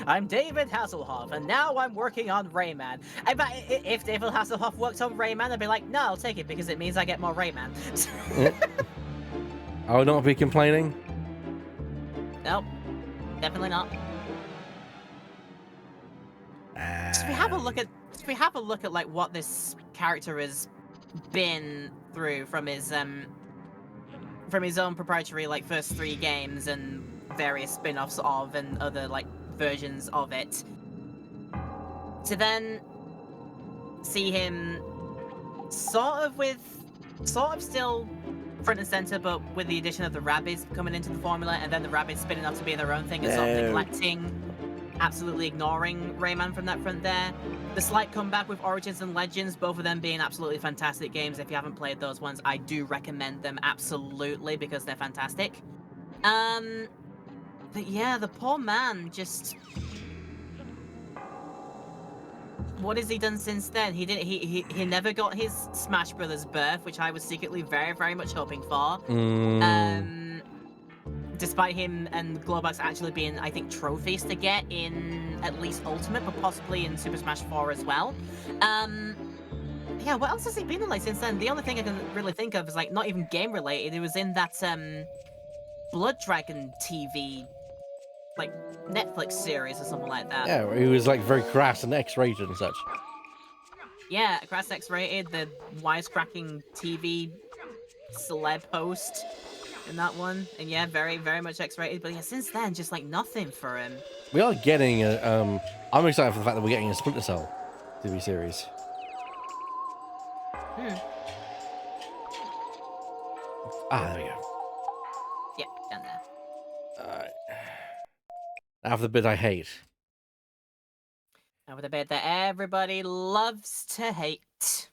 I'm David Hasselhoff, and now I'm working on Rayman. If David Hasselhoff worked on Rayman, I'd be like, no, I'll take it because it means I get more Rayman. I would not be complaining. Nope, definitely not. So if we have a look at like what this character has been through from his own proprietary like first 3 games and various spin-offs of and other like versions of it, to then see him sort of still front and center, but with the addition of the Rabbids coming into the formula, and then the Rabbids spinning off to be their own thing and sort of neglecting, absolutely ignoring Rayman from that front there. The slight comeback with Origins and Legends, both of them being absolutely fantastic games. If you haven't played those ones, I do recommend them absolutely because they're fantastic. But yeah, the poor man just... What has he done since then? He never got his Smash Brothers birth, which I was secretly very, very much hoping for. despite him and Globox actually being, I think, trophies to get in at least Ultimate, but possibly in Super Smash 4 as well. Yeah, what else has he been in like since then? The only thing I can really think of is like not even game related. It was in that Blood Dragon TV, like Netflix series or something like that. Yeah, he was like very crass and X-rated and such. Yeah, Crass X-rated, the wisecracking TV celeb host in that one, and yeah, very, very much X-rated. But yeah, since then, just like nothing for him. We are getting a. I'm excited for the fact that we're getting a Splinter Cell TV series. Ah, there we go. Yeah, down there. Alright. Now for the bit I hate. Now with the bit that everybody loves to hate.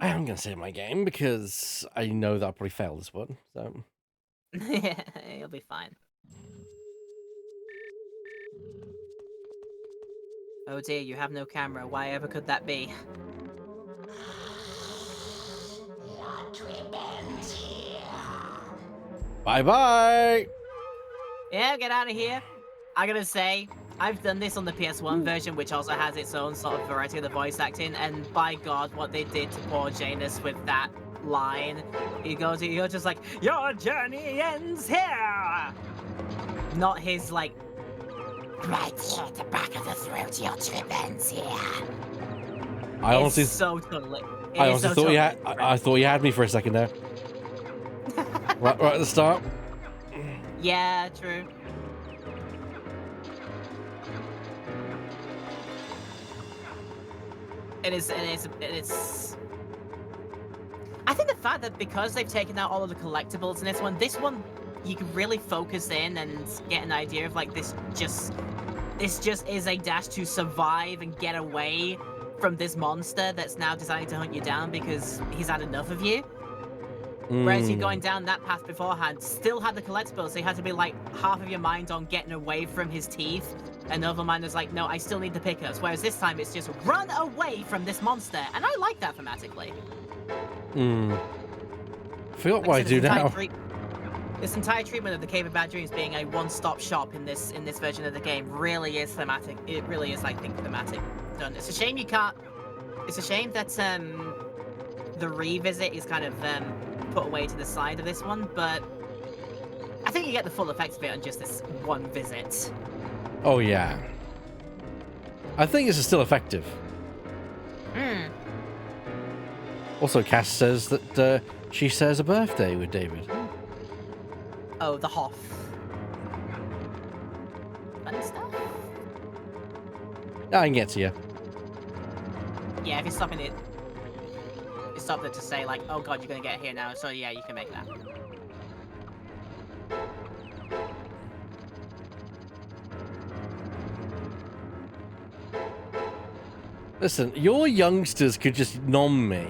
I am going to save my game because I know that I'll probably fail this one. So. Yeah, you'll be fine. Oh dear, you have no camera. Why ever could that be? Bye-bye! Yeah, get out of here. I gotta say, I've done this on the PS1 version, which also has its own sort of variety of the voice acting, and by God, what they did to poor Janus with that line. He goes just like, your journey ends here! Not his, like, right here at the back of the throat, your trip ends here. I honestly, It's so totally. I honestly thought you had. I thought you had me for a second there. right at the start. Yeah, true. It is. I think the fact that because they've taken out all of the collectibles in this one, you can really focus in and get an idea of like this just is a dash to survive and get away from this monster that's now deciding to hunt you down because he's had enough of you. Whereas you going down that path beforehand still had the collectibles, so you had to be like half of your mind on getting away from his teeth, and the other mind was like, no, I still need the pickups. Whereas this time it's just run away from this monster, and I like that thematically. I forgot what I do now. This entire treatment of the Cave of Bad Dreams being a one-stop shop in this version of the game really is thematic. It really is, I think, thematic done. It's a shame you can't. It's a shame that the revisit is kind of put away to the side of this one, but I think you get the full effect of it on just this one visit. Oh yeah. I think this is still effective. Also, Cass says that she shares a birthday with David. Oh, the Hoff. Fun stuff? I can get to you. Yeah, if you're stopping it, you stop it to say like, oh god, you're gonna get here now, so yeah, you can make that. Listen, your youngsters could just nom me.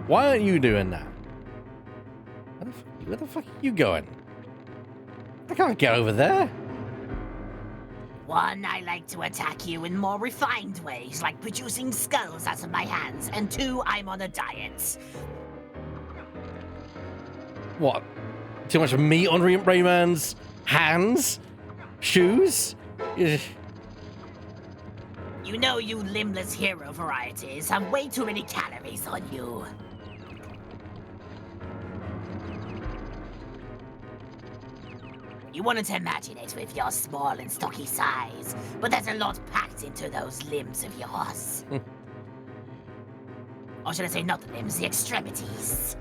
Why aren't you doing that? Where the fuck are you going? I can't get over there. One, I like to attack you in more refined ways, like producing skulls out of my hands. And two, I'm on a diet. What? Too much meat on Rayman's hands? Shoes? You know you limbless hero varieties have way too many calories on you. You wanted to imagine it with your small and stocky size, but there's a lot packed into those limbs of yours. Or should I say not the limbs, the extremities.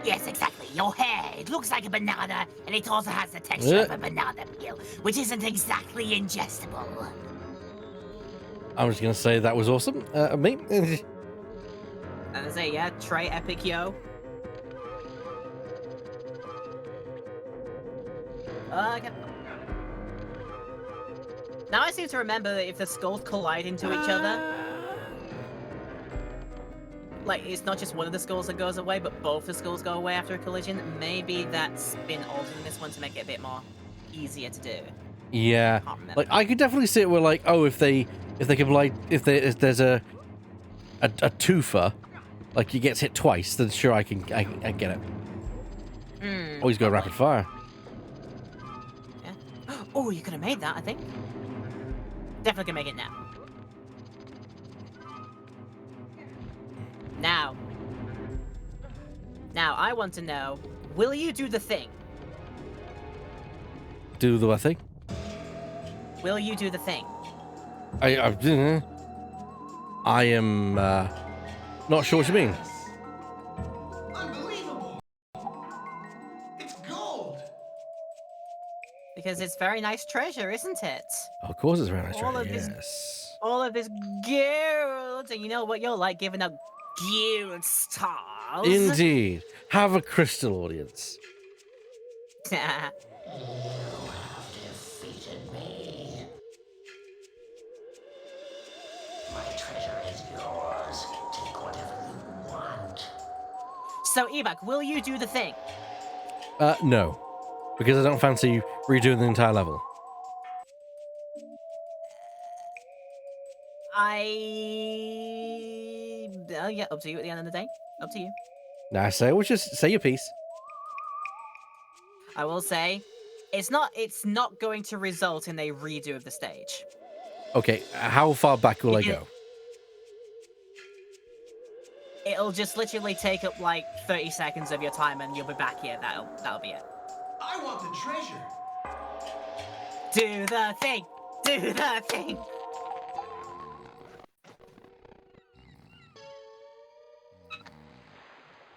Yes, exactly. Your hair, it looks like a banana, and it also has the texture of a banana peel, which isn't exactly ingestible. I'm just going to say that was awesome. Me? And I say, yeah, Trey Epic Yo. Okay. Now I seem to remember that if the skulls collide into each other, like, it's not just one of the skulls that goes away, but both the skulls go away after a collision. Maybe that's been altered in this one to make it a bit more easier to do. Yeah. Like, I could definitely see it where, like, oh, if they collide, if there's a twofer, like he gets hit twice, then sure I can get it. Hmm. Oh, he's got rapid fire. Yeah. Oh, you could have made that, I think. Definitely can make it now. Now, I want to know, will you do the thing? Do the what thing? Will you do the thing? I am not sure what you mean. Yes. Unbelievable. It's gold. Because it's very nice treasure, isn't it? Of course, it's very nice. All of Yes. this- All of this gold, and you know what you're like, giving up gold stars. Indeed. Have a crystal, audience. So, Ebak, will you do the thing? No. Because I don't fancy redoing the entire level. Yeah, up to you at the end of the day. Up to you. Now, just say your piece. I will say, it's not going to result in a redo of the stage. Okay, how far back will I go? It'll just literally take up like 30 seconds of your time, and you'll be back here. That'll be it. I want the treasure. Do the thing. Do the thing.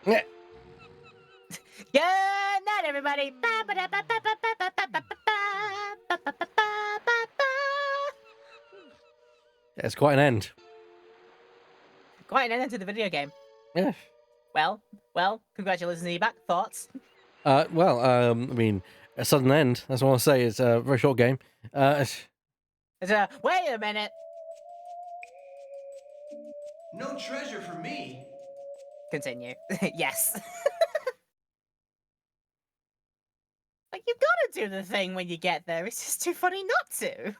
Yeah. Good night, everybody. It's quite an end. Quite an end to the video game. Yeah. Well, congratulations, Ebak. Thoughts? I mean, a sudden end. That's what I'll say. It's a very short game. Wait a minute. No treasure for me. Continue. Yes. Like, you've got to do the thing when you get there. It's just too funny not to.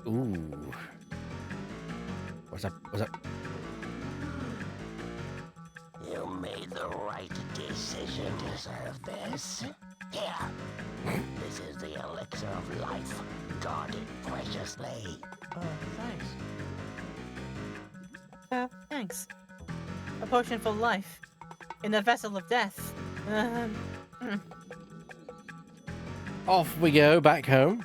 Ooh. What's up? What's up? You made the right decision to deserve this. Here. This is the elixir of life. Guard it preciously. Thanks. Thanks. A potion for life. In a vessel of death. Off we go, back home.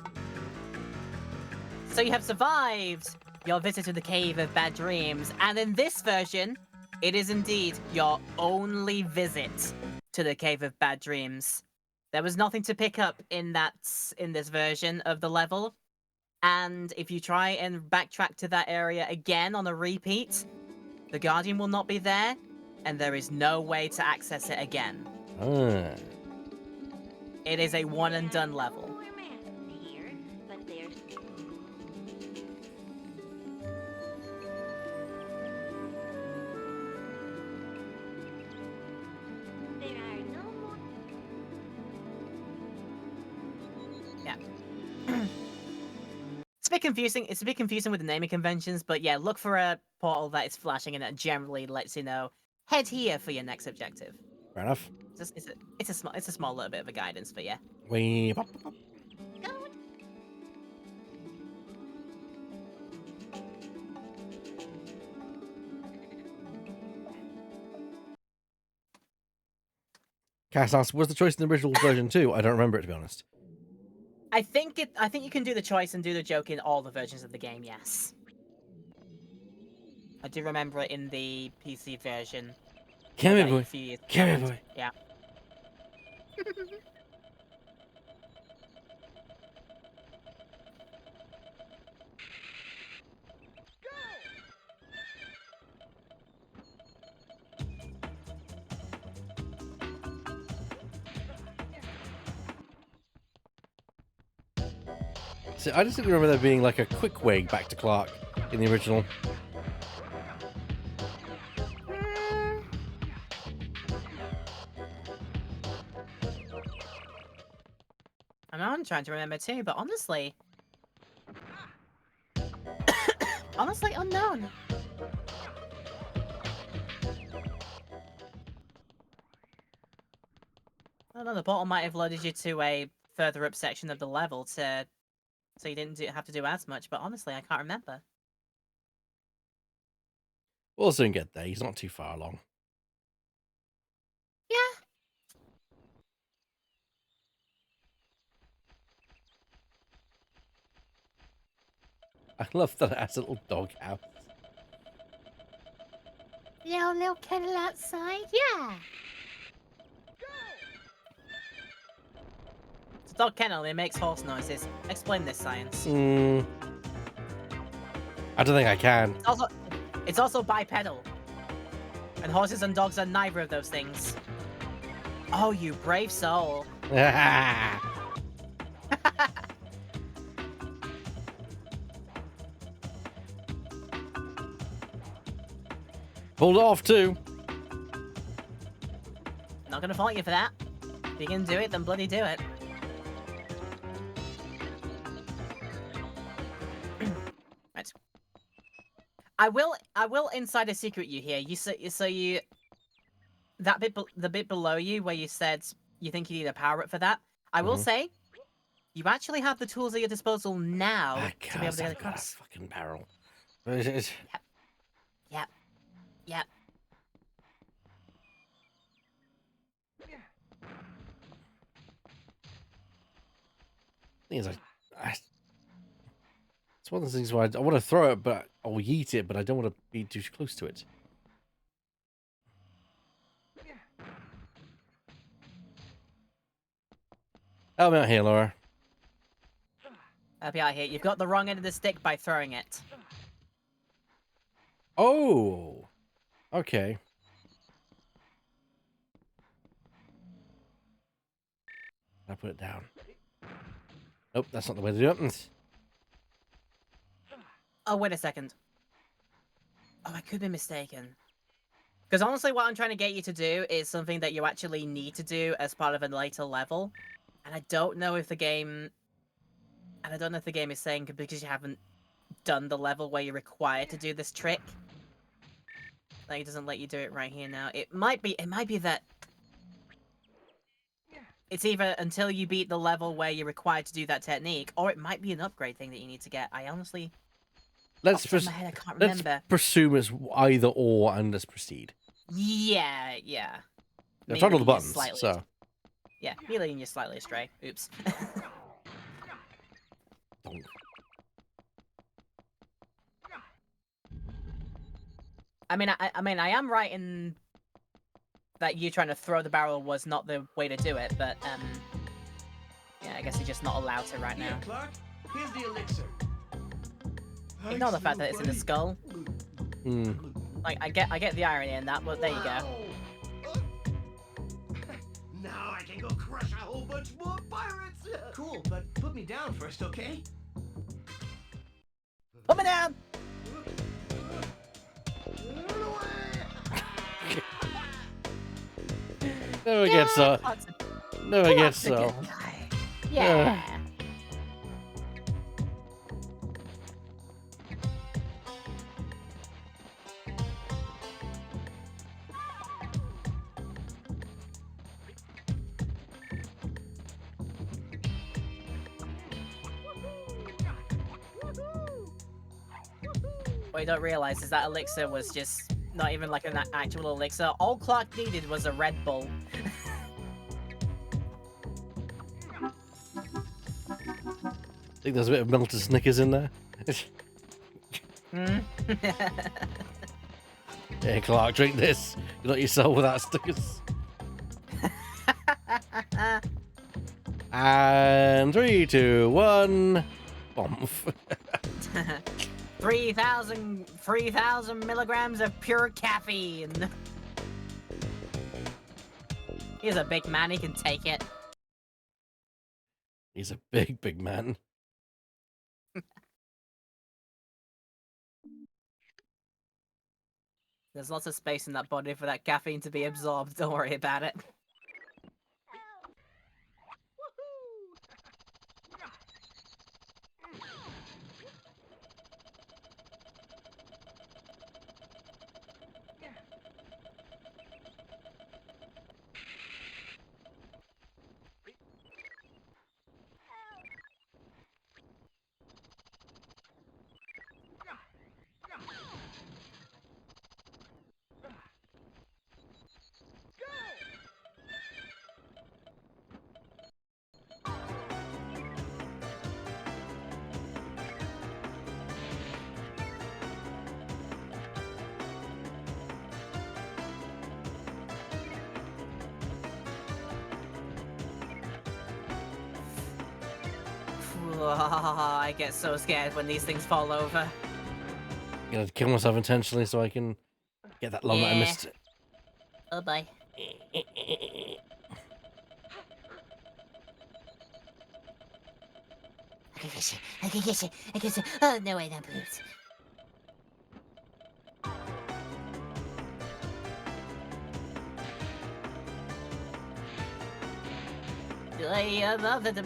So you have survived your visit to the Cave of Bad Dreams, and in this version, it is indeed your only visit to the Cave of Bad Dreams. There was nothing to pick up in this version of the level, and if you try and backtrack to that area again on a repeat, the Guardian will not be there, and there is no way to access it again. Ah. It is a one and done level. More math here, but there's there are no more. Yeah. It's a bit confusing with the naming conventions, but yeah, look for a portal that is flashing and that generally lets you know, head here for your next objective. Fair enough. It's a small little bit of a guidance, but yeah. We. Cass asks, was the choice in the original version too? I don't remember it, to be honest. I think you can do the choice and do the joke in all the versions of the game, yes. I do remember it in the PC version. Come here, like, boy. a few years Come here, back. boy. Yeah. See, I just remember there being like a quick way back to Clark in the original. I'm trying to remember too, but honestly... honestly, unknown. I don't know, the portal might have loaded you to a further up section of the level to... so you didn't have to do as much, but honestly, I can't remember. We'll soon get there. He's not too far along. Yeah. I love that it has a little dog house. Little kennel outside, yeah. It's a dog kennel, it makes horse noises. Explain this, science. I don't think I can. It's also bipedal. And horses and dogs are neither of those things. Oh, you brave soul. Pulled it off too. Not gonna fault you for that. If you can do it, then bloody do it. Right. I will insider secret you here. That bit, the bit below you where you said you think you need a power up for that. I will say, you actually have the tools at your disposal now to be able to get across. Fucking barrel. Yep. Thing is, it's one of those things where I want to throw it, but I'll yeet it, but I don't want to be too close to it. Help me out here, Laura. Help you out here. You've got the wrong end of the stick by throwing it. Oh, okay. I put it down. Nope, that's not the way to do it. Oh, wait a second. Oh, I could be mistaken. Because honestly, what I'm trying to get you to do is something that you actually need to do as part of a later level. And I don't know if the game... and I don't know if the game is saying because you haven't done the level where you're required to do this trick. Like, it doesn't let you do it right here now. It might be that... it's either until you beat the level where you're required to do that technique, or it might be an upgrade thing that you need to get. I honestly... Let's off the top of my head, I can't remember. presume it's either or, and let's proceed. Yeah. I've tried all the buttons, slightly... so... yeah, me leading you slightly astray. Oops. I mean, I am right in that you trying to throw the barrel was not the way to do it, but yeah, I guess you're just not allowed to right now. Clark, here's the elixir. Ignore the fact that it's in the skull. Like, I get the irony in that, but there you go. Now I can go crush a whole bunch more pirates. Cool, but put me down first, okay? Put me down. Never gets so. Never gets so. Yeah. What you don't realize is that elixir was just not even like an actual elixir. All Clark needed was a Red Bull. I think there's a bit of melted Snickers in there. Hey, Clark, drink this. You got yourself without Snickers. And 3, 2, 1. Bomb. 3,000 milligrams of pure caffeine. He's a big man, he can take it. He's a big man. There's lots of space in that body for that caffeine to be absorbed, don't worry about it. I get so scared when these things fall over. I'm gonna kill myself intentionally so I can get that lung that I Yeah. missed. Oh boy. I can get you. I can get you. I can get you. Oh, no way, that boots. I love it.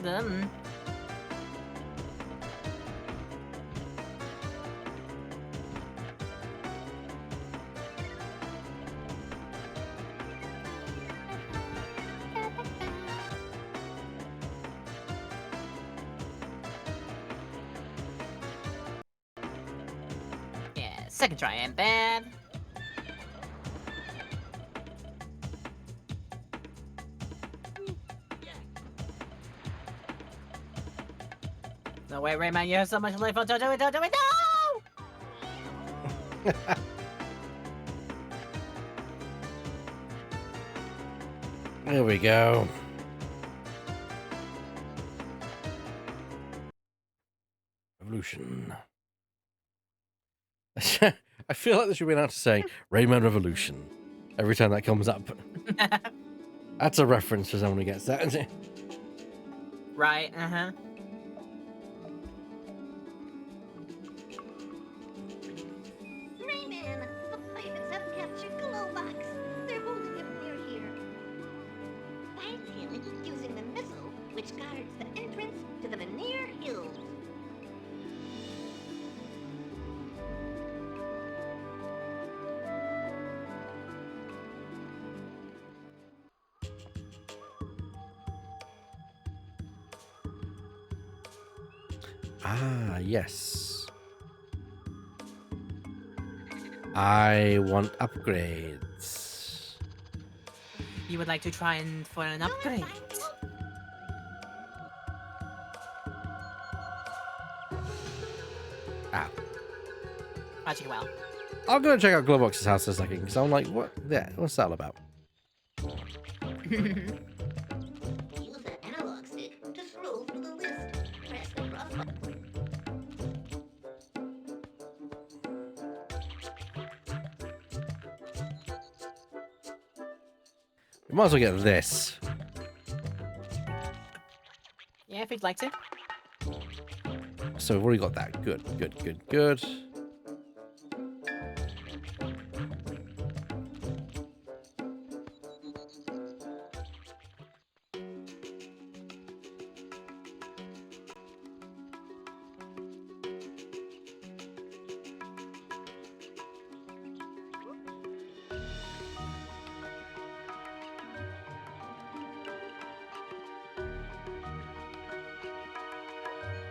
Yeah, second try ain't bad. No way, Rayman, you have so much life. Oh, don't do it, don't do it, no! There we go. Revolution. I feel like they should be allowed to say Rayman Revolution every time that comes up. That's a reference for someone who gets that, isn't it? Right, uh-huh. Rayman, the pirates have captured Glowbox. They're holding him near here. Find him using the missile which guards the entrance to the Veneer Hills. Ah, yes. I want upgrades. You would like to try and for an upgrade? Ah. Magic well. I'm gonna check out Glowbox's house in a second, because I'm like, what? Yeah, what's that all about? Use the analog stick to scroll through the list. Press the cross button. We might as well get this. Yeah, if you'd like to. So we've already got that. Good, good, good, good.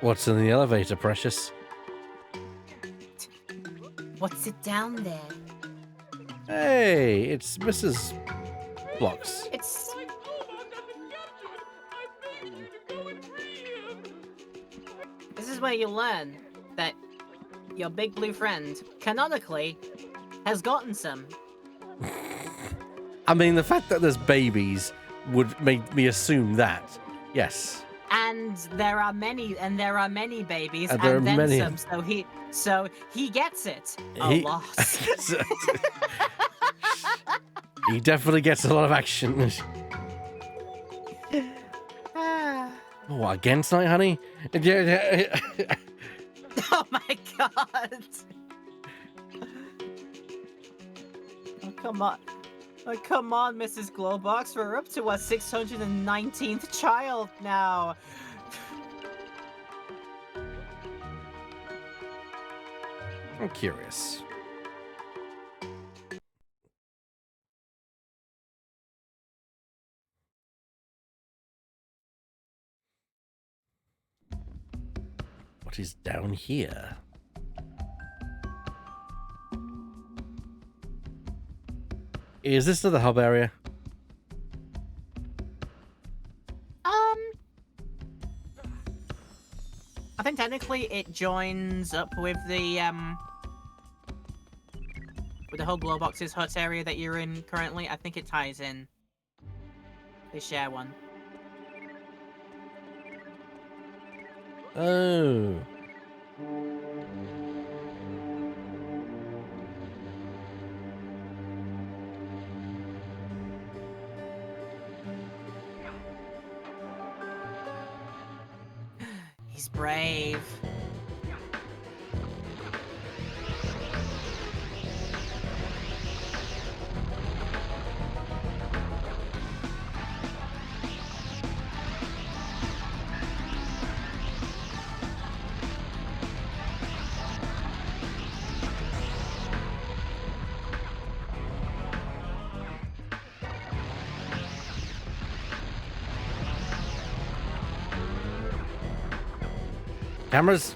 What's in the elevator, precious? What's it down there? Hey, it's Mrs. Blocks. It's... This is where you learn that your big blue friend, canonically, has gotten some. I mean, the fact that there's babies would make me assume that. Yes. And there are many babies, And and, there are then many- some. So he gets it. A He- lot. He definitely gets a lot of action. Ah. Oh, what, again tonight, honey? Yeah. Oh my god! Oh come on! Oh come on, Mrs. Glowbox, we're up to our 619th child now. I'm curious. What is down here? Is this to the hub area? I think technically it joins up with the whole Glowbox's hut area that you're in currently. I think it ties in. They share one. Oh. He's brave. Cameras.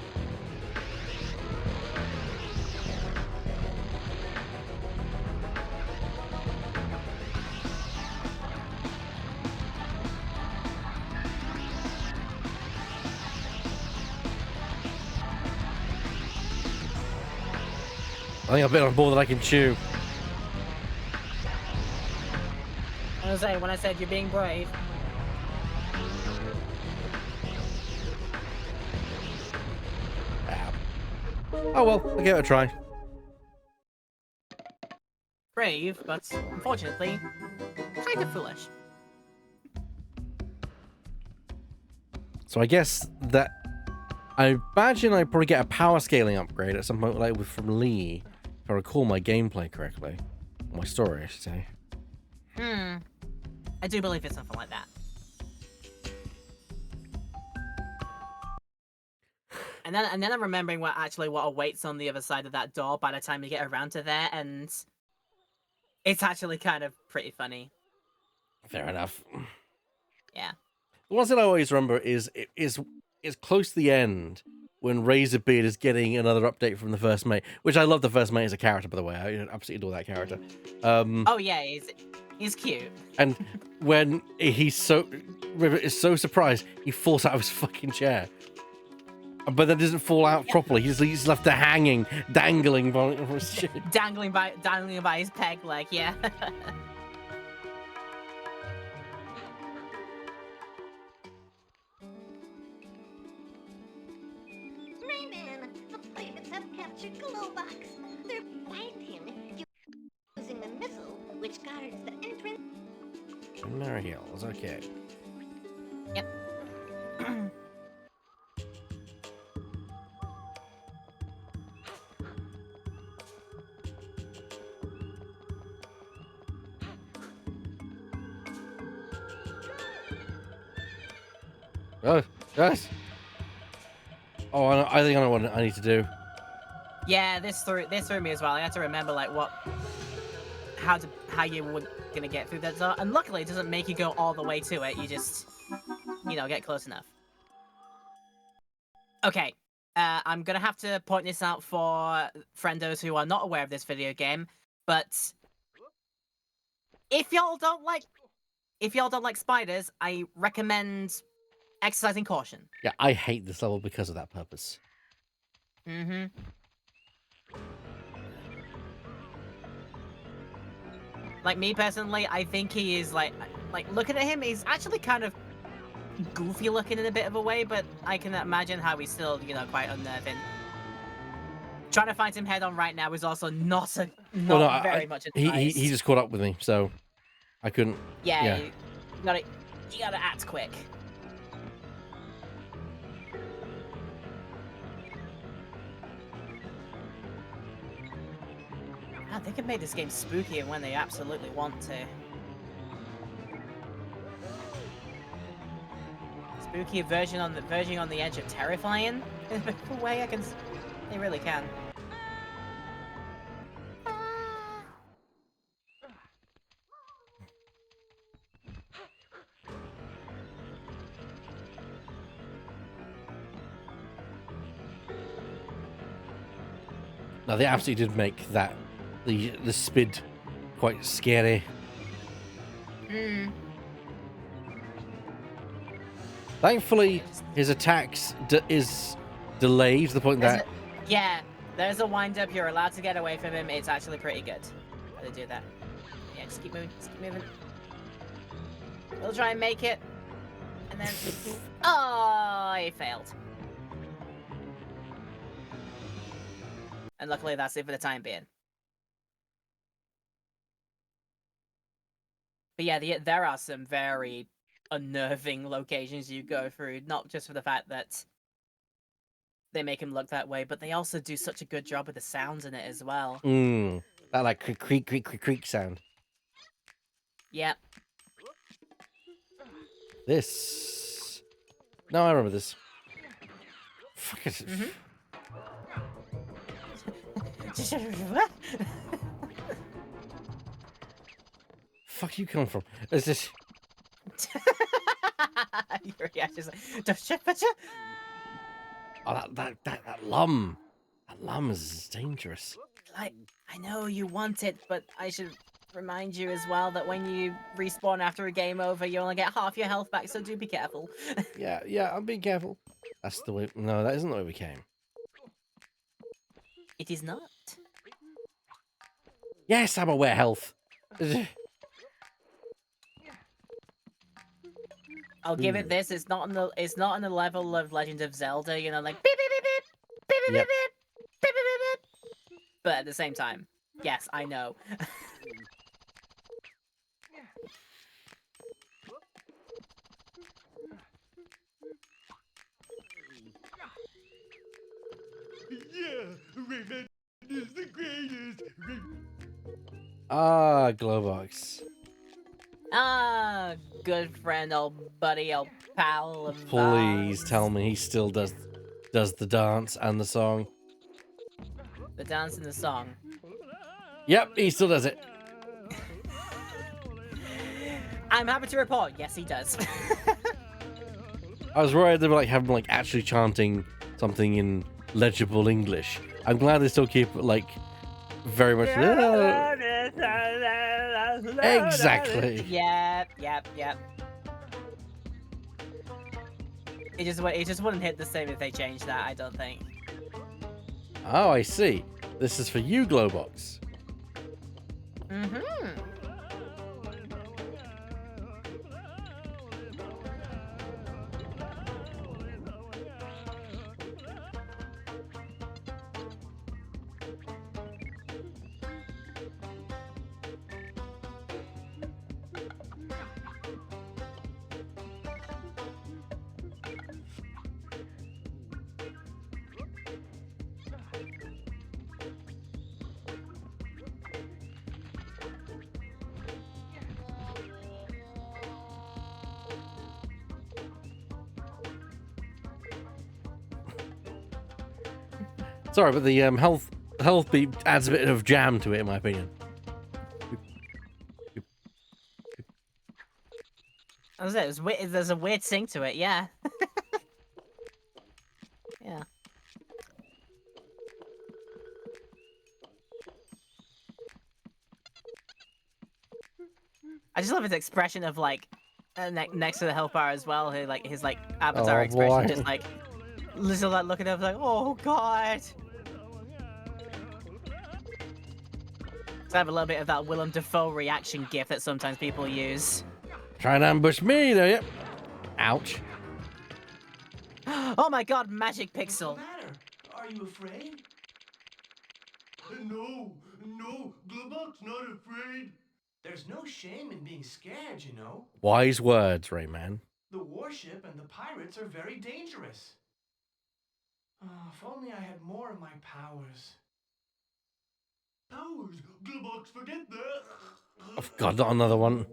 I think I've been on more than I can chew. I was saying, when I said you're being brave. Oh well, I'll give it a try. Brave, but unfortunately, kind of foolish. So I guess that I imagine I probably get a power scaling upgrade at some point, like from Lee, if I recall my gameplay correctly, my story, I should say. I do believe it's something like that. And then I'm remembering what awaits on the other side of that door by the time you get around to there, and it's actually kind of pretty funny. Fair enough. Yeah. The one thing I always remember is close to the end when Razorbeard is getting another update from the First Mate, which I love the First Mate as a character, by the way. I absolutely adore that character. Oh yeah, he's cute. And when River is so surprised, he falls out of his fucking chair. But then doesn't fall out properly. He's left there hanging, dangling by his shit. Dangling by his peg leg, yeah. Rayman, the pirates have captured Globox. They're find him using the missile which guards the entrance. Mary Hills, okay. Yep. Oh, yes. Oh, I think I know what I need to do. Yeah, this threw me as well. I had to remember like how you were gonna get through that zone, and luckily it doesn't make you go all the way to it. You just, get close enough. Okay, I'm gonna have to point this out for friendos who are not aware of this video game, but if y'all don't like spiders, I recommend exercising caution. Yeah, I hate this level because of that purpose. Mm-hmm. Like me personally, I think he is like looking at him, he's actually kind of goofy looking in a bit of a way, but I can imagine how he's still, quite unnerving. Trying to find him head on right now is also not very much advised. He just caught up with me, so I couldn't. Yeah. You gotta act quick. Man, they could make this game spookier when they absolutely want to. Spookier version on the edge of terrifying. In a way, they really can. No, they absolutely did make that the spid quite scary. Thankfully, his attacks is delayed to the point that... There's a wind-up. You're allowed to get away from him. It's actually pretty good how they do that. Yeah, just keep moving. Just keep moving. We'll try and make it. And then... Oh, he failed. And luckily, that's it for the time being. But yeah, there are some very unnerving locations you go through, not just for the fact that they make him look that way, but they also do such a good job with the sounds in it as well. That like creak, creak, creak, creak, creak sound. Yep. This. No, I remember this. Fuck it. Fuck you come from? Is this? Your reaction's like, Oh, that lum. That lum is dangerous. I know you want it, but I should remind you as well that when you respawn after a game over, you only get half your health back, so do be careful. Yeah, I'm being careful. That's the way. No, that isn't the way we came. It is not. Yes, I'm aware health. I'll give it this. It's not on the level of Legend of Zelda, you know, like beep beep beep beep beep beep Yep. beep beep beep beep beep. But at the same time, yes, I know. Yeah, Rayman is the greatest. Ah, Glowbox. Ah, good friend, old buddy, old pal of Please ours. tell me he still does the dance and the song. The dance and the song. Yep, he still does it. I'm happy to report, yes, he does. I was worried they were like having like actually chanting something in legible English. I'm glad they still keep it like very much. Exactly. Yep. It just wouldn't hit the same if they changed that, I don't think. Oh, I see. This is for you, Glowbox. Mm-hmm. Sorry, but the health beat adds a bit of jam to it, in my opinion. That was it. There's a weird sync to it, yeah. Yeah. I just love his expression of like next to the health bar as well. His avatar Oh, expression, boy. just like little like looking at him like, oh god. So I have a little bit of that Willem Dafoe reaction gif that sometimes people use. Trying to ambush me, there you. Ouch. Oh my god, magic pixel. What's the matter? Are you afraid? No, Glowbox not afraid. There's no shame in being scared, you know. Wise words, Rayman. The warship and the pirates are very dangerous. Oh, if only I had more of my powers. Powers? Glowbox, forget that. Oh, God, not another one.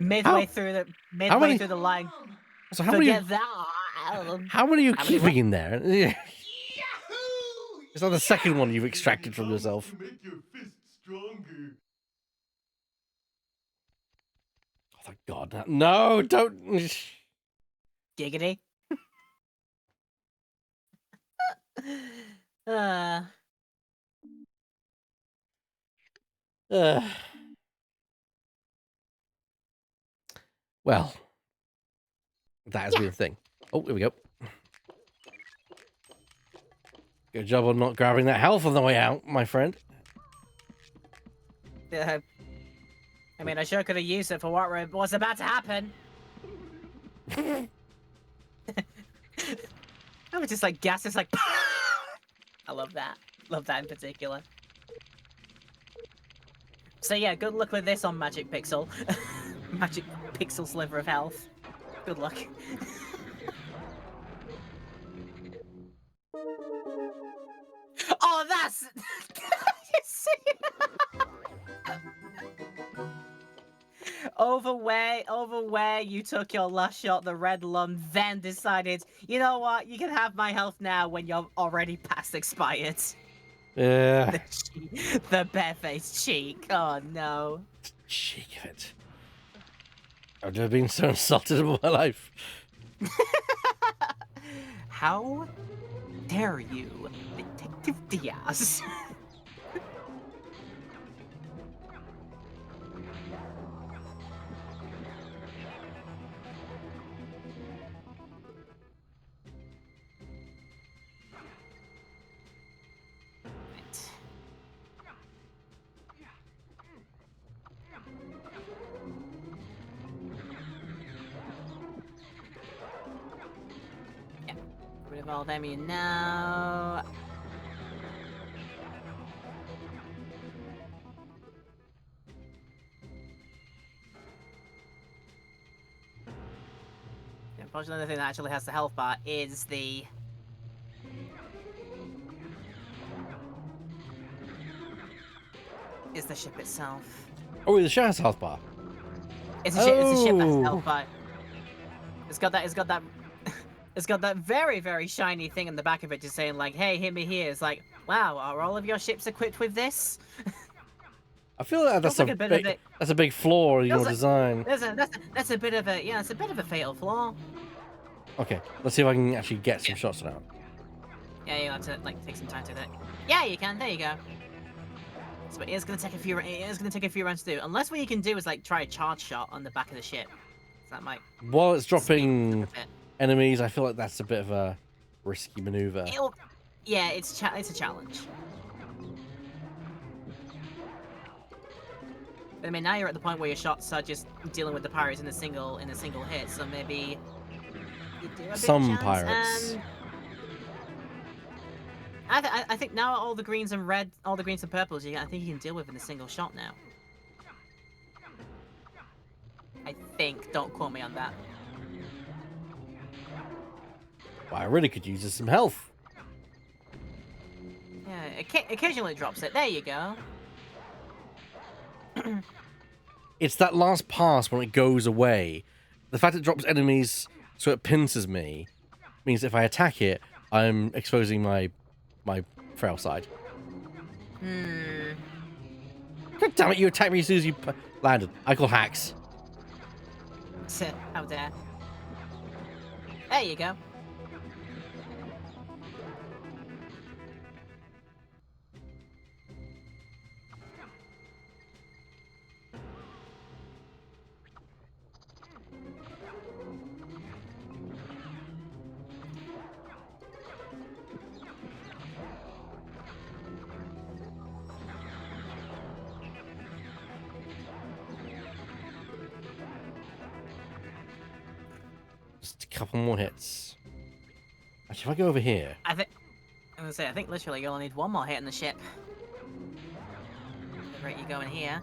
Midway through many- the line. So how many? Forget that. How many are you How many keeping in there? Yahoo! It's not the second one you've extracted from yourself. To make your fists stronger. Oh, thank God. No, don't. Giggity. uh, Well, that has been a thing. Oh, here we go. Good job on not grabbing that health on the way out, my friend. I mean, I sure could have used it for what was about to happen. I was just like gas, just like. I love that. Love that in particular. So yeah, good luck with this on Magic Pixel. Magic Pixel Sliver of Health. Good luck. Oh, that's... You see? over where you took your last shot, the red lum, then decided, you know what, you can have my health now when you're already past expired. Yeah. The barefaced cheek. Oh no. Cheek of it. I've never been so insulted in my life. How dare you, Detective Diaz? Rid of all them, you know. Unfortunately, the thing that actually has the health bar is the... is the ship itself. Oh, the ship has health bar. It's a ship. It's a ship that has a health bar. It's got that. It's got that. It's got that very, very shiny thing in the back of it, just saying like, "Hey, hit me here." It's like, wow, are all of your ships equipped with this? I feel like that's a big flaw in your design. That's a bit of a it's a bit of a fatal flaw. Okay, let's see if I can actually get some shots out. Yeah, you have to like take some time to do it. Yeah, you can. There you go. So it's gonna take a few. It is gonna take a few runs to do. Unless what you can do is like try a charge shot on the back of the ship. So that might. While it's dropping enemies, I feel like that's a bit of a risky maneuver. Yeah, it's a challenge. But I mean, now you're at the point where your shots are just dealing with the pirates in a single hit. So maybe you do have some pirates. I think now all the greens and red, all the greens and purples, I think you can deal with in a single shot now. I think. Don't quote me on that. Well, I really could use some health. Yeah, occasionally it drops it. There you go. It's that last pass when it goes away. The fact it drops enemies so it pinces me means if I attack it, I'm exposing my frail side. God damn it, you attacked me as soon as you landed. I call hacks. How dare. There you go. Just a couple more hits. Actually, if I go over here... I'm gonna say, I think literally you only need one more hit in the ship. The rate you go in here.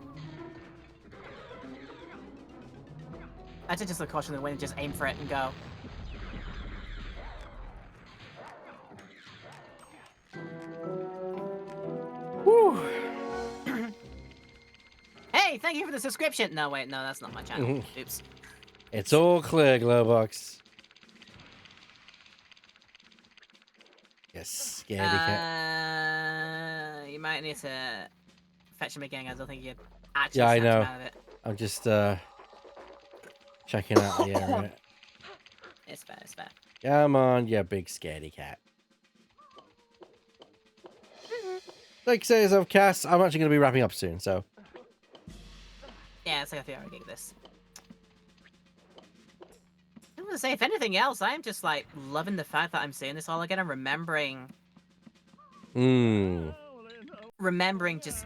I should just look caution the wind and just aim for it and go. Woo! Hey, thank you for the subscription! No, wait, no, that's not my channel. Oops. It's all clear, Glowbox. Yes, scaredy cat. You might need to fetch him again. I don't think you actually. Yeah, I him know. out of it. I'm just checking out the area. It's fair. It's fair. Come on, you big scaredy cat. Like says of Cass, I'm actually going to be wrapping up soon, so. Yeah, it's like a 3-hour gig. This. I was gonna say, if anything else, I am just like loving the fact that I'm seeing this all again and remembering just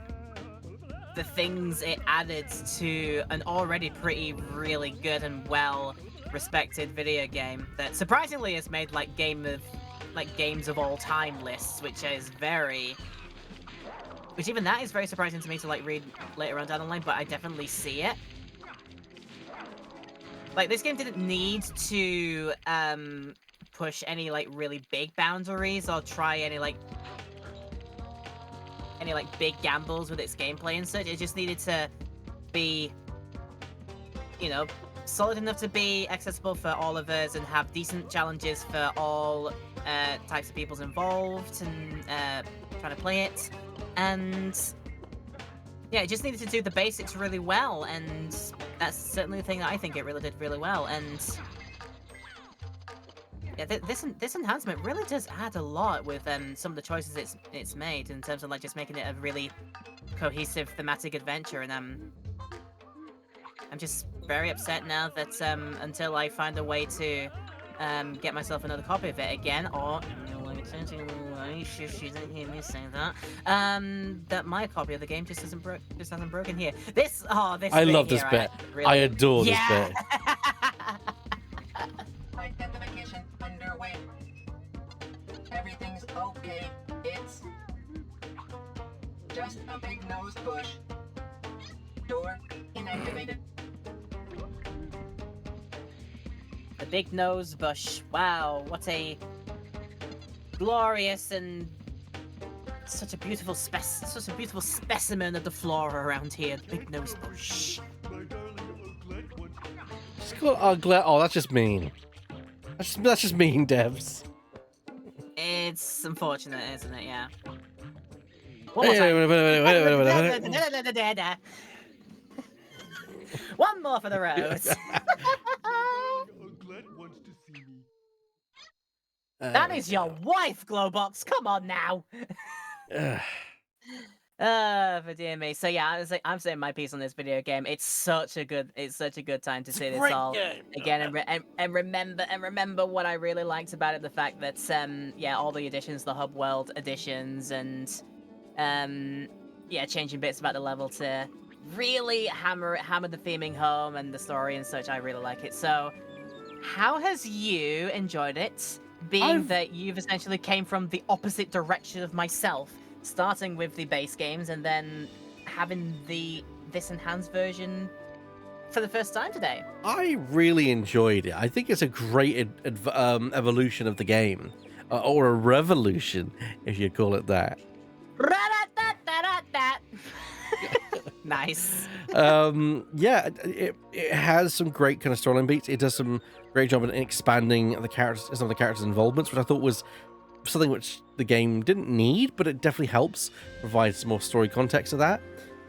the things it added to an already pretty really good and well respected video game that surprisingly has made like Game of like games of all time lists, which even that is very surprising to me to like read later on down the line, but I definitely see it. Like, this game didn't need to push any like really big boundaries or try any like big gambles with its gameplay and such. It just needed to be, you know, solid enough to be accessible for all of us and have decent challenges for all types of peoples involved and trying to play it. And yeah, it just needed to do the basics really well, and that's certainly the thing that I think it really did really well. And yeah, this enhancement really does add a lot with some of the choices it's made in terms of like just making it a really cohesive thematic adventure. And I'm just very upset now that until I find a way to get myself another copy of it again, or she didn't hear me say that. That my copy of the game just hasn't broken here. This I love this bit. I adore this bit. Identification underway. Everything's okay. It's just a big nose bush. Door inactivated. The big nose bush. Wow, what a glorious and such a beautiful specimen of the flora around here. The big nose bush. Just call it Uglet. Oh, that's just mean. That's just mean, devs. It's unfortunate, isn't it? Yeah. One more for the road. That is your wife, Glowbox. Come on now. For dear me. So yeah, I'm saying my piece on this video game. It's such a good time to see this all again and remember what I really liked about it. The fact that yeah, all the additions, the hub world additions, and yeah, changing bits about the level to really hammer the theming home and the story and such. I really like it. So how has you enjoyed it? Being that you've essentially came from the opposite direction of myself, starting with the base games and then having this enhanced version for the first time today. I really enjoyed it. I think it's a great evolution of the game, or a revolution, if you call it that. Nice. Yeah, it has some great kind of storyline beats. It does some great job in expanding the characters, some of the characters' involvements, which I thought was something which the game didn't need, but it definitely helps provide some more story context to that.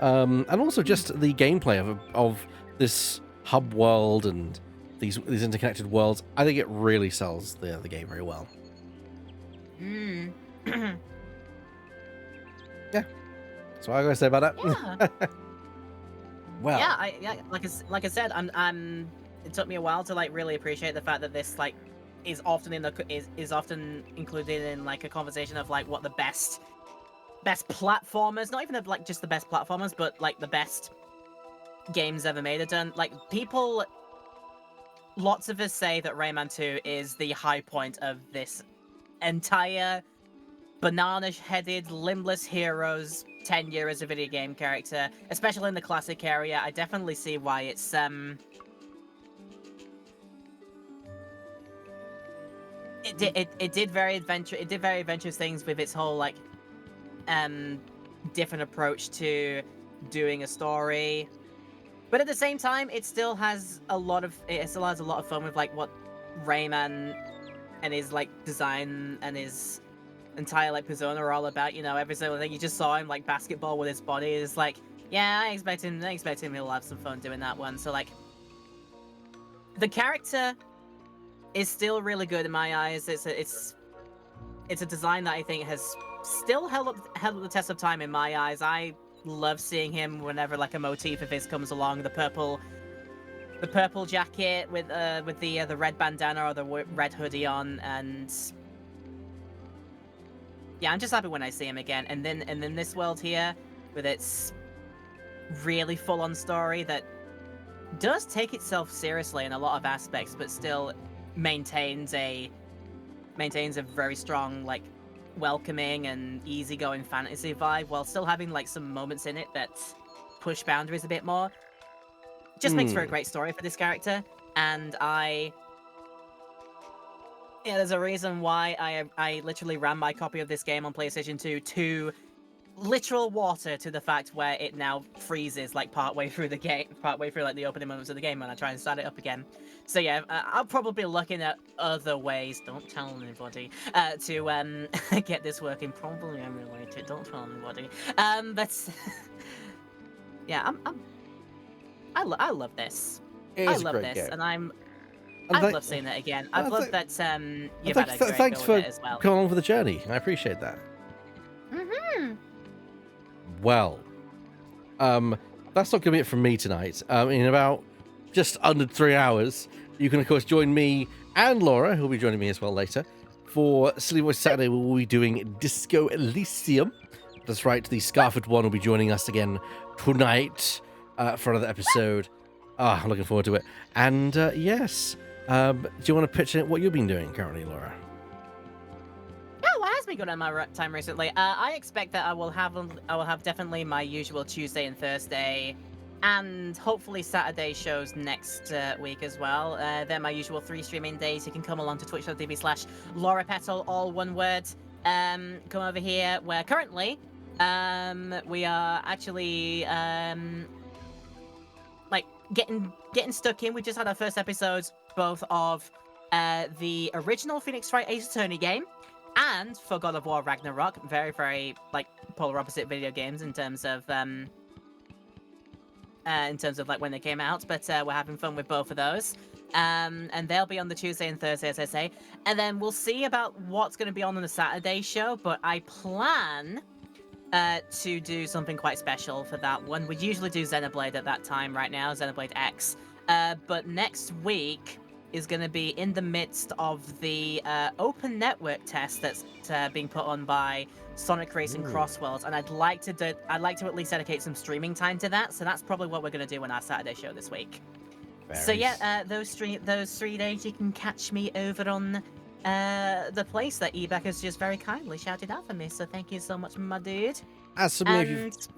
And also just the gameplay of this hub world and these interconnected worlds. I think it really sells the game very well. Yeah. That's what I gotta say about that. Yeah. Well. Yeah, like I said, it took me a while to like really appreciate the fact that this like is often included in like a conversation of like what the best platformers, not even like just the best platformers, but like the best games ever made are done. Like lots of us say that Rayman 2 is the high point of this entire banana-headed, limbless heroes tenure as a video game character, especially in the classic area. I definitely see why it's it did very adventurous things with its whole like different approach to doing a story, but at the same time it still has a lot of fun with like what Rayman and his like design and his entire like persona are all about. You know, every single thing you just saw him like basketball with his body is like, yeah, I expect him he'll have some fun doing that one. So like the character is still really good in my eyes. It's a design that I think has still held up the test of time in my eyes. I love seeing him whenever like a motif of his comes along. The purple jacket with the red bandana or the red hoodie on, and yeah, I'm just happy when I see him again. And then this world here with its really full-on story that does take itself seriously in a lot of aspects, but still maintains a maintains a very strong, like, welcoming and easygoing fantasy vibe, while still having like some moments in it that push boundaries a bit more. Just makes for a great story for this character, and there's a reason why I literally ran my copy of this game on PlayStation 2 to literal water, to the fact where it now freezes like partway through the game, partway through like the opening moments of the game when I try and start it up again. So yeah, I'll probably be looking at other ways, don't tell anybody, to get this working. Probably unrelated, don't tell anybody. But yeah, I love this. I love this, game. and And I love seeing it again. I've loved that you've had a great thanks go for with it as well. coming along for the journey. I appreciate that. Mm-hmm. Well, that's not going to be it from me tonight. In about just under 3 hours, you can, of course, join me and Laura, who will be joining me as well later, for Silly Voice Saturday, where we'll be doing Disco Elysium. That's right, the Scarford one will be joining us again tonight for another episode. I'm looking forward to it. And yes, do you want to pitch in what you've been doing currently, Laura? Oh, what has been good on my time recently? I expect that I will have definitely my usual Tuesday and Thursday, and hopefully Saturday shows next week as well. They're my usual 3 streaming days. You can come along to twitch.tv/LauraPetal, all one word. Come over here, where currently we are actually like getting stuck in. We just had our first episodes, both of the original Phoenix Wright Ace Attorney game and for God of War Ragnarok. Very, very like polar opposite video games in terms of like when they came out, but we're having fun with both of those. And they'll be on the Tuesday and Thursday, as I say. And then we'll see about what's going to be on the Saturday show, but I plan to do something quite special for that one. We usually do Xenoblade at that time right now, Xenoblade X. But next week is going to be in the midst of the open network test that's being put on by Sonic Racing Crossworlds, and I'd like to at least dedicate some streaming time to that. So that's probably what we're going to do on our Saturday show this week. So yeah, those 3 days you can catch me over on the place that Ebak has just very kindly shouted out for me. So thank you so much, my dude. As for me, just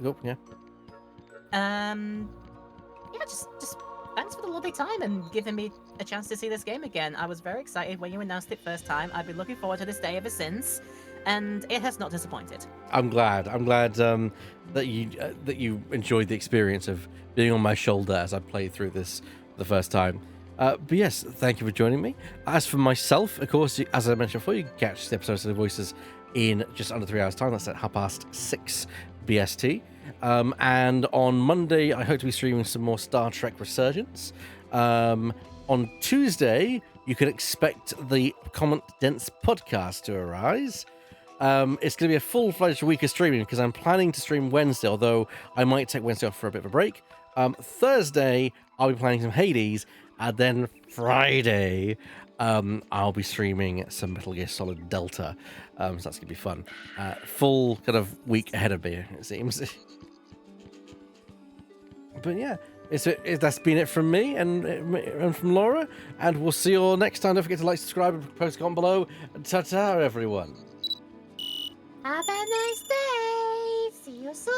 thanks for the lovely time and giving me a chance to see this game again. I was very excited when you announced it first time. I've been looking forward to this day ever since, and it has not disappointed. I'm glad that you enjoyed the experience of being on my shoulder as I played through this the first time. But yes, thank you for joining me. As for myself, of course, as I mentioned before, you can catch the episodes of The Voices in just under 3 hours' time. That's at 6:30 BST. And on Monday, I hope to be streaming some more Star Trek Resurgence. On Tuesday, you can expect the Comment Dense podcast to arise. It's going to be a full-fledged week of streaming because I'm planning to stream Wednesday, although I might take Wednesday off for a bit of a break. Thursday, I'll be playing some Hades, and then Friday, I'll be streaming some Metal Gear Solid Delta. So that's going to be fun. Full kind of week ahead of me, it seems. But yeah, that's been it from me and from Laura, and we'll see you all next time. Don't forget to like, subscribe, and post a comment below. Ta-ta, everyone. Have a nice day. See you soon.